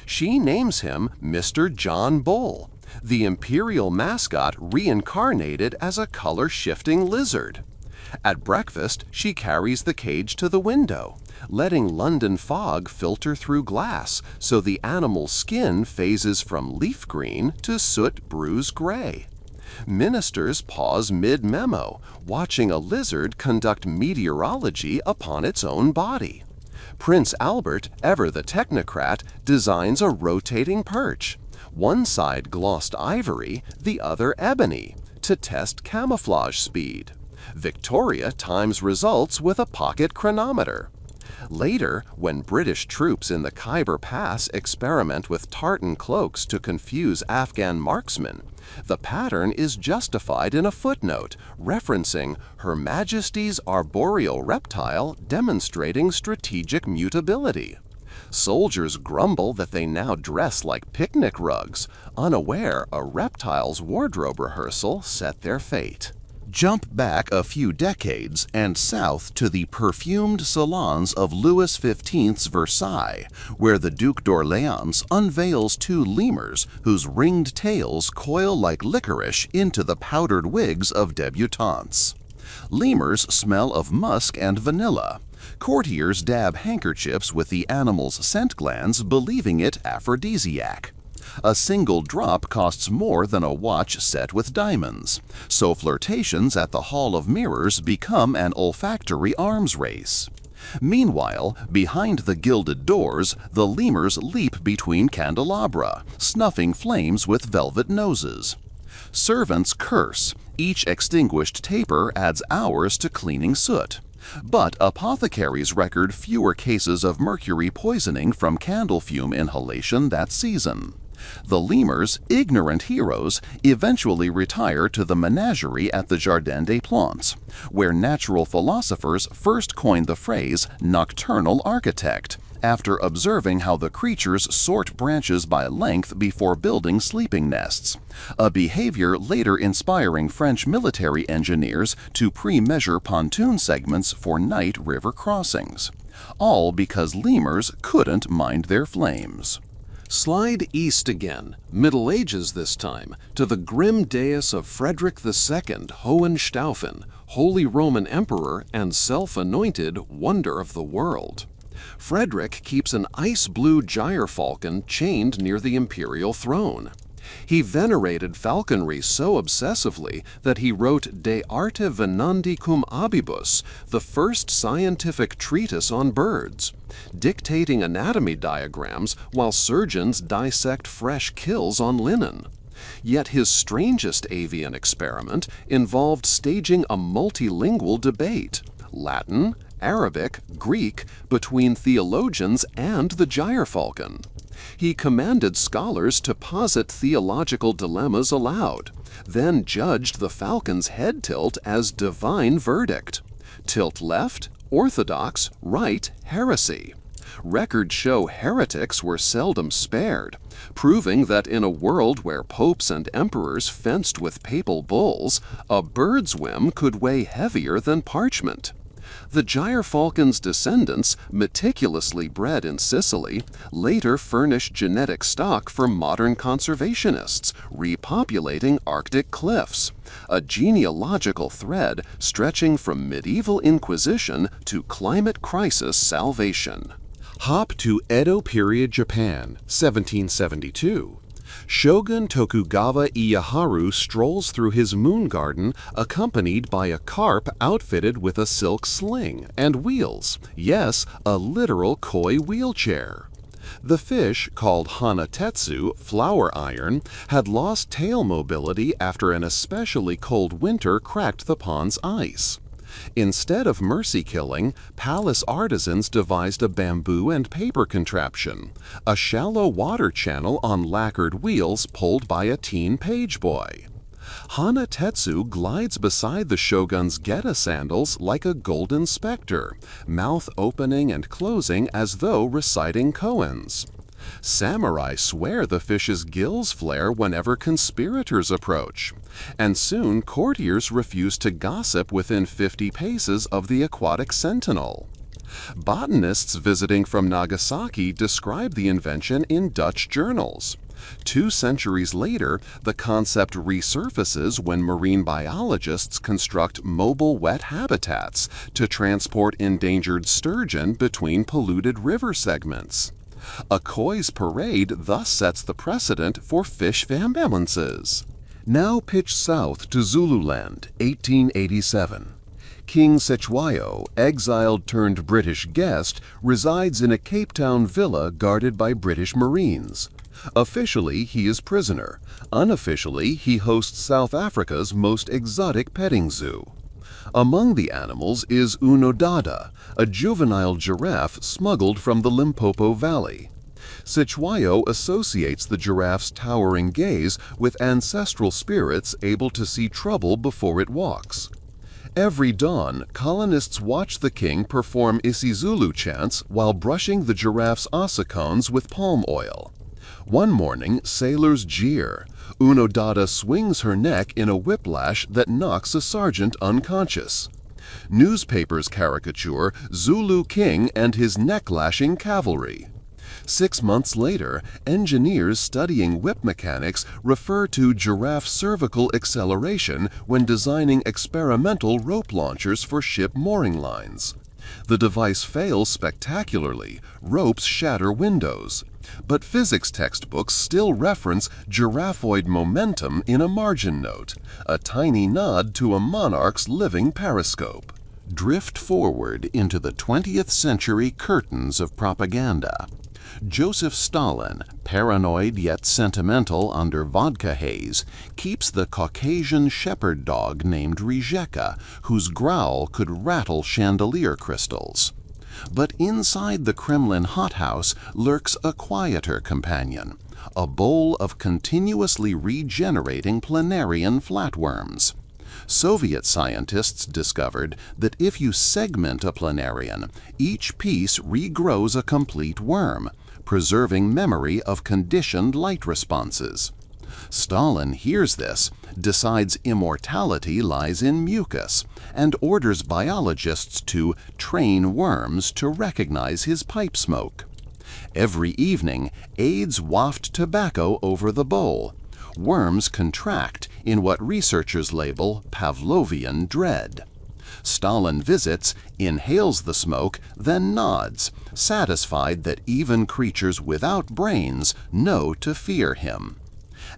She names him Mr. John Bull, the imperial mascot reincarnated as a color-shifting lizard. At breakfast, she carries the cage to the window, letting London fog filter through glass so the animal's skin phases from leaf green to soot-bruise gray. Ministers pause mid-memo, watching a lizard conduct meteorology upon its own body. Prince Albert, ever the technocrat, designs a rotating perch, one side glossed ivory, the other ebony, to test camouflage speed. Victoria times results with a pocket chronometer. Later, when British troops in the Khyber Pass experiment with tartan cloaks to confuse Afghan marksmen, the pattern is justified in a footnote referencing Her Majesty's arboreal reptile demonstrating strategic mutability. Soldiers grumble that they now dress like picnic rugs, unaware a reptile's wardrobe rehearsal set their fate. Jump back a few decades and south to the perfumed salons of Louis XV's Versailles, where the Duc d'Orléans unveils two lemurs whose ringed tails coil like licorice into the powdered wigs of debutantes. Lemurs smell of musk and vanilla. Courtiers dab handkerchiefs with the animal's scent glands, believing it aphrodisiac. A single drop costs more than a watch set with diamonds, so flirtations at the Hall of Mirrors become an olfactory arms race. Meanwhile, behind the gilded doors, the lemurs leap between candelabra, snuffing flames with velvet noses. Servants curse. Each extinguished taper adds hours to cleaning soot. But apothecaries record fewer cases of mercury poisoning from candle fume inhalation that season. The lemurs, ignorant heroes, eventually retire to the menagerie at the Jardin des Plantes, where natural philosophers first coined the phrase nocturnal architect, after observing how the creatures sort branches by length before building sleeping nests, a behavior later inspiring French military engineers to pre-measure pontoon segments for night river crossings. All because lemurs couldn't mind their flames. Slide east again, Middle Ages this time, to the grim dais of Frederick II Hohenstaufen, Holy Roman Emperor and self-anointed wonder of the world. Frederick keeps an ice-blue gyrfalcon chained near the imperial throne. He venerated falconry so obsessively that he wrote De Arte Venandi Cum Abibus, the first scientific treatise on birds, dictating anatomy diagrams while surgeons dissect fresh kills on linen. Yet his strangest avian experiment involved staging a multilingual debate, Latin, Arabic, Greek, between theologians and the gyrfalcon. He commanded scholars to posit theological dilemmas aloud, then judged the falcon's head tilt as divine verdict. Tilt left, orthodox, right, heresy. Records show heretics were seldom spared, proving that in a world where popes and emperors fenced with papal bulls, a bird's whim could weigh heavier than parchment. The gyrfalcon's descendants, meticulously bred in Sicily, later furnished genetic stock for modern conservationists, repopulating Arctic cliffs, a genealogical thread stretching from medieval inquisition to climate crisis salvation. Hop to Edo period Japan, 1772. Shogun Tokugawa Ieyasu strolls through his moon garden accompanied by a carp outfitted with a silk sling and wheels, yes, a literal koi wheelchair. The fish, called hanatetsu, flour iron, had lost tail mobility after an especially cold winter cracked the pond's ice. Instead of mercy killing, palace artisans devised a bamboo and paper contraption, a shallow water channel on lacquered wheels pulled by a teen page boy. Hanatetsu glides beside the shogun's geta sandals like a golden specter, mouth opening and closing as though reciting koans. Samurai swear the fish's gills flare whenever conspirators approach, and soon courtiers refuse to gossip within 50 paces of the aquatic sentinel. Botanists visiting from Nagasaki describe the invention in Dutch journals. 2 centuries later, the concept resurfaces when marine biologists construct mobile wet habitats to transport endangered sturgeon between polluted river segments. A koi's parade thus sets the precedent for fish ambulances. Now pitch south to Zululand, 1887. King Cetshwayo, exiled-turned-British guest, resides in a Cape Town villa guarded by British Marines. Officially, he is prisoner. Unofficially, he hosts South Africa's most exotic petting zoo. Among the animals is Unodada, a juvenile giraffe smuggled from the Limpopo Valley. Cetshwayo associates the giraffe's towering gaze with ancestral spirits able to see trouble before it walks. Every dawn, colonists watch the king perform isiZulu chants while brushing the giraffe's ossicones with palm oil. One morning, sailors jeer. Unodada swings her neck in a whiplash that knocks a sergeant unconscious. Newspapers caricature Zulu King and his neck-lashing cavalry. 6 months later, engineers studying whip mechanics refer to giraffe cervical acceleration when designing experimental rope launchers for ship mooring lines. The device fails spectacularly. Ropes shatter windows. But physics textbooks still reference giraffeoid momentum in a margin note, a tiny nod to a monarch's living periscope. Drift forward into the 20th century curtains of propaganda. Joseph Stalin, paranoid yet sentimental under vodka haze, keeps the Caucasian shepherd dog named Rijeka, whose growl could rattle chandelier crystals. But inside the Kremlin hothouse lurks a quieter companion, a bowl of continuously regenerating planarian flatworms. Soviet scientists discovered that if you segment a planarian, each piece regrows a complete worm, preserving memory of conditioned light responses. Stalin hears this, decides immortality lies in mucus, and orders biologists to train worms to recognize his pipe smoke. Every evening, aides waft tobacco over the bowl. Worms contract in what researchers label Pavlovian dread. Stalin visits, inhales the smoke, then nods, satisfied that even creatures without brains know to fear him.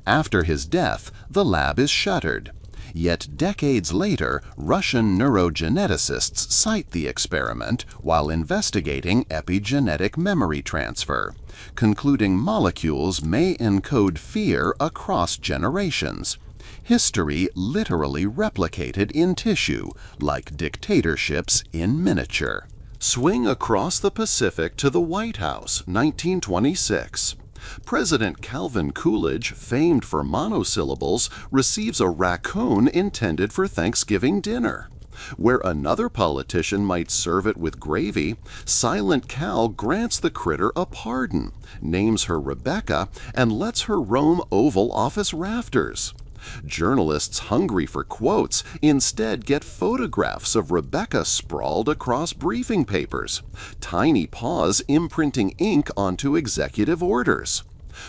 After his death, the lab is shuttered. Yet decades later, Russian neurogeneticists cite the experiment while investigating epigenetic memory transfer, concluding molecules may encode fear across generations. History literally replicated in tissue, like dictatorships in miniature. Swing across the Pacific to the White House, 1926. President Calvin Coolidge, famed for monosyllables, receives a raccoon intended for Thanksgiving dinner. Where another politician might serve it with gravy, Silent Cal grants the critter a pardon, names her Rebecca, and lets her roam Oval Office rafters. Journalists hungry for quotes instead get photographs of Rebecca sprawled across briefing papers, tiny paws imprinting ink onto executive orders.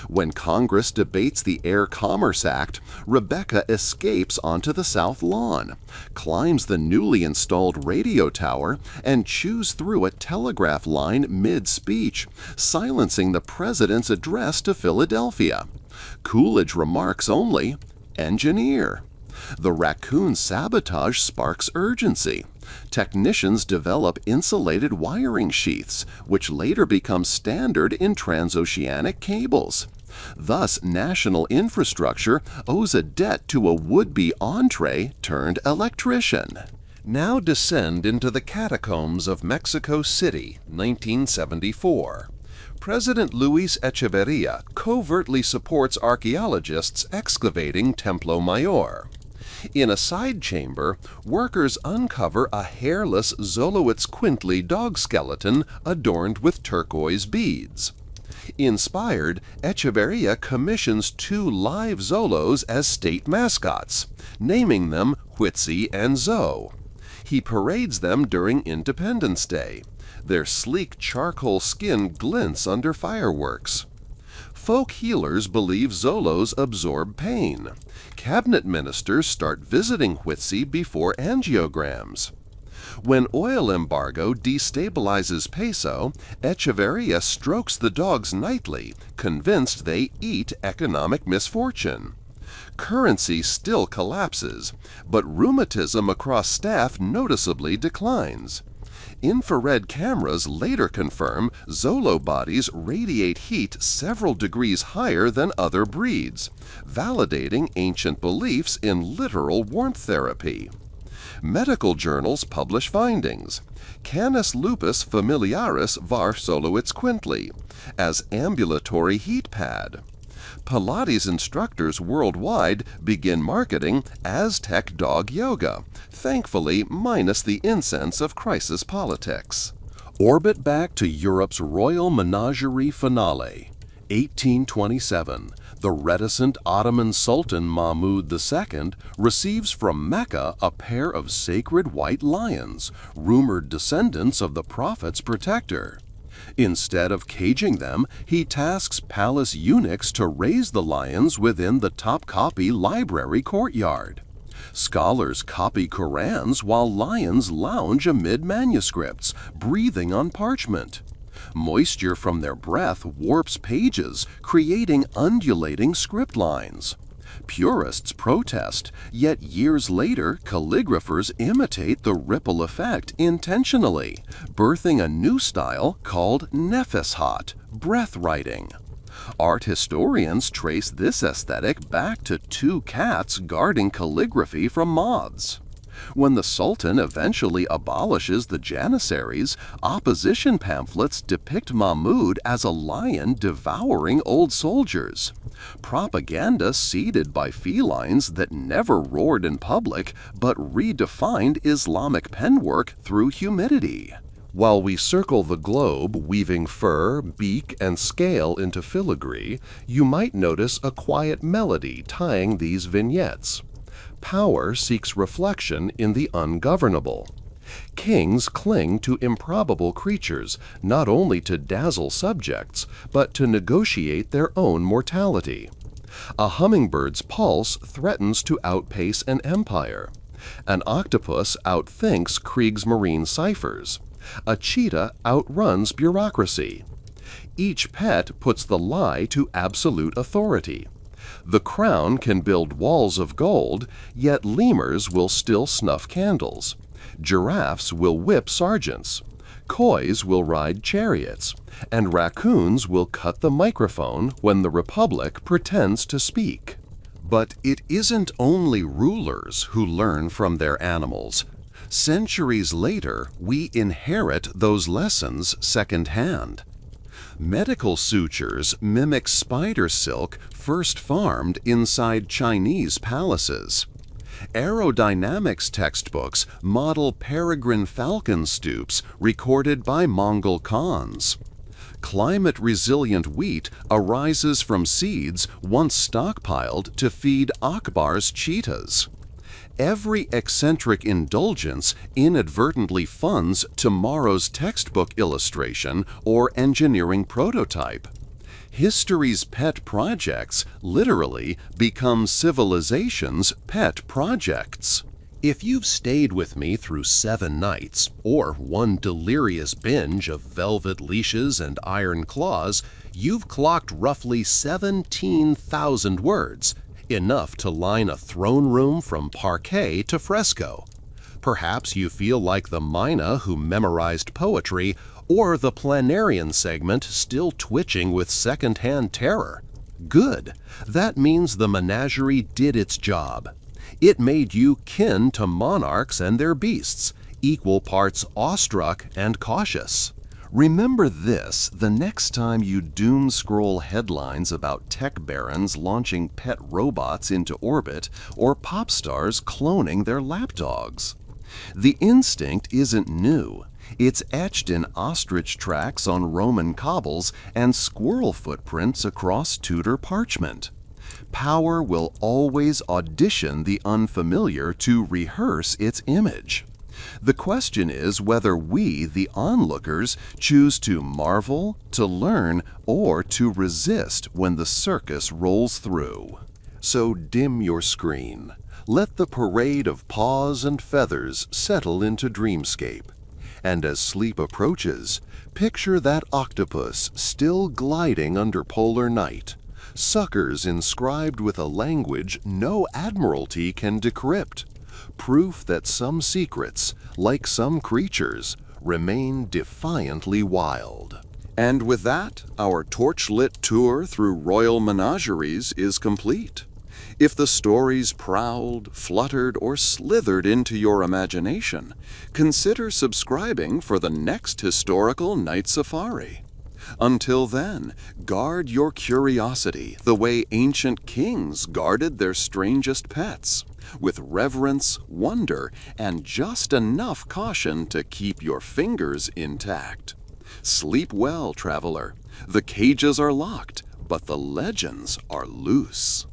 When Congress debates the Air Commerce Act, Rebecca escapes onto the South Lawn, climbs the newly installed radio tower, and chews through a telegraph line mid-speech, silencing the president's address to Philadelphia. Coolidge remarks only, "Engineer." The raccoon sabotage sparks urgency. Technicians develop insulated wiring sheaths, which later become standard in transoceanic cables. Thus, national infrastructure owes a debt to a would-be entree turned electrician. Now descend into the catacombs of Mexico City, 1974. President Luis Echeverria covertly supports archaeologists excavating Templo Mayor. In a side chamber, workers uncover a hairless Xoloitzcuintli dog skeleton adorned with turquoise beads. Inspired, Echeverria commissions 2 live Xolos as state mascots, naming them Huitzi and Zo. He parades them during Independence Day. Their sleek charcoal skin glints under fireworks. Folk healers believe Xolos absorb pain. Cabinet ministers start visiting Huitzi before angiograms. When oil embargo destabilizes peso, Echeverria strokes the dogs nightly, convinced they eat economic misfortune. Currency still collapses, but rheumatism across staff noticeably declines. Infrared cameras later confirm Xolo bodies radiate heat several degrees higher than other breeds, validating ancient beliefs in literal warmth therapy. Medical journals publish findings. Canis lupus familiaris var Xoloitzcuintli as ambulatory heat pad. Pilates instructors worldwide begin marketing Aztec dog yoga, thankfully minus the incense of crisis politics. Orbit back to Europe's royal menagerie finale. 1827, the reticent Ottoman Sultan Mahmud II receives from Mecca a pair of sacred white lions, rumored descendants of the Prophet's protector. Instead of caging them, he tasks palace eunuchs to raise the lions within the Topkapi library courtyard. Scholars copy Qurans while lions lounge amid manuscripts, breathing on parchment. Moisture from their breath warps pages, creating undulating script lines. Purists protest, yet years later, calligraphers imitate the ripple effect intentionally, birthing a new style called nefeshat, breath writing. Art historians trace this aesthetic back to 2 cats guarding calligraphy from moths. When the Sultan eventually abolishes the Janissaries, opposition pamphlets depict Mahmud as a lion devouring old soldiers. Propaganda seeded by felines that never roared in public but redefined Islamic penwork through humidity. While we circle the globe weaving fur, beak, and scale into filigree, you might notice a quiet melody tying these vignettes. Power seeks reflection in the ungovernable. Kings cling to improbable creatures, not only to dazzle subjects, but to negotiate their own mortality. A hummingbird's pulse threatens to outpace an empire. An octopus outthinks Kriegsmarine ciphers. A cheetah outruns bureaucracy. Each pet puts the lie to absolute authority. The crown can build walls of gold, yet lemurs will still snuff candles. Giraffes will whip sergeants. Kois will ride chariots. And raccoons will cut the microphone when the Republic pretends to speak. But it isn't only rulers who learn from their animals. Centuries later, we inherit those lessons secondhand. Medical sutures mimic spider silk first farmed inside Chinese palaces. Aerodynamics textbooks model peregrine falcon stoops recorded by Mongol Khans. Climate-resilient wheat arises from seeds once stockpiled to feed Akbar's cheetahs. Every eccentric indulgence inadvertently funds tomorrow's textbook illustration or engineering prototype. History's pet projects literally become civilization's pet projects. If you've stayed with me through 7 nights, or one delirious binge of velvet leashes and iron claws, you've clocked roughly 17,000 words. enough to line a throne room from parquet to fresco. Perhaps you feel like the Mina who memorized poetry, or the planarian segment still twitching with second-hand terror. Good. That means the menagerie did its job. It made you kin to monarchs and their beasts, equal parts awestruck and cautious. Remember this the next time you doom scroll headlines about tech barons launching pet robots into orbit or pop stars cloning their lapdogs. The instinct isn't new. It's etched in ostrich tracks on Roman cobbles and squirrel footprints across Tudor parchment. Power will always audition the unfamiliar to rehearse its image. The question is whether we, the onlookers, choose to marvel, to learn, or to resist when the circus rolls through. So dim your screen. Let the parade of paws and feathers settle into dreamscape. And as sleep approaches, picture that octopus still gliding under polar night. Suckers inscribed with a language no admiralty can decrypt. Proof that some secrets, like some creatures, remain defiantly wild. And with that, our torchlit tour through royal menageries is complete. If the stories prowled, fluttered, or slithered into your imagination, consider subscribing for the next historical night safari. Until then, guard your curiosity the way ancient kings guarded their strangest pets, with reverence, wonder, and just enough caution to keep your fingers intact. Sleep well, traveler. The cages are locked, but the legends are loose.